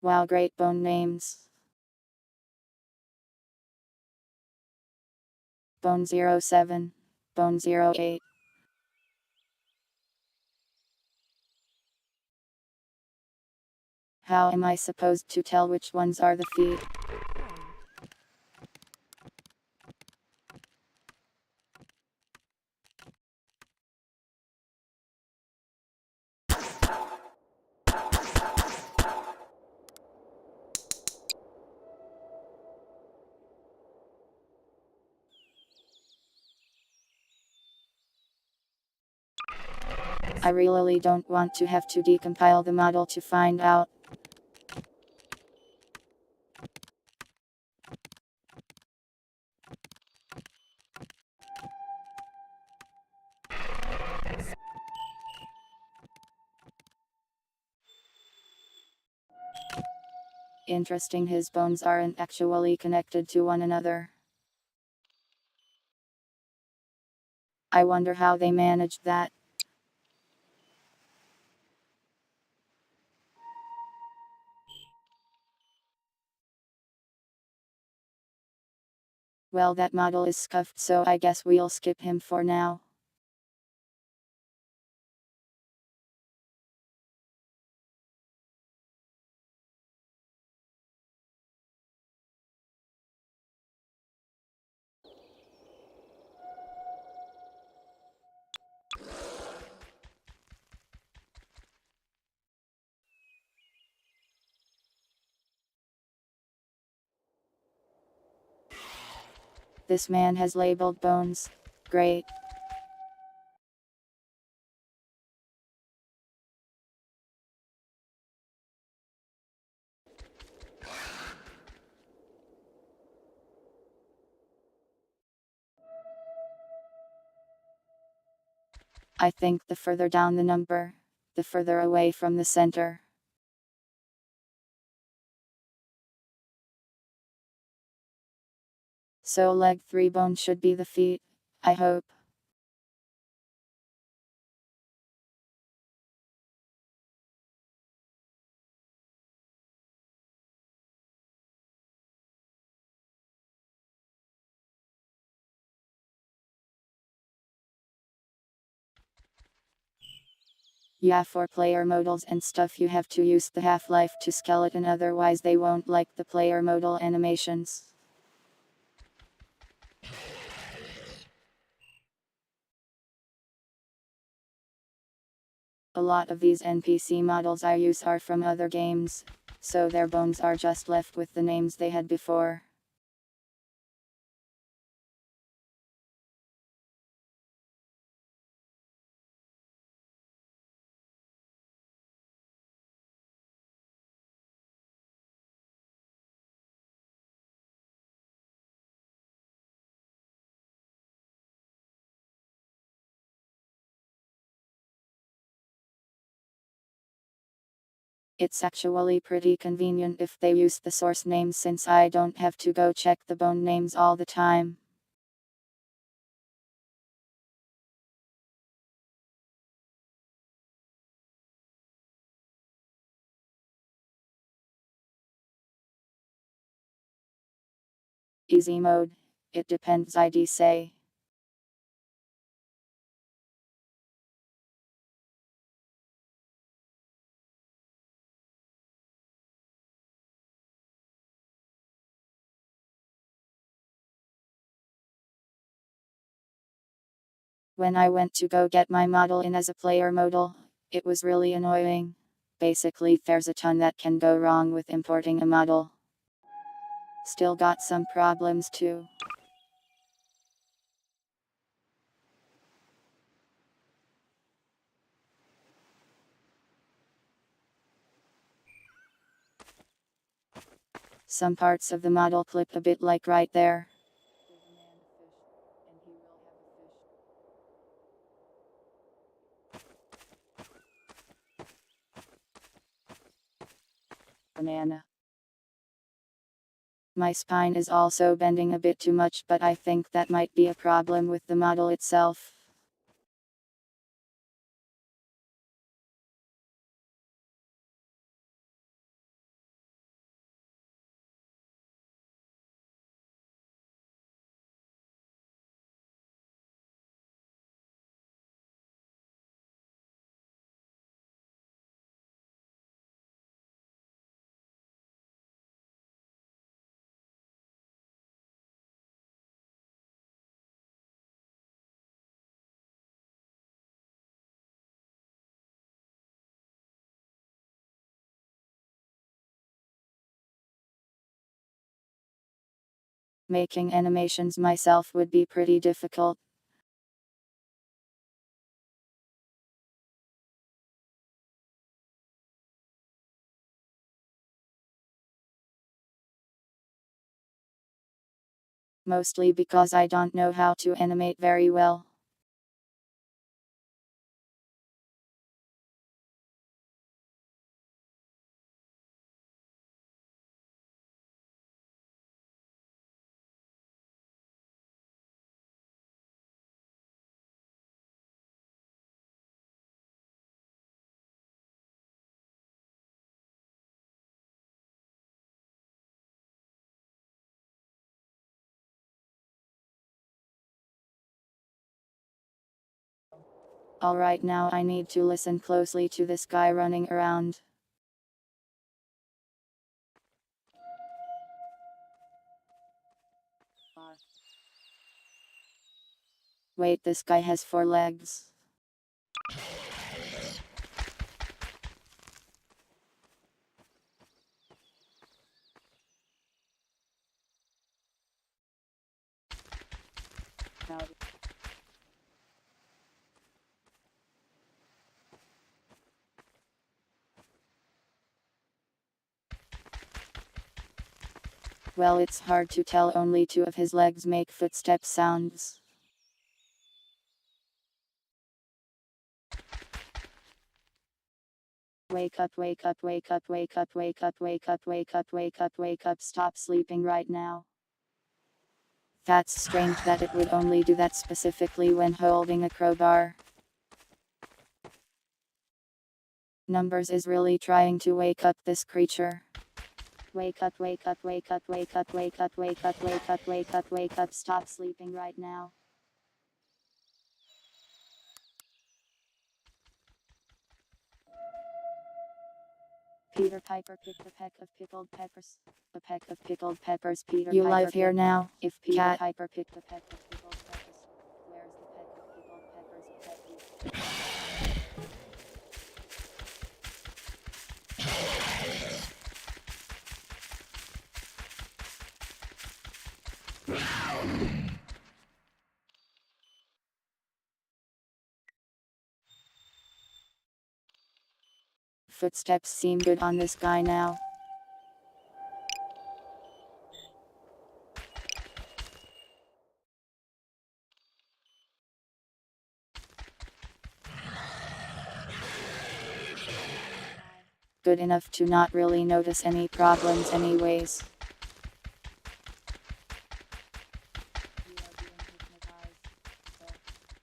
S1: Wow, great bone names. Bone 07, Bone 08. How am I supposed to tell which ones are the feet? I really don't want to have to decompile the model to find out. Interesting, his bones aren't actually connected to one another. I wonder how they managed that. Well, that model is scuffed, so I guess we'll skip him for now. This man has labeled bones. Great. I think the further down the number, the further away from the center. So leg 3 bone should be the feet, I hope. Yeah, for player modals and stuff you have to use the half-life to skeleton, otherwise they won't like the player modal animations. A lot of these NPC models I use are from other games, so their bones are just left with the names they had before. It's actually pretty convenient if they use the source names, since I don't have to go check the bone names all the time. Easy mode. It depends, I'd say. When I went to go get my model in as a player modal, it was really annoying. Basically, there's a ton that can go wrong with importing a model. Still got some problems too. Some parts of the model clip a bit, like right there.
S2: Give a man a fish, and he will have a fish.
S1: Banana. My spine is also bending a bit too much, but I think that might be a problem with the model itself. Making animations myself would be pretty difficult. Mostly because I don't know how to animate very well. Alright, now I need to listen closely to this guy running around.
S2: R.
S1: Wait, this guy has 4 legs.
S2: Now.
S1: Well, it's hard to tell, only 2 of his legs make footstep sounds. Wake up, wake up, wake up, wake up, wake up, wake up, wake up, wake up, wake up, stop sleeping right now. That's strange that it would only do that specifically when holding a crowbar. Numbers is really trying to wake up this creature. Wake up, wake up, wake up, wake up, wake up, wake up, wake up, wake up, wake up, stop sleeping right now. Peter Piper picked a peck of pickled peppers. A peck of pickled peppers. Peter
S2: You
S1: Piper
S2: live here
S1: picked.
S2: now.
S1: If Peter
S2: Cat.
S1: Piper picked a peck of pickled peppers, where's the peck of pickled peppers? A peck. Footsteps seem good on this guy now. Good enough to not really notice any problems anyways.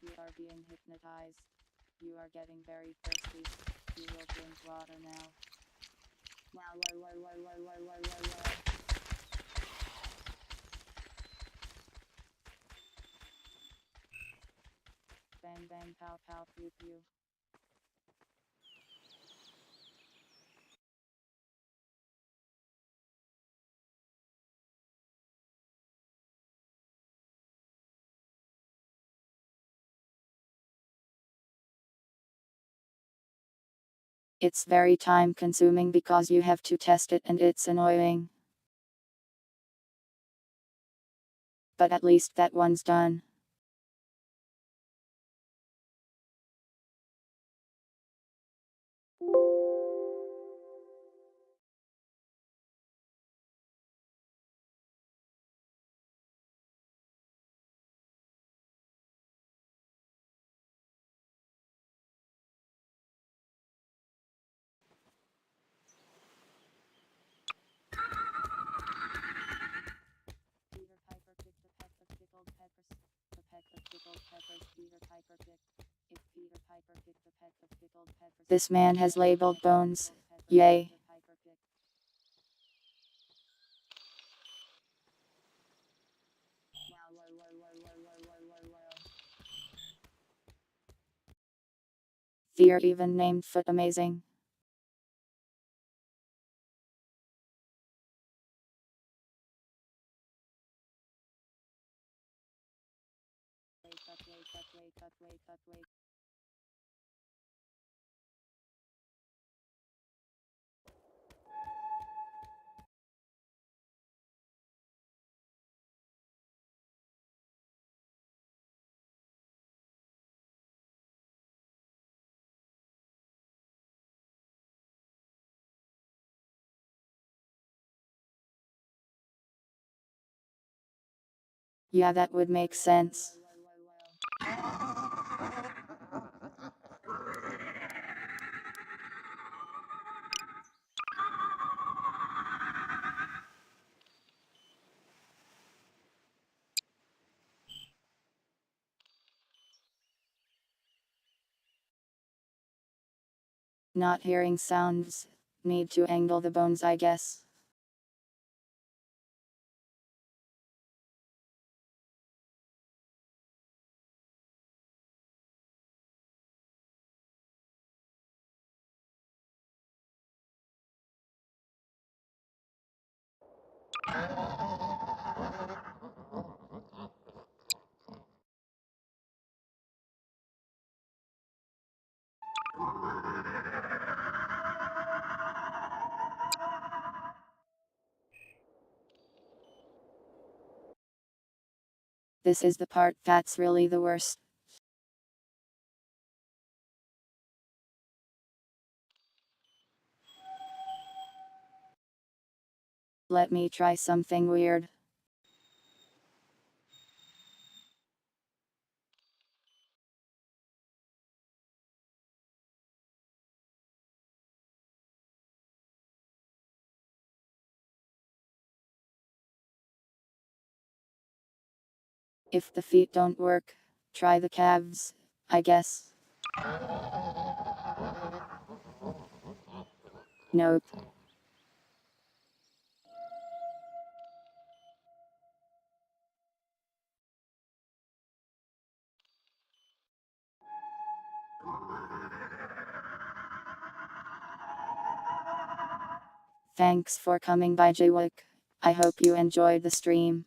S1: You are being hypnotized. You are getting very thirsty. You will drink water now. Bang bang pow pow pew pew. It's very time consuming because you have to test it and it's annoying. But at least that one's done. Peter Piper picked a peck of pickled peppers. A peck of pickled peppers Peter Piper picked. If Peter Piper picked a peck of pickled peppers. This man has labeled bones. Yay. They're even named Foot Amazing. Wake up, wake up, wake up, wake up, wake up. Yeah, that would make sense. Not hearing sounds. Need to angle the bones, I guess. This is the part that's really the worst. Let me try something weird. If the feet don't work, try the calves, I guess. Nope. Thanks for coming by, Jaywick. I hope you enjoyed the stream.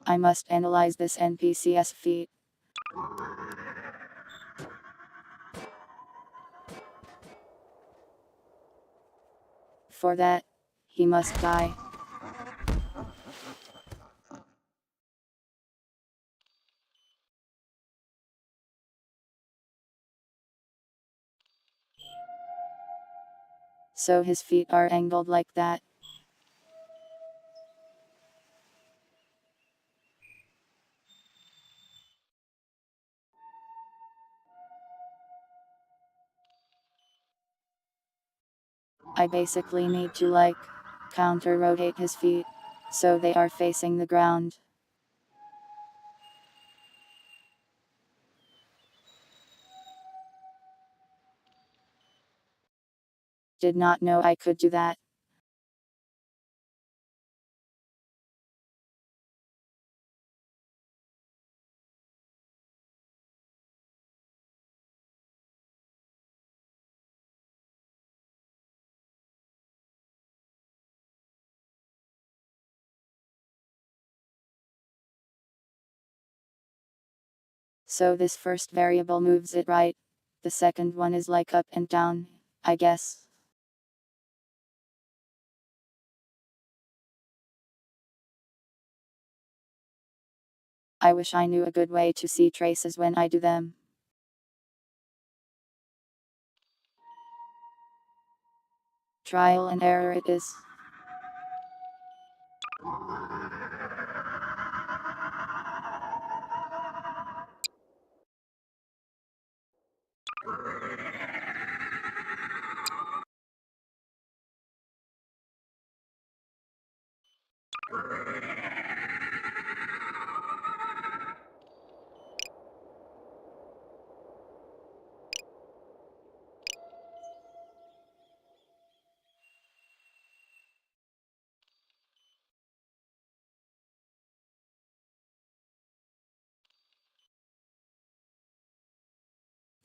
S1: I must analyze this NPC's feet. For that, he must die. So his feet are angled like that. I basically need to counter rotate his feet, so they are facing the ground. Did not know I could do that. So this first variable moves it right. The second one is like up and down, I guess. I wish I knew a good way to see traces when I do them. Trial and error it is.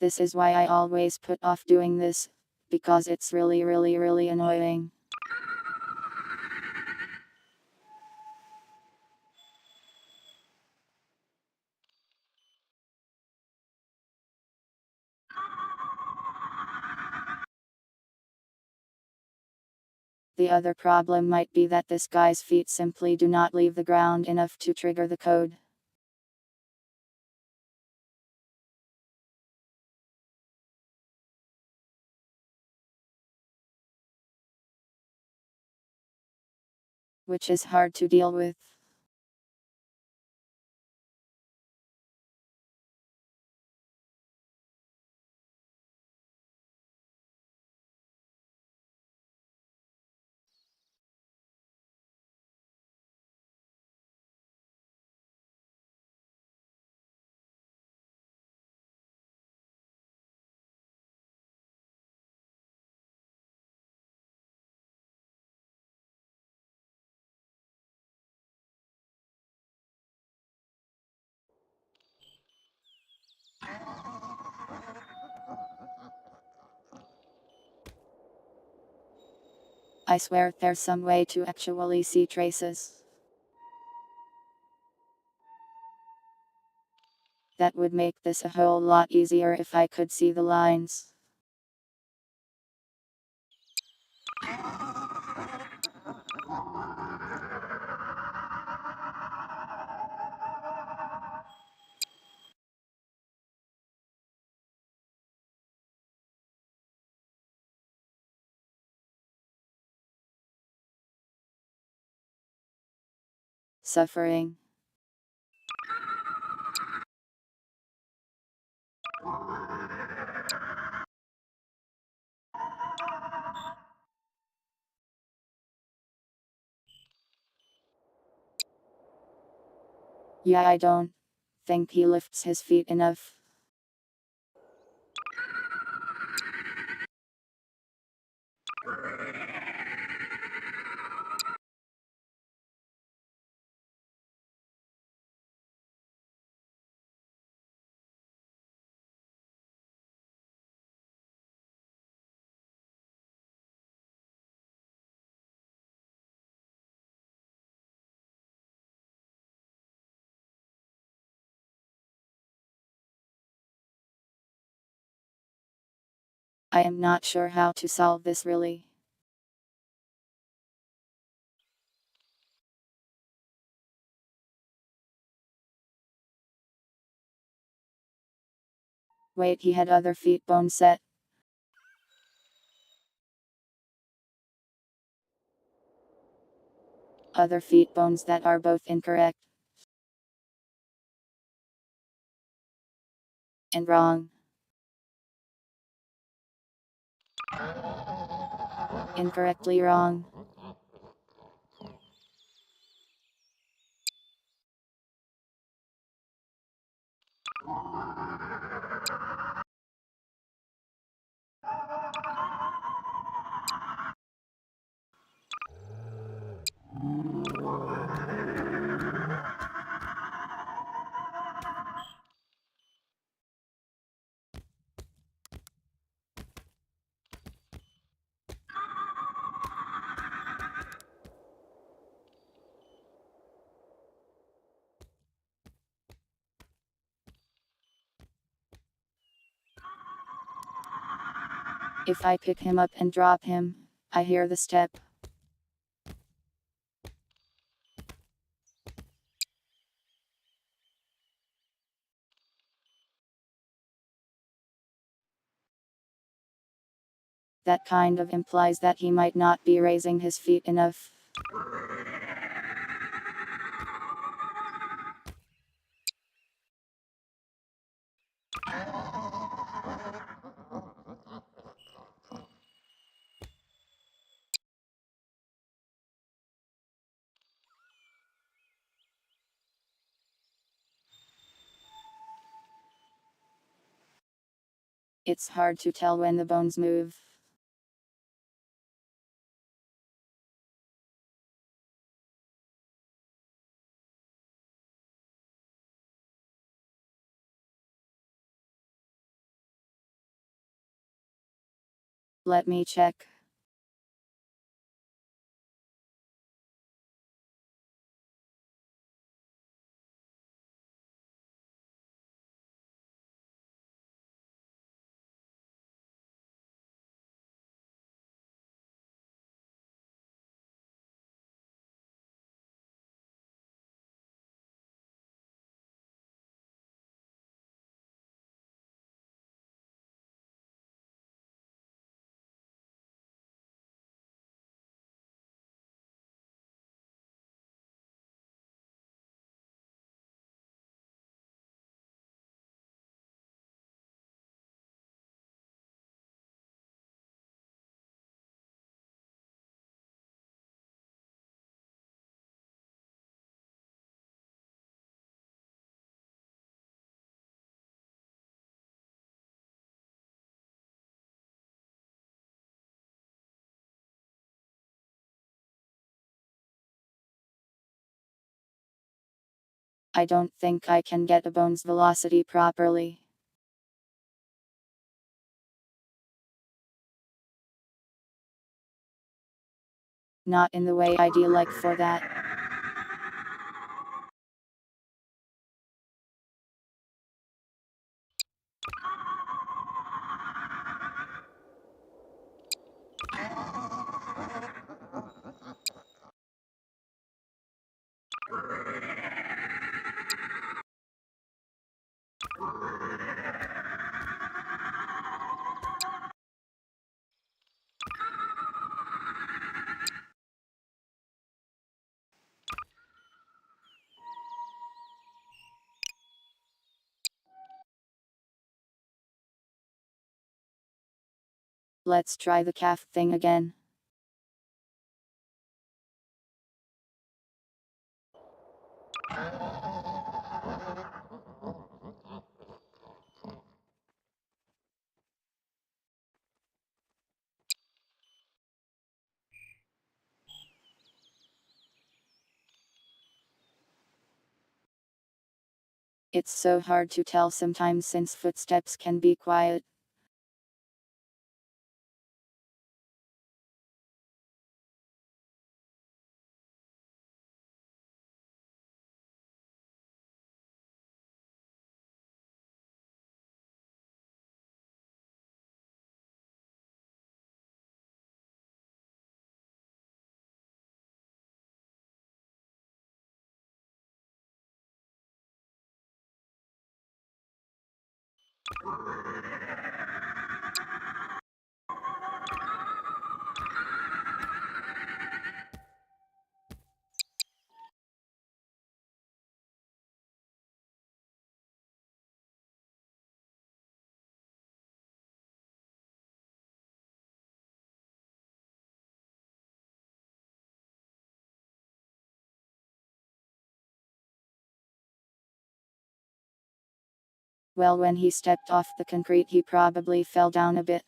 S1: This is why I always put off doing this, because it's really annoying. The other problem might be that this guy's feet simply do not leave the ground enough to trigger the code. Which is hard to deal with. I swear there's some way to actually see traces. That would make this a whole lot easier if I could see the lines. Suffering. Yeah, I don't think he lifts his feet enough. I am not sure how to solve this really. Wait, he had other feet bone set. Other feet bones that are both incorrect and wrong. Incorrectly wrong. If I pick him up and drop him, I hear the step. That kind of implies that he might not be raising his feet enough. It's hard to tell when the bones move. Let me check. I don't think I can get a bone's velocity properly. Not in the way I'd like for that. Let's try the calf thing again. It's so hard to tell sometimes since footsteps can be quiet. Well, when he stepped off the concrete, he probably fell down a bit.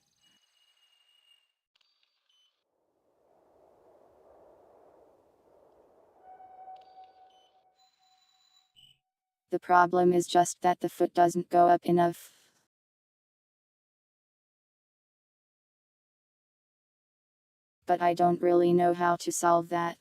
S1: The problem is just that the foot doesn't go up enough. But I don't really know how to solve that.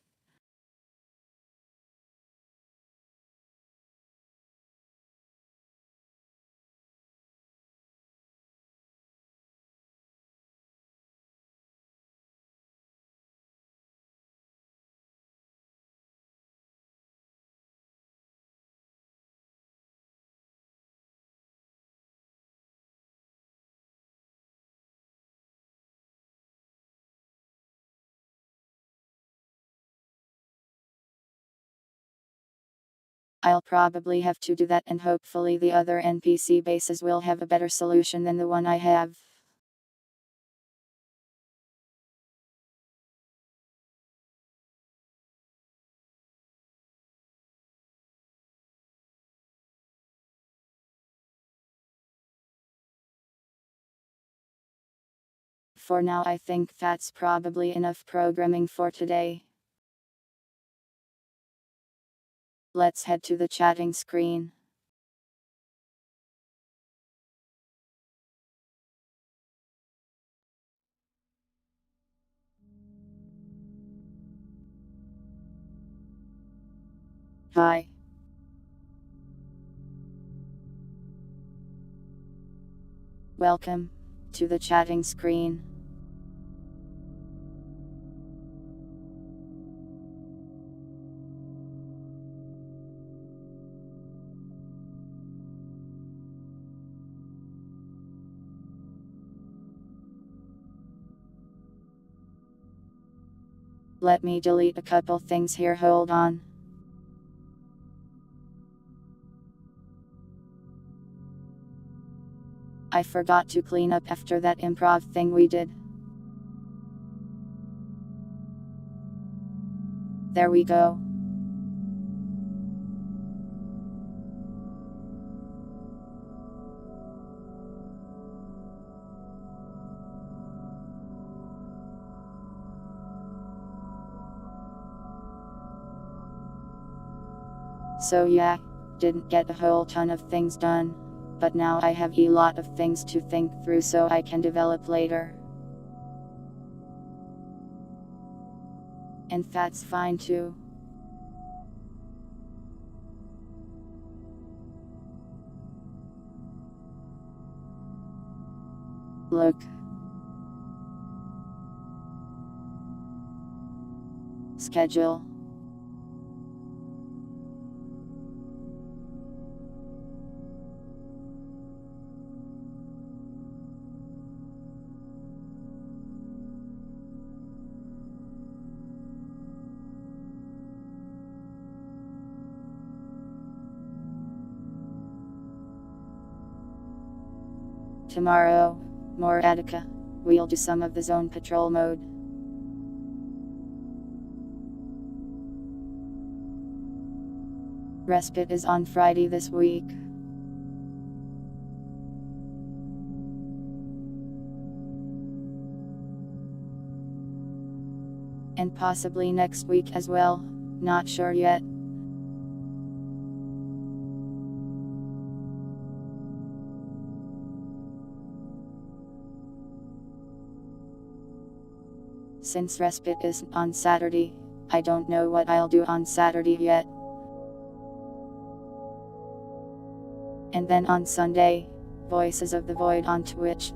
S1: I'll probably have to do that, and hopefully the other NPC bases will have a better solution than the one I have. For now, I think that's probably enough programming for today. Let's head to the chatting screen. Hi. Welcome to the chatting screen. Let me delete a couple things here, hold on. I forgot to clean up after that improv thing we did. There we go. So yeah, Didn't get a whole ton of things done, but now I have a lot of things to think through so I can develop later. And that's fine too. Look. Schedule. Tomorrow, more Attica. We'll do some of the zone patrol mode. Respite is on Friday this week. And possibly next week as well, not sure yet. Since respite is on Saturday, I don't know what I'll do on Saturday yet. And then on Sunday, Voices of the Void on Twitch.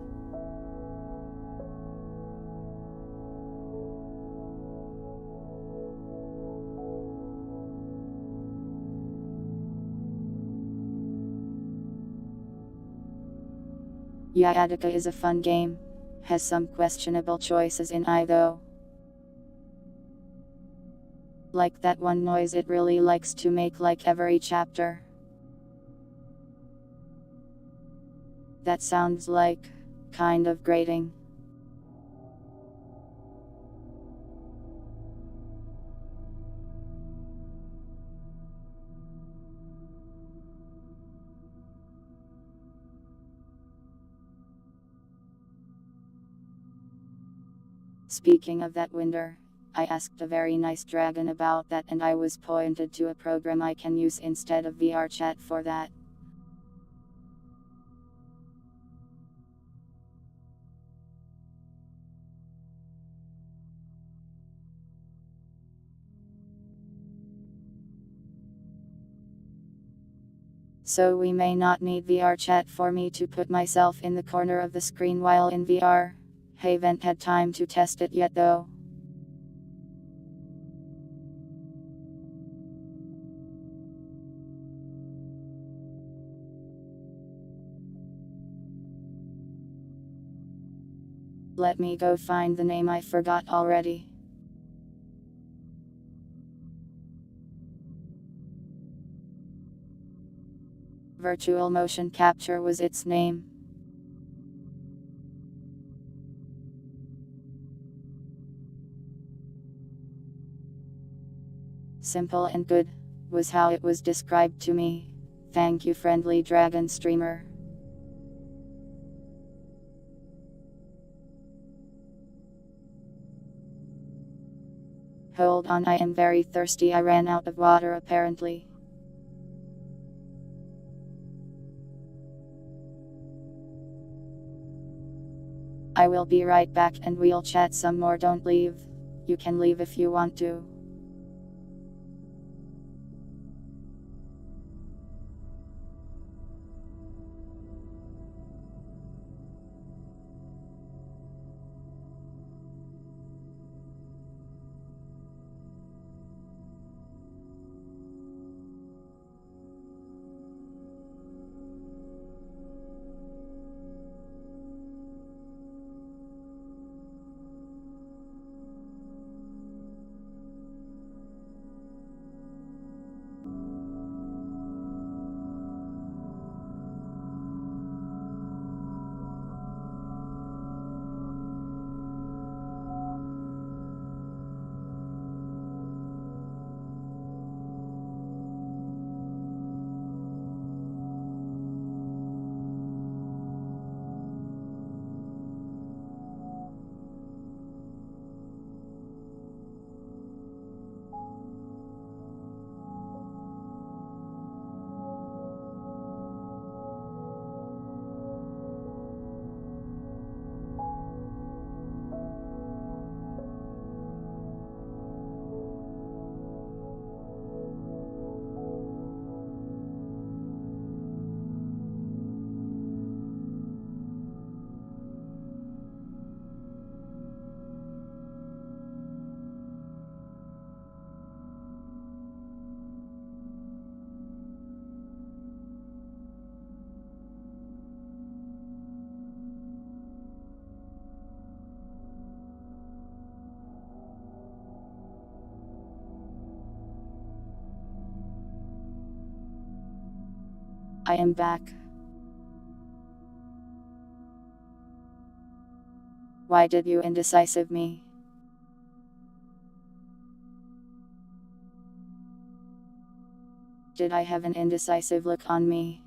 S1: Yeah, Attica is a fun game. Has some questionable choices in I though. Like that one noise it really likes to make like every chapter. That sounds like kind of grating. Speaking of that winder, I asked a very nice dragon about that and I was pointed to a program I can use instead of VR chat for that. So we may not need VR chat for me to put myself in the corner of the screen while in VR. Haven't had time to test it yet though. Let me go find the name I forgot already. Virtual motion capture was its name. Simple and good, was how it was described to me. Thank you, friendly dragon streamer. Hold on, I am very thirsty. I ran out of water apparently. I will be right back and we'll chat some more. Don't leave. You can leave if you want to. I am back. Why did you indecisive me? Did I have an indecisive look on me?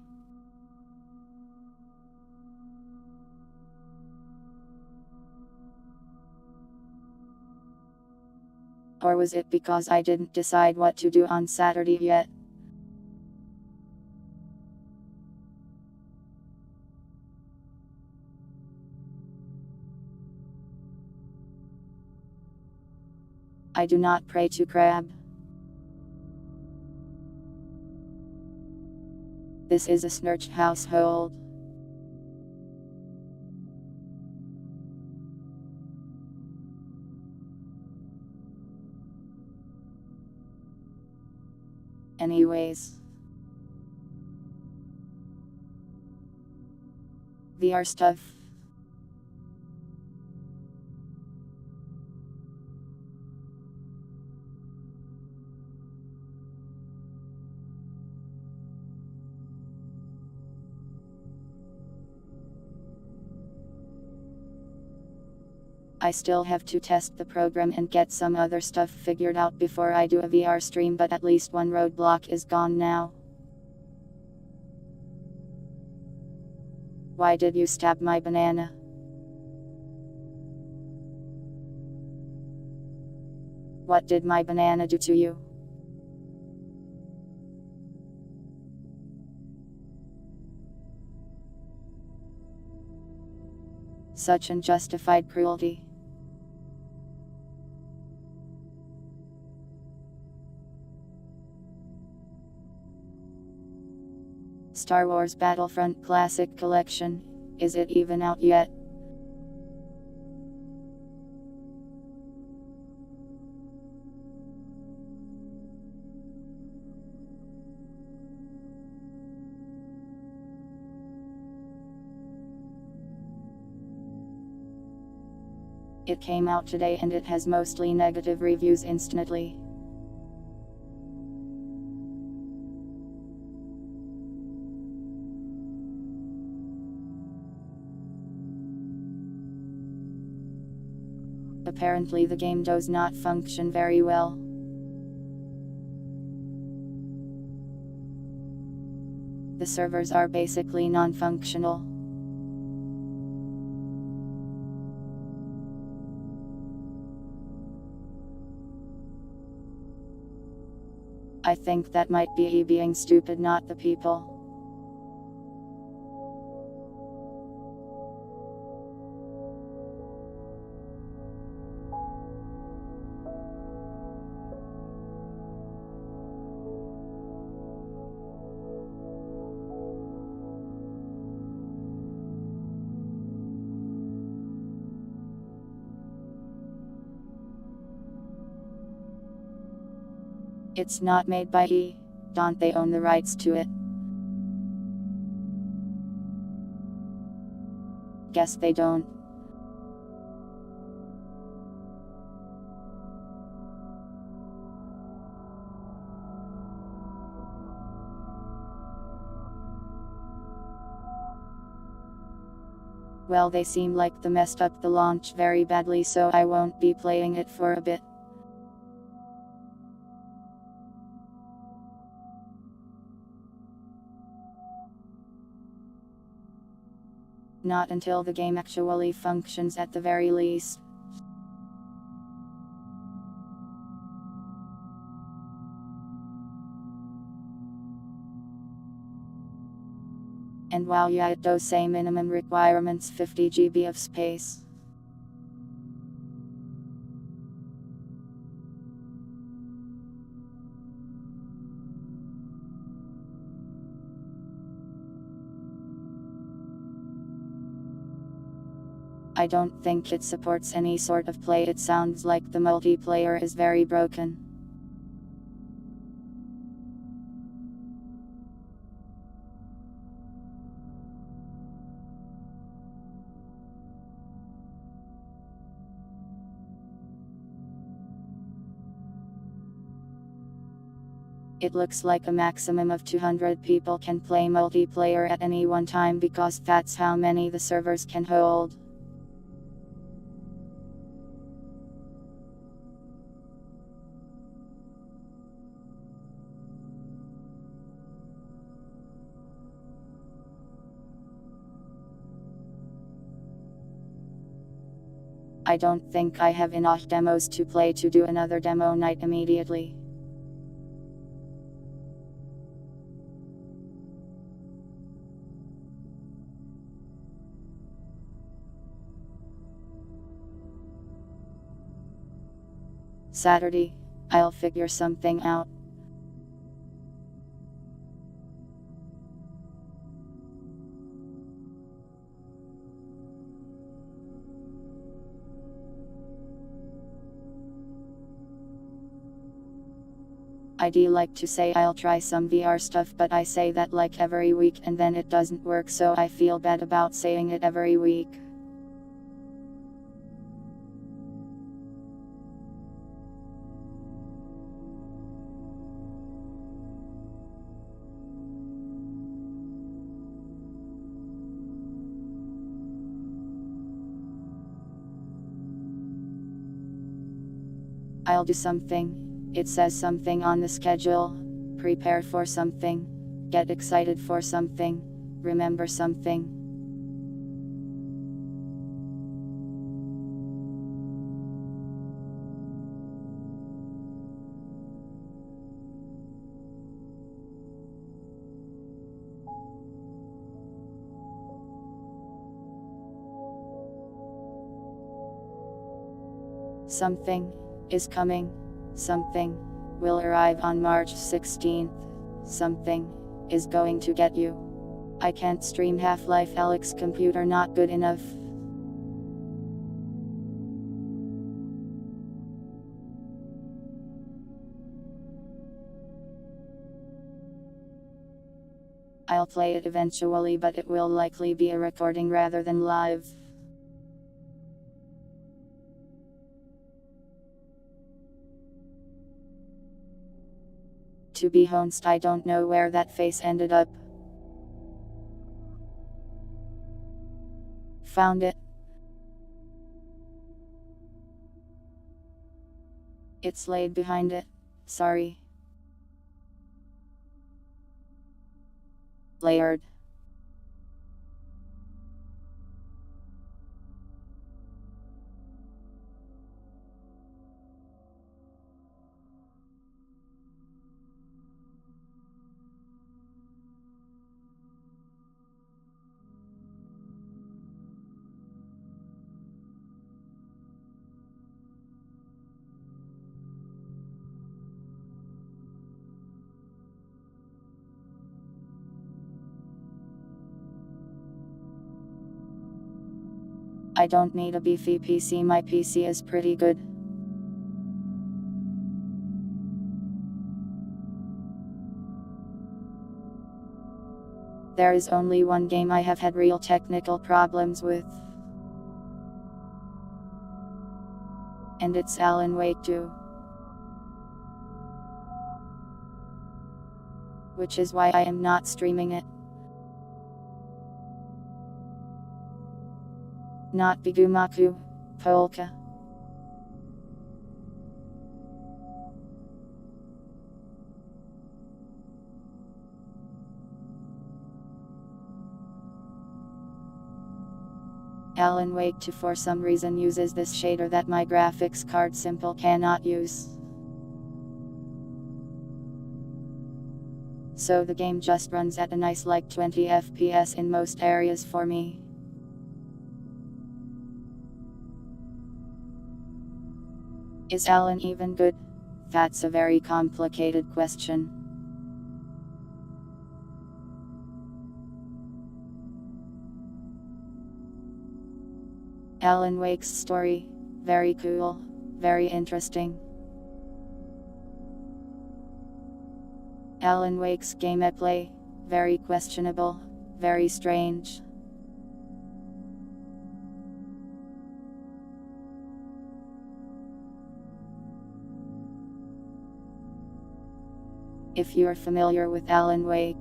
S1: Or was it because I didn't decide what to do on Saturday yet? I do not pray to crab. This is a snurch household. Anyways. VR stuff. I still have to test the program and get some other stuff figured out before I do a VR stream, but at least one roadblock is gone now. Why did you stab my banana? What did my banana do to you? Such unjustified cruelty. Star Wars Battlefront Classic Collection, is it even out yet? It came out today and it has mostly negative reviews instantly. Apparently the game does not function very well. The servers are basically non-functional. I think that might be E being stupid, not the people. It's not made by E. Don't they own the rights to it? Guess they don't. Well, they seem like they messed up the launch very badly, so I won't be playing it for a bit. Not until the game actually functions at the very least. And wow, yeah, it does say minimum requirements 50 GB of space. I don't think it supports any sort of play. It sounds like the multiplayer is very broken. It looks like a maximum of 200 people can play multiplayer at any one time because that's how many the servers can hold. I don't think I have enough demos to play to do another demo night immediately. Saturday, I'll figure something out. I'd like to say I'll try some VR stuff, but I say that like every week and then it doesn't work, so I feel bad about saying it every week. I'll do something. It says something on the schedule. Prepare for something. Get excited for something. Remember something. Something is coming. Something will arrive on March 16th. Something is going to get you. I can't stream Half-Life Alyx, computer not good enough. I'll play it eventually, but it will likely be a recording rather than live. To be honest, I don't know where that face ended up. Found it. It's laid behind it. Sorry. Layered. I don't need a beefy PC, my PC is pretty good. There is only one game I have had real technical problems with. And it's Alan Wake 2. Which is why I am not streaming it. Not Bigumaku, Polka. Alan Wake 2 for some reason uses this shader that my graphics card simple cannot use. So the game just runs at a nice like 20 FPS in most areas for me. Is Alan even good? That's a very complicated question. Alan Wake's story, very cool, very interesting. Alan Wake's gameplay, very questionable, very strange. If you're familiar with Alan Wake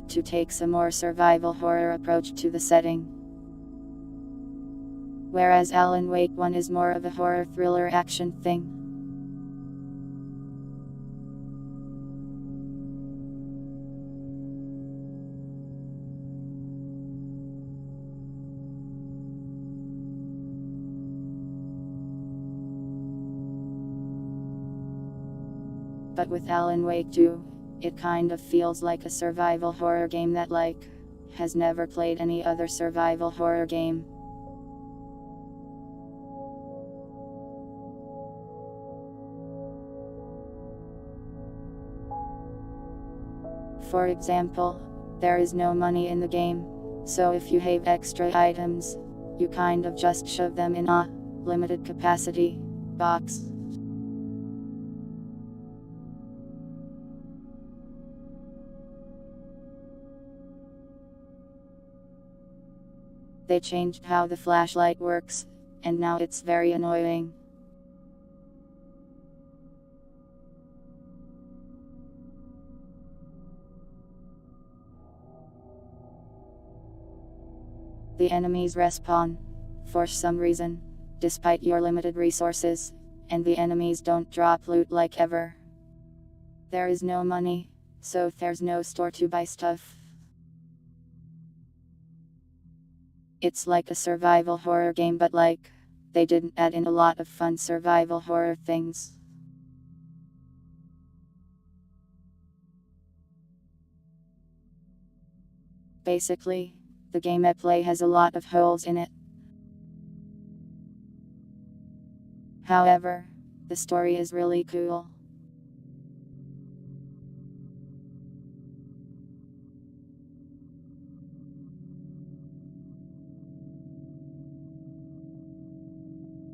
S1: 2 takes a more survival horror approach to the setting. Whereas Alan Wake 1 is more of a horror thriller action thing. But with Alan Wake 2, it kind of feels like a survival horror game that has never played any other survival horror game. For example, there is no money in the game, so if you have extra items, you kind of just shove them in a limited capacity box. They changed how the flashlight works, and now it's very annoying. The enemies respawn, for some reason, despite your limited resources, and the enemies don't drop loot like ever. There is no money, so there's no store to buy stuff. It's like a survival horror game, but they didn't add in a lot of fun survival horror things. Basically, the gameplay has a lot of holes in it. However, the story is really cool.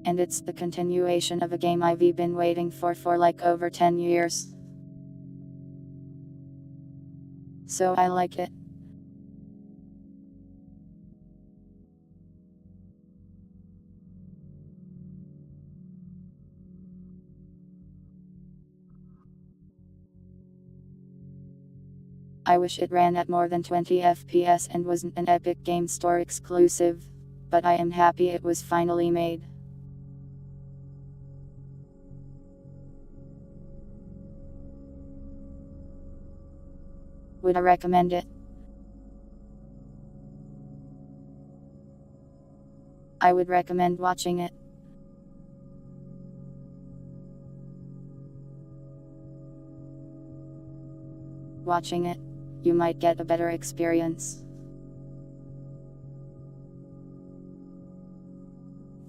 S1: And it's the continuation of a game I've been waiting for over 10 years. So I like it. I wish it ran at more than 20 FPS and wasn't an Epic Game Store exclusive, but I am happy it was finally made. Would I recommend it? I would recommend watching it. Watching it, you might get a better experience.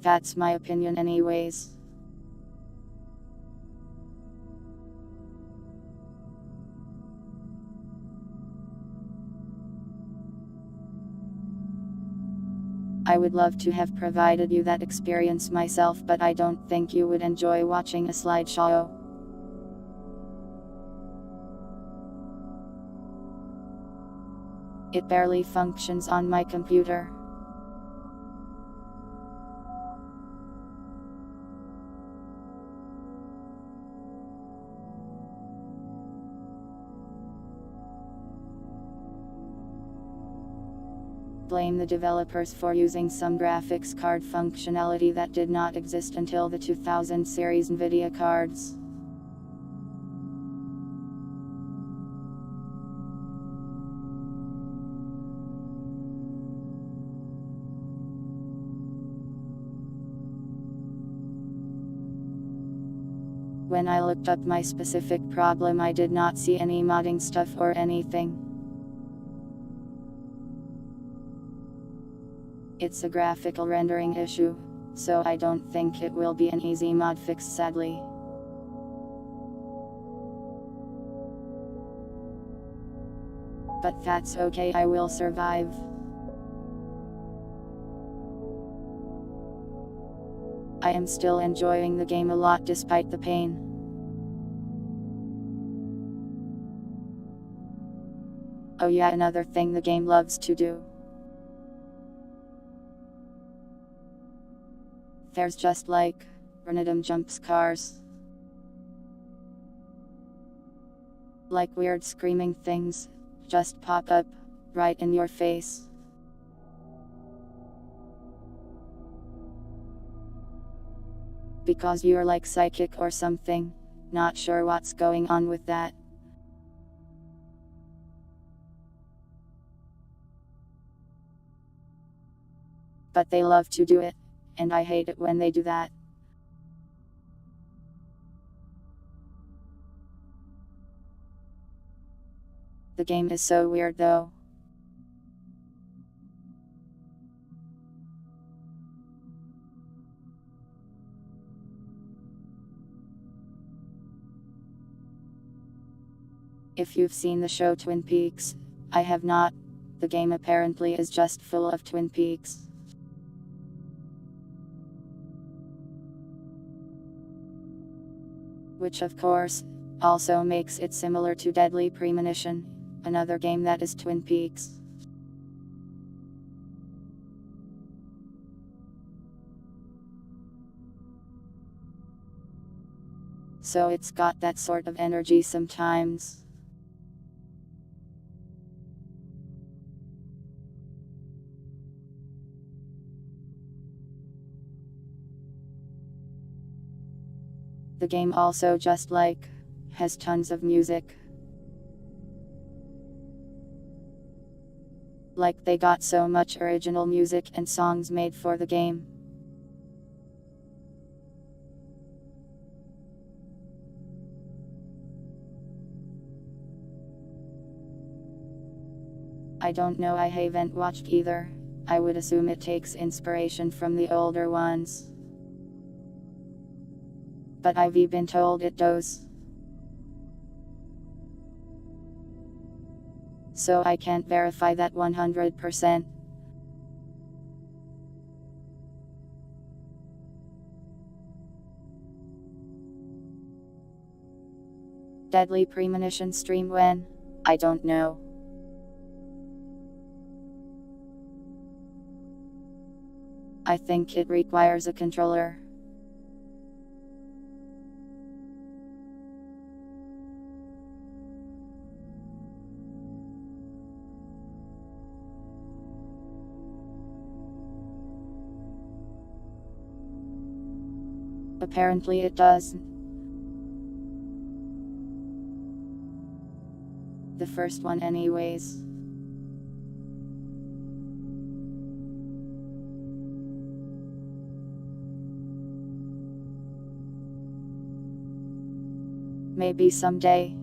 S1: That's my opinion anyways. I would love to have provided you that experience myself, but I don't think you would enjoy watching a slideshow. It barely functions on my computer. Blame the developers for using some graphics card functionality that did not exist until the 2000 series Nvidia cards. When I looked up my specific problem, I did not see any modding stuff or anything. It's a graphical rendering issue, so I don't think it will be an easy mod fix, sadly. But that's okay, I will survive. I am still enjoying the game a lot despite the pain. Oh yeah, another thing the game loves to do. There's just random jump scares. like weird screaming things just pop up right in your face. Because you're like psychic or something, not sure what's going on with that. But they love to do it, and I hate it when they do that. The game is so weird though. If you've seen the show Twin Peaks, I have not. The game apparently is just full of Twin Peaks. Which of course, also makes it similar to Deadly Premonition, another game that is Twin Peaks. So it's got that sort of energy sometimes. The game also just like has tons of music. Like they got so much original music and songs made for the game. I don't know, I haven't watched either. I would assume it takes inspiration from the older ones. But I've been told it does. So I can't verify that 100%. Deadly Premonition stream when? I don't know. I think it requires a controller. Apparently it does. The first one anyways. Maybe someday.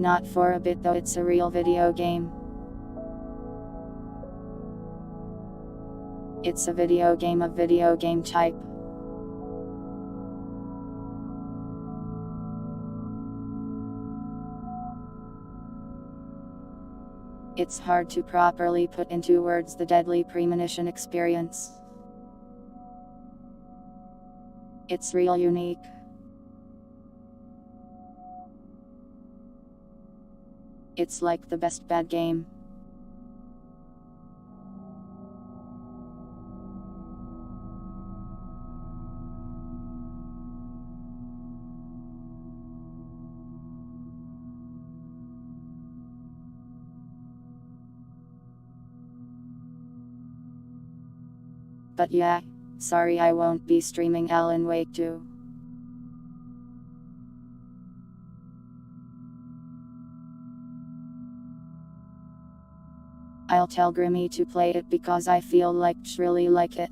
S1: Not for a bit though, it's a real video game. It's a video game of video game type. It's hard to properly put into words the Deadly Premonition experience. It's real unique. It's like the best bad game. But yeah, sorry I won't be streaming Alan Wake 2. I'll tell Grimmy to play it because I feel like really like it.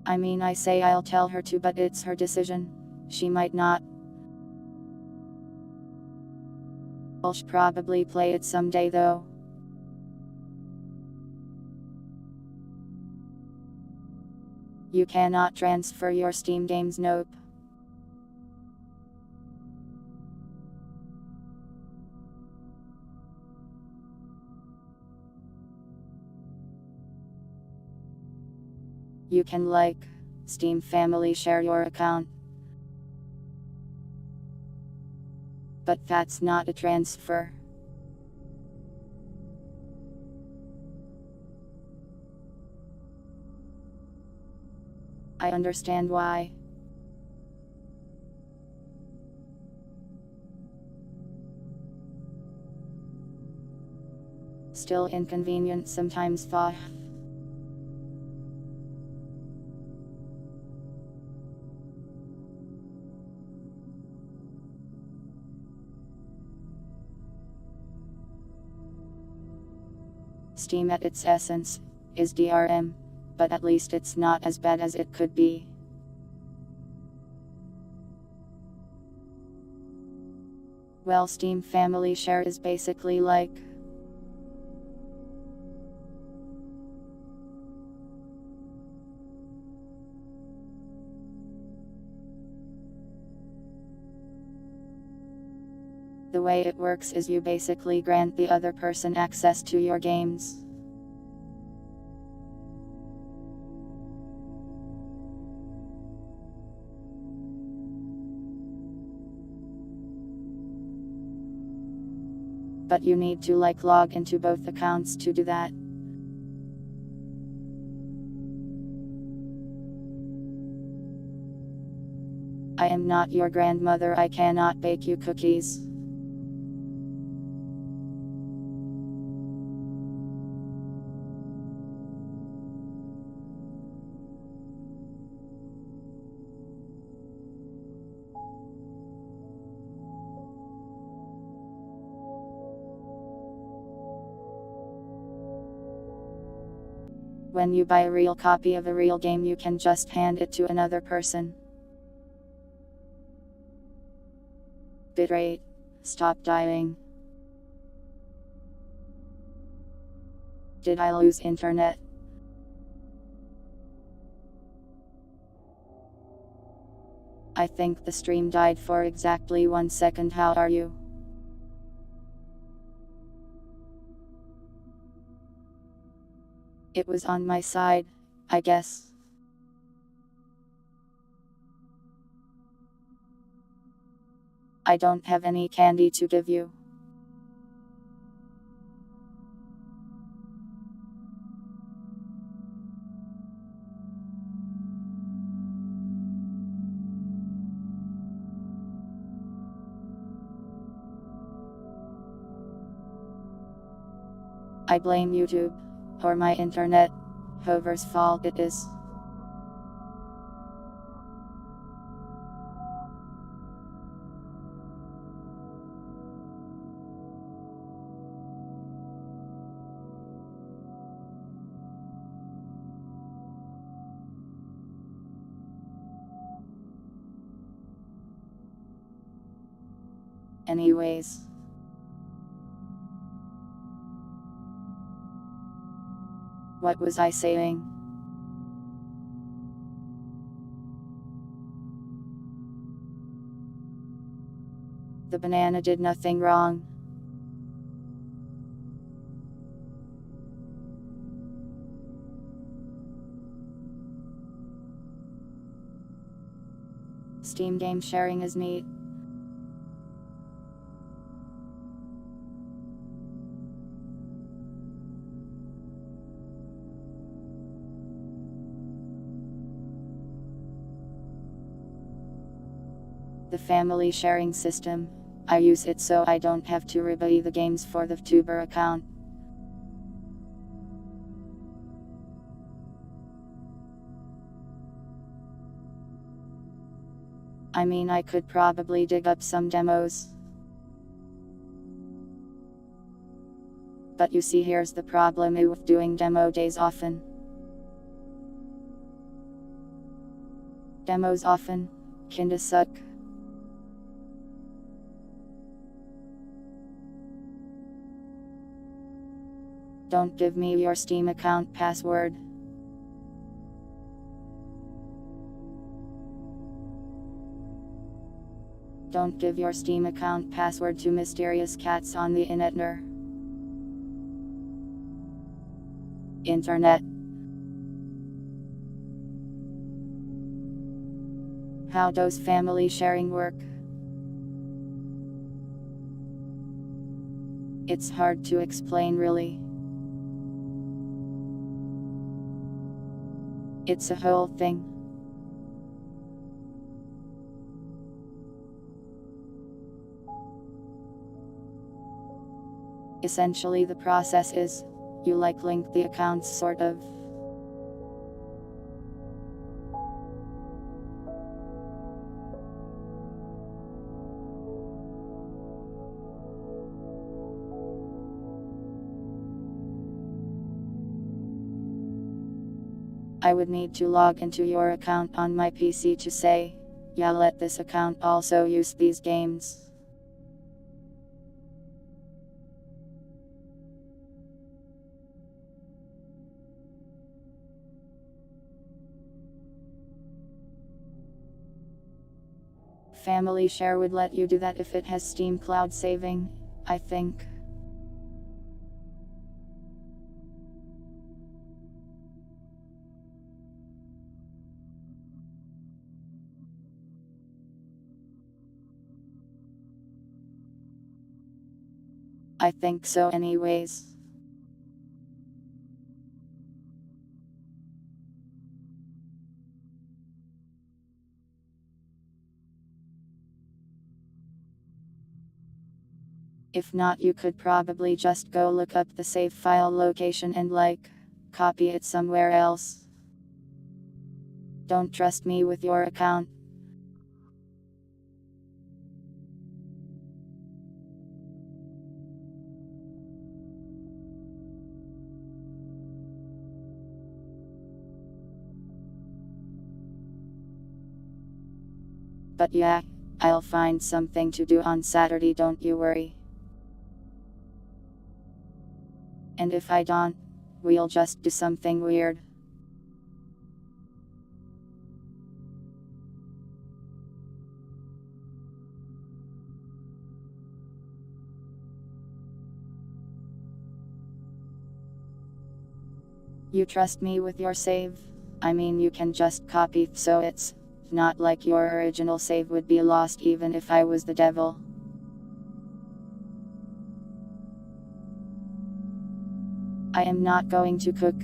S1: I mean, I say I'll tell her to, but it's her decision. She might not. I'll probably play it someday though. You cannot transfer your Steam games, nope. You can like Steam Family Share your account. But that's not a transfer. I understand why. Still inconvenient sometimes thought. Steam at its essence is DRM, but at least it's not as bad as it could be. Well, Steam Family Share is basically like the way it works is you basically grant the other person access to your games. But you need to log into both accounts to do that. I am not your grandmother, I cannot bake you cookies. When you buy a real copy of a real game, you can just hand it to another person. Bitrate. Stop dying. Did I lose internet? I think the stream died for exactly 1 second. How are you? It was on my side, I guess. I don't have any candy to give you. I blame YouTube, or my internet, whoever's fault it is. Anyways. What was I saying? The banana did nothing wrong. Steam game sharing is neat. The family sharing system, I use it so I don't have to rebuy the games for the tuber account. I mean, I could probably dig up some demos. But you see, here's the problem with doing demo days often. Demos often kinda suck. Don't give me your Steam account password. Don't give your Steam account password to mysterious cats on the internet. How does family sharing work? It's hard to explain really. It's a whole thing. Essentially the process is, you link the accounts sort of. I would need to log into your account on my PC to say, yeah, let this account also use these games. Family Share would let you do that if it has Steam Cloud Saving, I think. I think so anyways. If not, you could probably just go look up the save file location and copy it somewhere else. Don't trust me with your account. But yeah, I'll find something to do on Saturday, don't you worry. And if I don't, we'll just do something weird. You trust me with your save? I mean, you can just copy, so it's not like your original save would be lost even if I was the devil. I am not going to cook.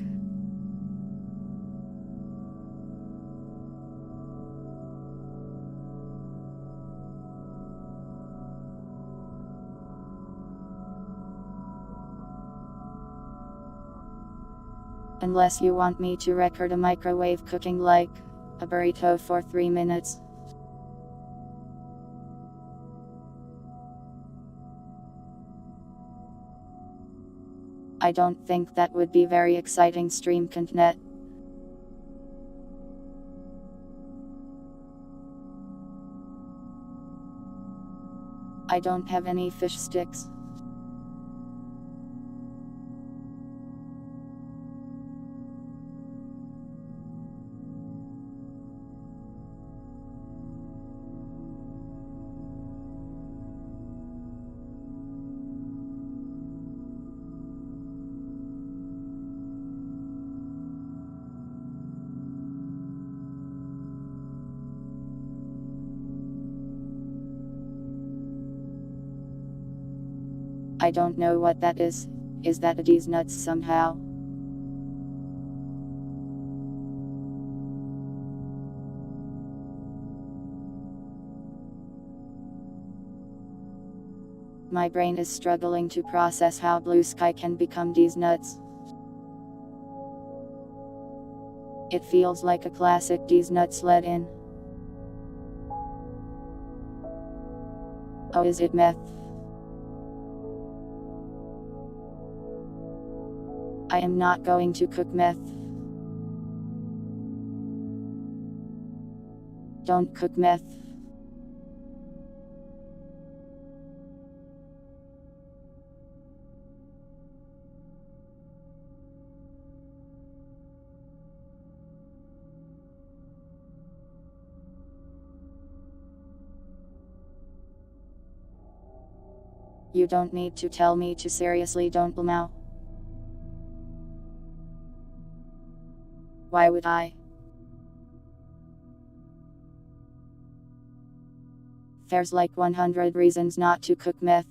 S1: Unless you want me to record a microwave cooking like a burrito for 3 minutes. I don't think that would be very exciting stream content. I don't have any fish sticks. I don't know what that is. Is that a D's nuts somehow? My brain is struggling to process how Blue Sky can become D's nuts. It feels like a classic D's nuts let in. Oh, is it meth? I am not going to cook meth. Don't cook meth. You don't need to tell me to seriously don't now. Why would I? There's like 100 reasons not to cook meth.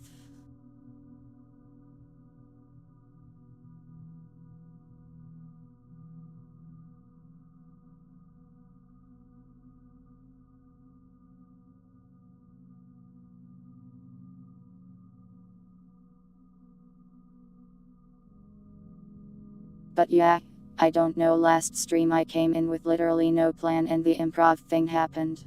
S1: But yeah, I don't know, last stream I came in with literally no plan and the improv thing happened.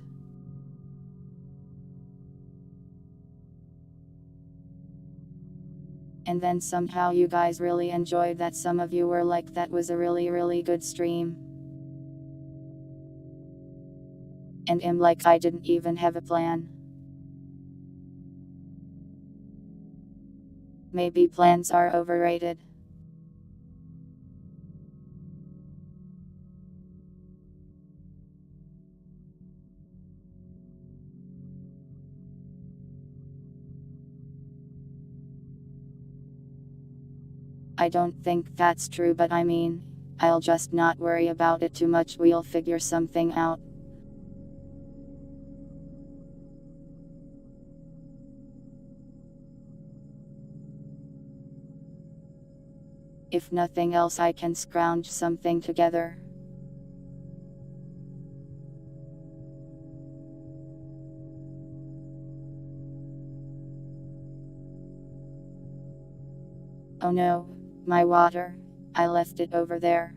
S1: And then somehow you guys really enjoyed that. Some of you were like, that was a really good stream. And I'm like, I didn't even have a plan. Maybe plans are overrated. I don't think that's true, but I mean, I'll just not worry about it too much. We'll figure something out. If nothing else, I can scrounge something together. Oh no, my water. I left it over there.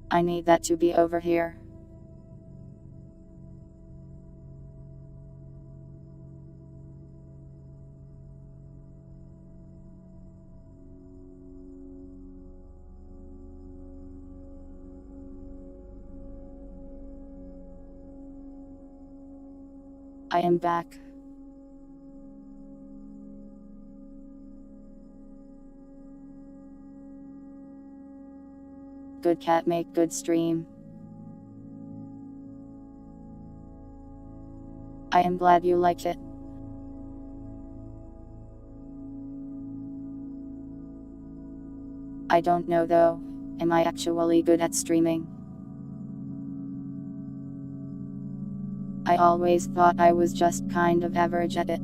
S1: I need that to be over here. I am back. Good cat make good stream. I am glad you liked it. I don't know though, am I actually good at streaming? I always thought I was just kind of average at it.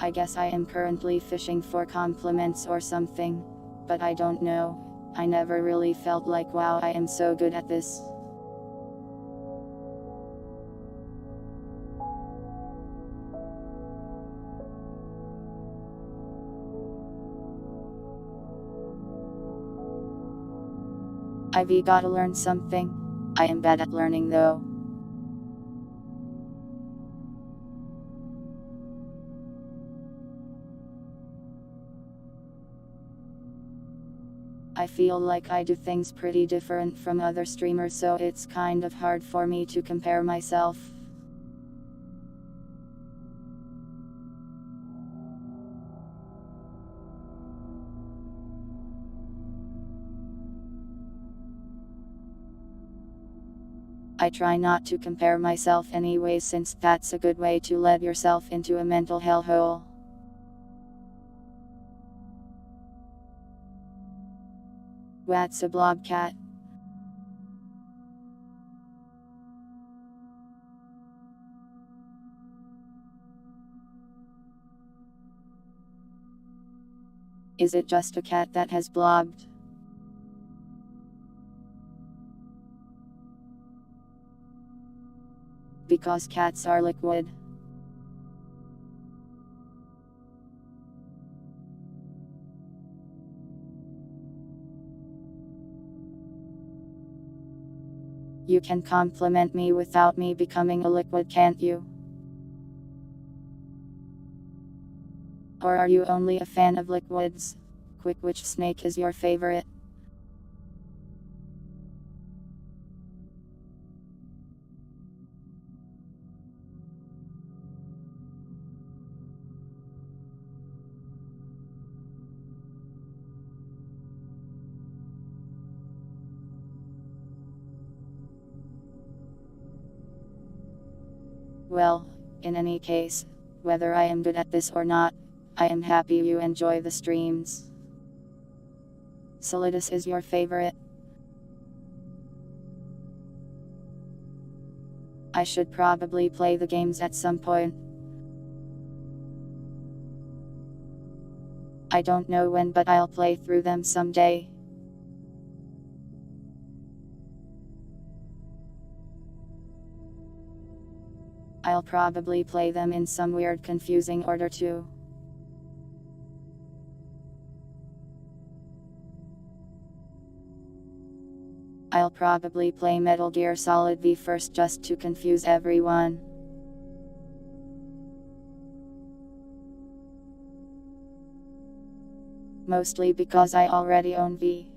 S1: I guess I am currently fishing for compliments or something, but I don't know. I never really felt like, wow, I am so good at this. Ivy gotta learn something. I am bad at learning though. I feel like I do things pretty different from other streamers, so it's kind of hard for me to compare myself. I try not to compare myself anyway, since that's a good way to let yourself into a mental hellhole. What's a blobcat? Is it just a cat that has blobbed? Because cats are liquid. You can compliment me without me becoming a liquid, can't you? Or are you only a fan of liquids? Quick, which snake is your favorite? Well, in any case, whether I am good at this or not, I am happy you enjoy the streams. Solidus is your favorite? I should probably play the games at some point. I don't know when, but I'll play through them someday. I'll probably play them in some weird confusing order too. I'll probably play Metal Gear Solid V first just to confuse everyone. Mostly because I already own V.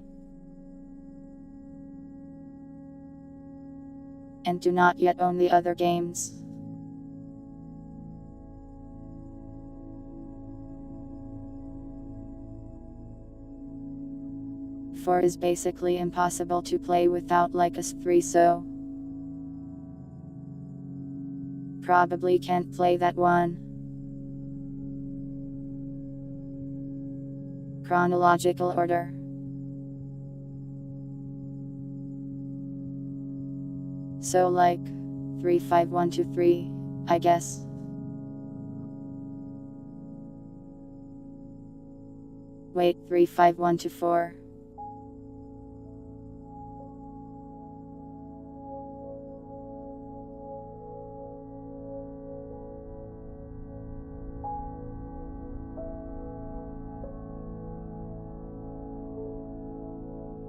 S1: And do not yet own the other games. Four is basically impossible to play without Lycus 3, so probably can't play that one. Chronological order. So like 3 5 1 2 3, I guess. Wait, 3 5 1 2 4.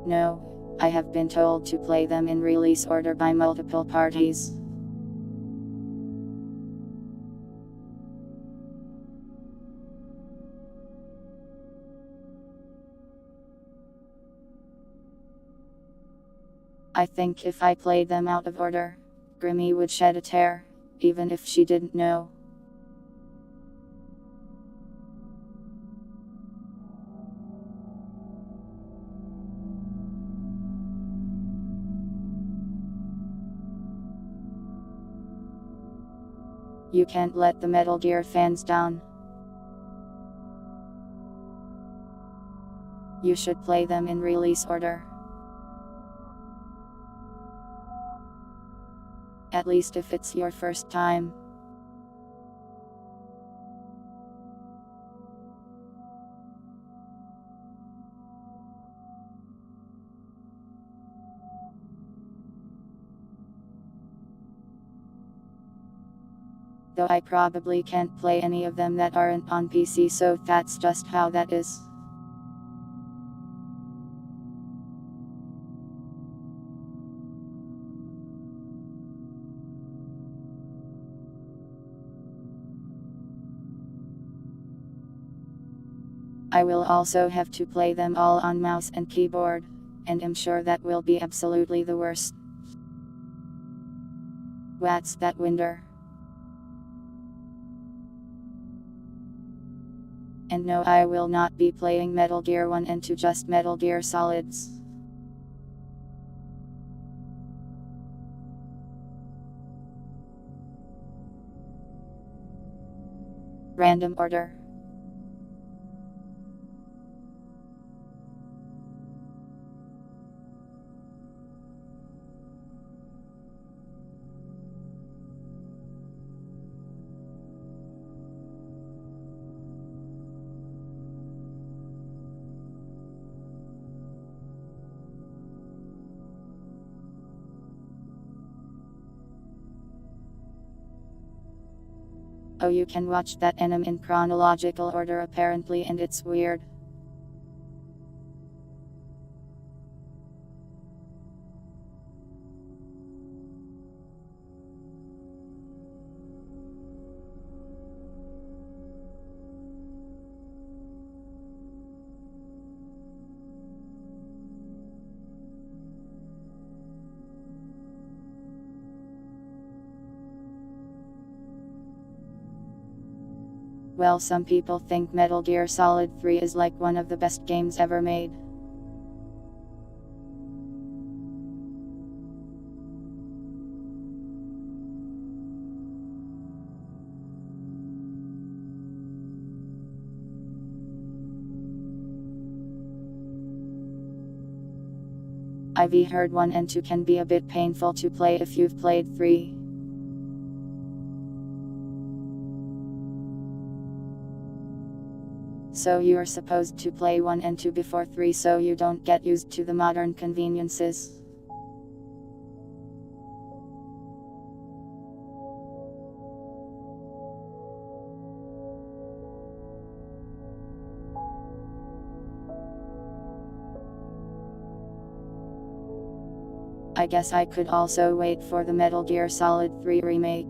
S1: No, I have been told to play them in release order by multiple parties. I think if I played them out of order, Grimmy would shed a tear, even if she didn't know. You can't let the Metal Gear fans down. You should play them in release order. At least if it's your first time. Though I probably can't play any of them that aren't on PC, so that's just how that is. I will also have to play them all on mouse and keyboard, and I'm sure that will be absolutely the worst. What's that, Winder? And no, I will not be playing Metal Gear 1 and 2, just Metal Gear Solids. Random order. Oh, you can watch that anime in chronological order apparently, and it's weird. Well, some people think Metal Gear Solid 3 is like one of the best games ever made. I've heard 1 and 2 can be a bit painful to play if you've played 3. So you're supposed to play 1 and 2 before 3 so you don't get used to the modern conveniences. I guess I could also wait for the Metal Gear Solid 3 remake.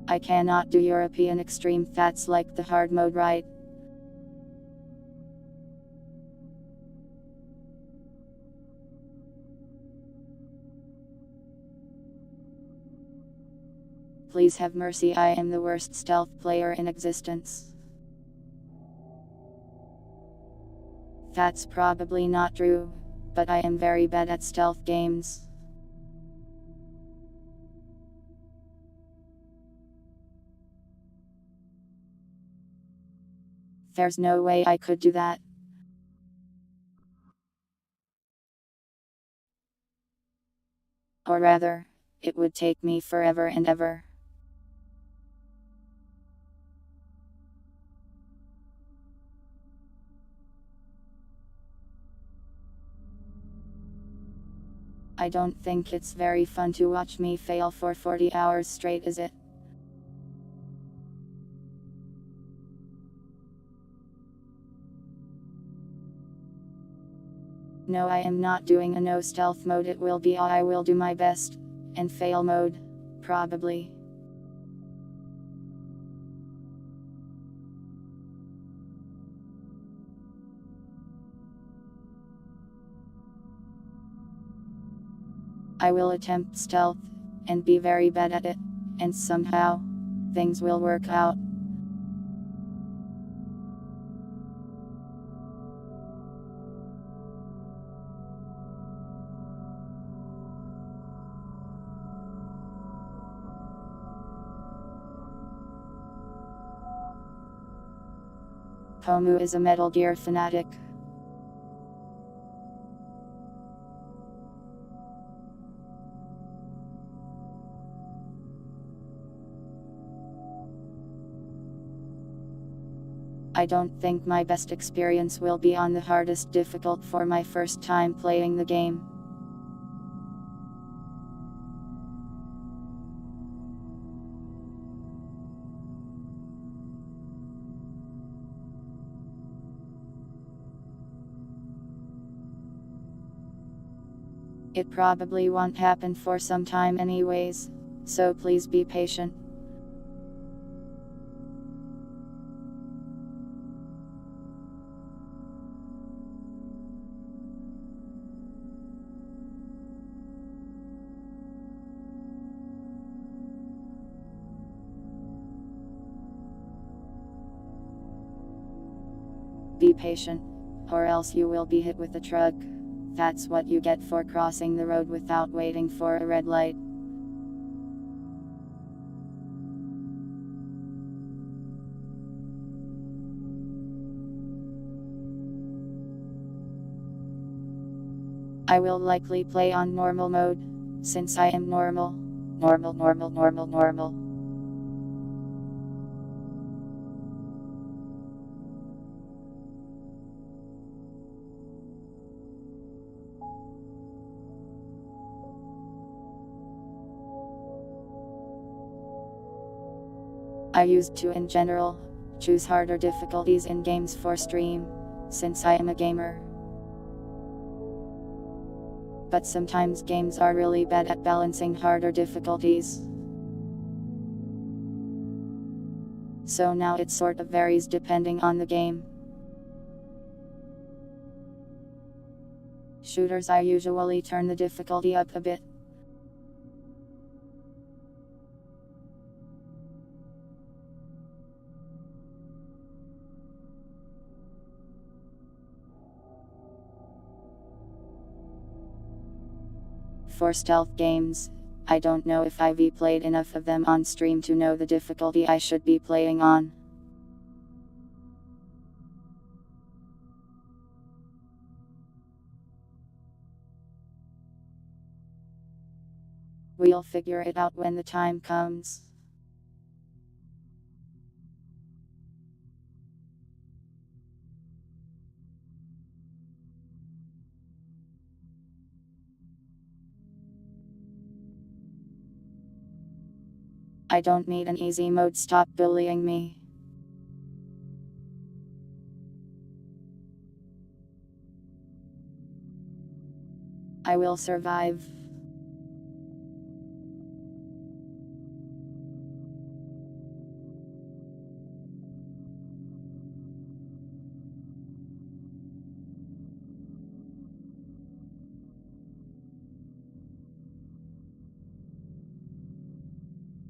S1: I cannot do European extreme thats like the hard mode, right? Please have mercy, I am the worst stealth player in existence. That's probably not true, but I am very bad at stealth games. There's no way I could do that. Or rather, it would take me forever and ever. I don't think it's very fun to watch me fail for 40 hours straight, is it? No, I am not doing a no stealth mode, it will be I will do my best, and fail mode, probably. I will attempt stealth, and be very bad at it, and somehow, things will work out. Pomu is a Metal Gear fanatic. I don't think my best experience will be on the hardest difficult for my first time playing the game. It probably won't happen for some time anyways, so please be patient. Be patient, or else you will be hit with a truck. That's what you get for crossing the road without waiting for a red light. I will likely play on normal mode, since I am normal. Normal. I used to in general, choose harder difficulties in games for stream, since I am a gamer. But sometimes games are really bad at balancing harder difficulties. So now it sort of varies depending on the game. Shooters, I usually turn the difficulty up a bit. For stealth games, I don't know if I've played enough of them on stream to know the difficulty I should be playing on. We'll figure it out when the time comes. I don't need an easy mode, stop bullying me. I will survive.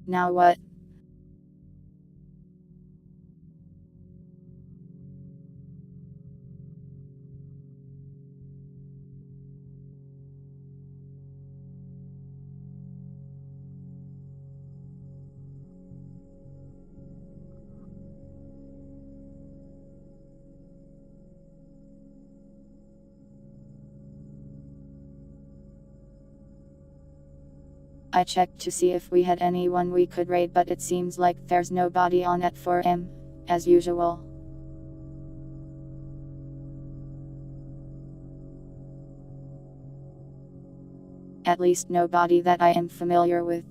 S1: Now what? I checked to see if we had anyone we could raid, but it seems like there's nobody on at 4am, as usual. At least nobody that I am familiar with.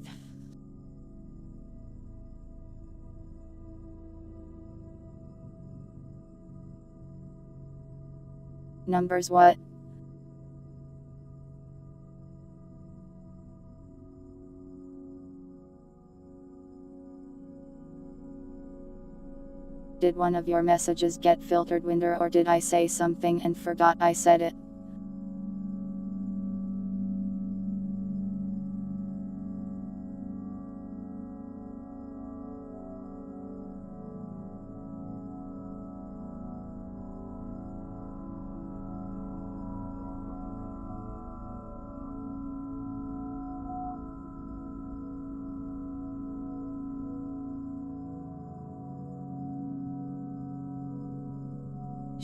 S1: Numbers what? Did one of your messages get filtered, Winder, or did I say something and forgot I said it?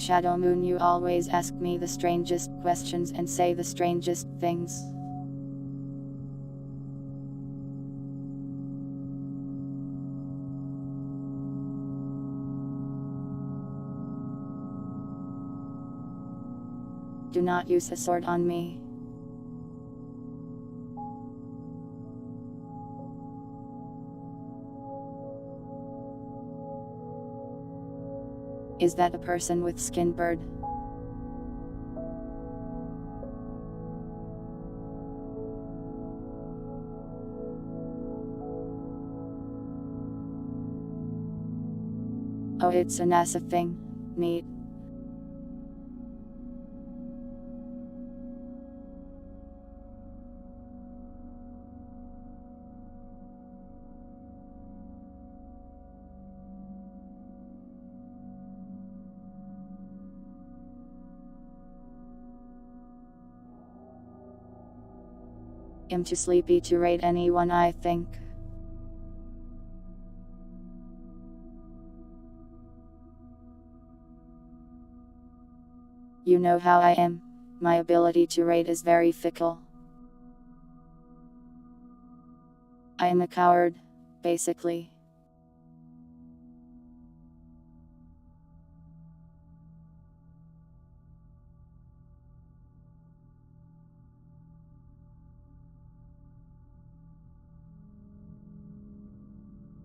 S1: Shadow Moon, you always ask me the strangest questions and say the strangest things. Do not use a sword on me. Is that a person with skin, bird? Oh, it's a NASA thing. Neat. I'm too sleepy to raid anyone, I think. You know how I am. My ability to raid is very fickle. I am a coward, basically.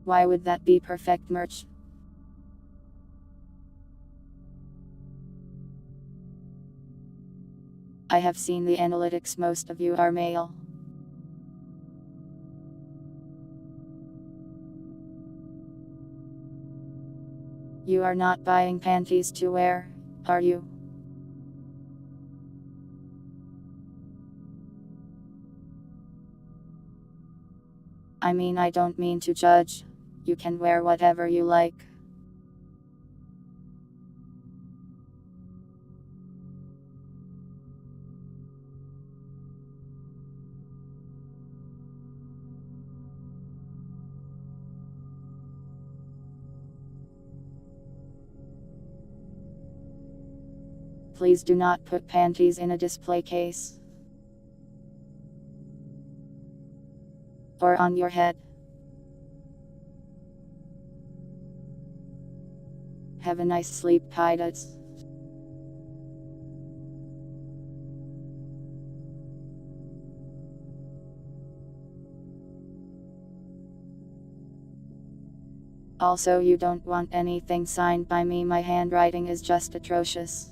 S1: Why would that be perfect merch? I have seen the analytics, most of you are male. You are not buying panties to wear, are you? I mean, I don't mean to judge. You can wear whatever you like. Please do not put panties in a display case. Or on your head. Have a nice sleep, pilots. Also, you don't want anything signed by me, my handwriting is just atrocious.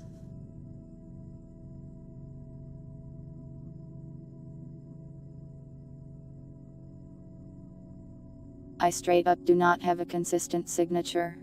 S1: I straight up do not have a consistent signature.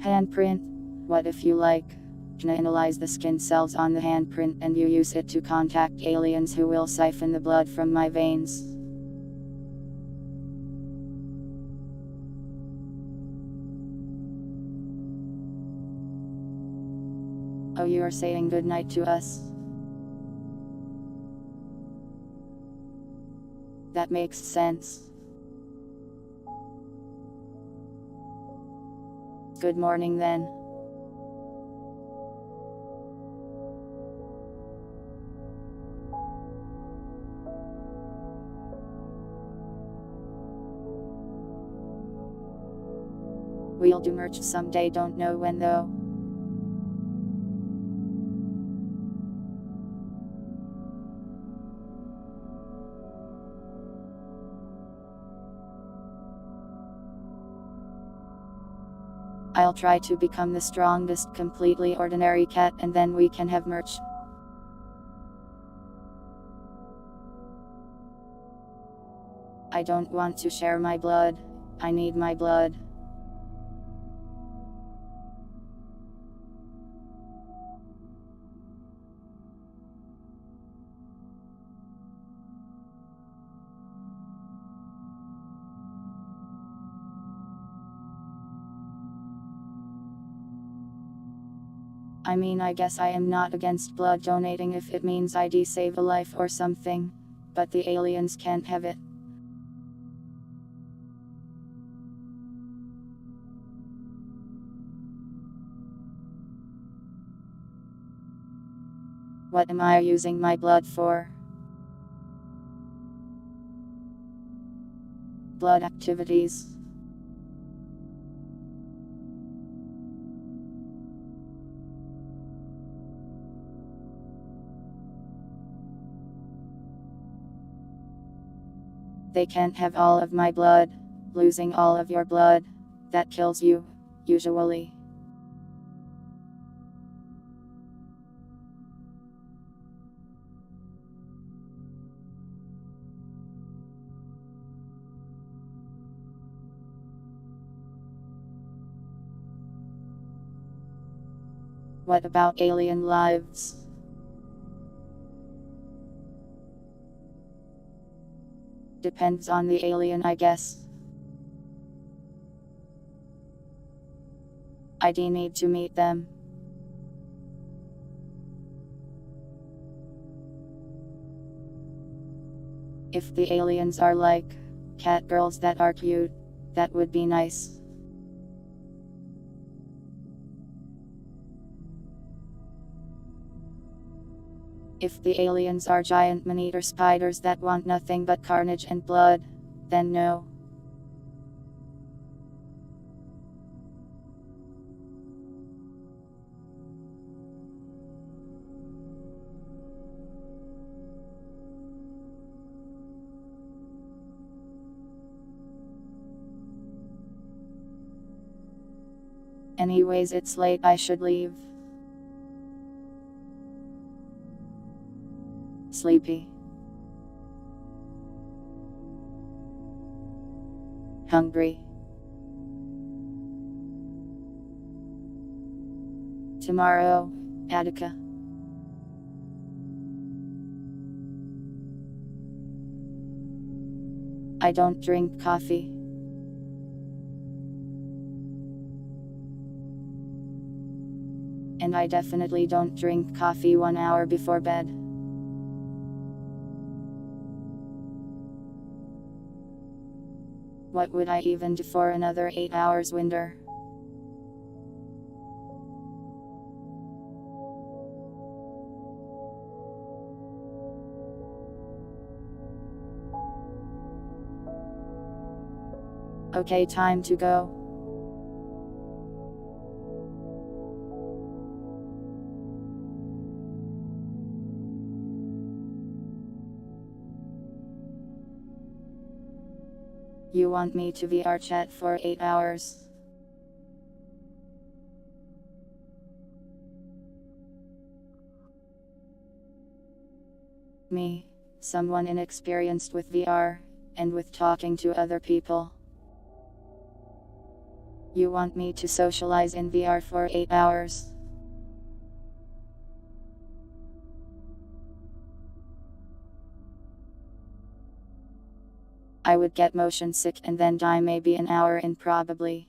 S1: Handprint. What if you can analyze the skin cells on the handprint and you use it to contact aliens who will siphon the blood from my veins? Oh, you are saying goodnight to us? That makes sense. Good morning then. We'll do merch someday, don't know when though. I'll try to become the strongest completely ordinary cat and then we can have merch. I don't want to share my blood. I need my blood. I mean, I guess I am not against blood donating if it means I'd save a life or something. But the aliens can't have it. What am I using my blood for? Blood activities. They can't have all of my blood. Losing all of your blood, that kills you, usually. What about alien lives? Depends on the alien, I guess. I'd need to meet them. If the aliens are like cat girls that are cute, that would be nice. If the aliens are giant man-eater spiders that want nothing but carnage and blood, then no. Anyways, it's late, I should leave. Sleepy. Hungry. Tomorrow, Attica. I don't drink coffee. And I definitely don't drink coffee 1 hour before bed. What would I even do for another 8 hours, Winder? Okay, time to go. You want me to VR chat for 8 hours? Me, someone inexperienced with VR, and with talking to other people. You want me to socialize in VR for 8 hours? I would get motion sick and then die maybe an hour in probably.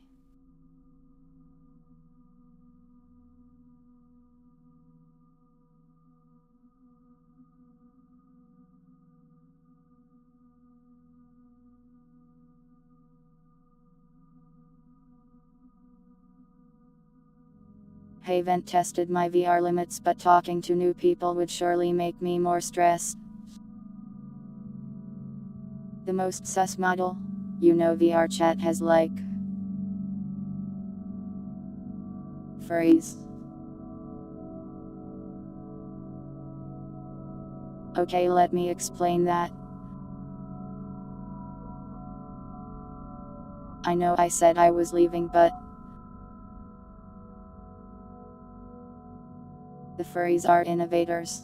S1: Haven't tested my VR limits, but talking to new people would surely make me more stressed. The most sus model? You know VR chat has like furries. Okay, let me explain that. I know I said I was leaving, but the furries are innovators.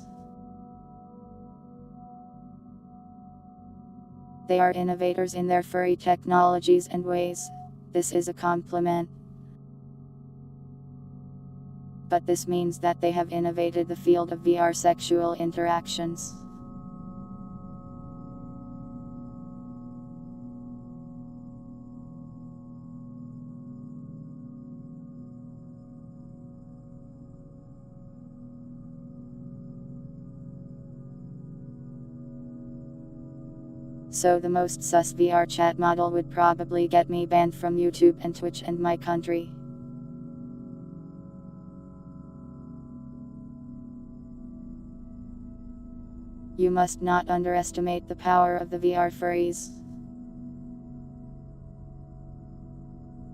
S1: They are innovators in their furry technologies and ways. This is a compliment. But this means that they have innovated the field of VR sexual interactions. So the most sus VR chat model would probably get me banned from YouTube and Twitch and my country. You must not underestimate the power of the VR furries.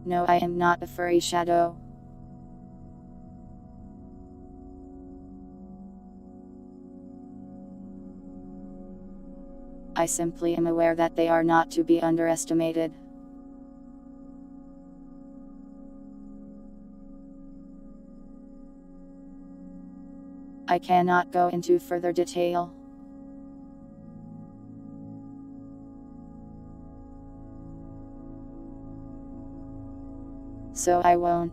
S1: No, I am not a furry shadow. I simply am aware that they are not to be underestimated. I cannot go into further detail. So I won't.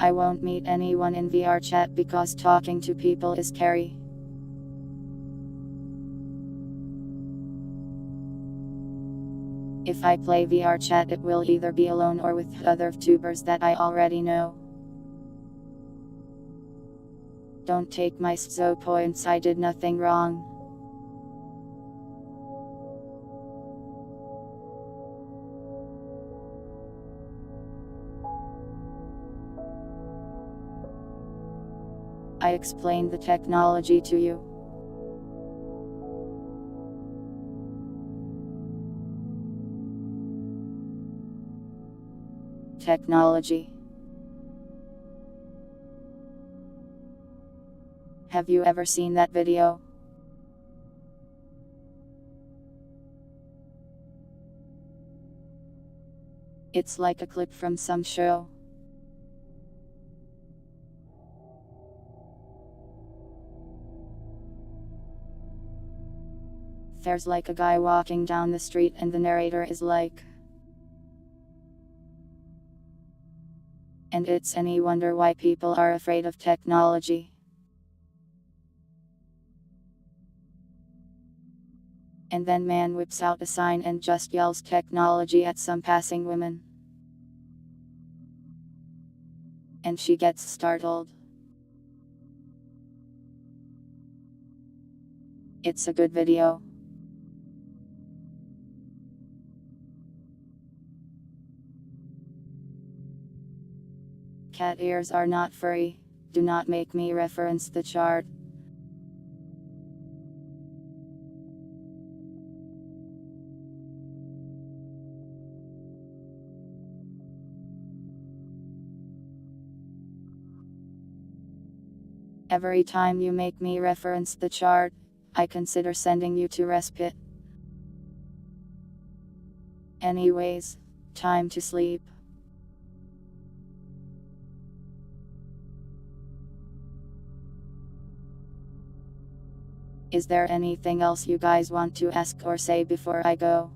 S1: I won't meet anyone in VR chat because talking to people is scary. If I play VR chat, it will either be alone or with other tubers that I already know. Don't take my so points, I did nothing wrong. I explained the technology to you. Technology. Have you ever seen that video? It's like a clip from some show. There's like a guy walking down the street and the narrator is like, And it's any wonder why people are afraid of technology. And then man whips out a sign and just yells technology at some passing women. And she gets startled. It's a good video. Cat ears are not furry. Do not make me reference the chart. Every time you make me reference the chart, I consider sending you to respite. Anyways, time to sleep. Is there anything else you guys want to ask or say before I go?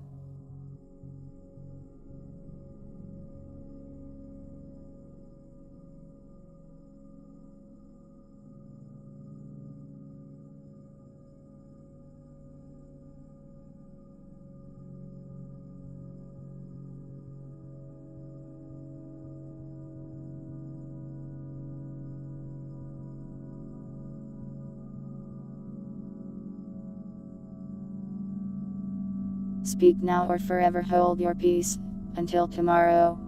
S1: Speak now or forever hold your peace. Until tomorrow.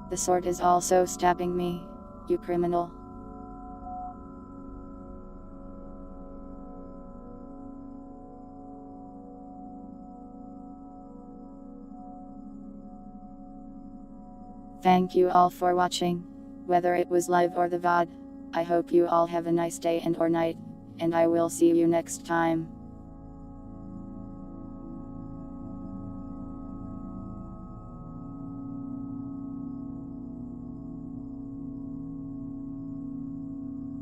S1: The sword is also stabbing me, you criminal. Thank you all for watching. Whether it was live or the VOD, I hope you all have a nice day and or night, and I will see you next time.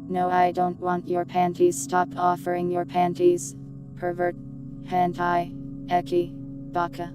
S1: No, I don't want your panties. Stop offering your panties. Pervert. Hentai. Eki. Baka.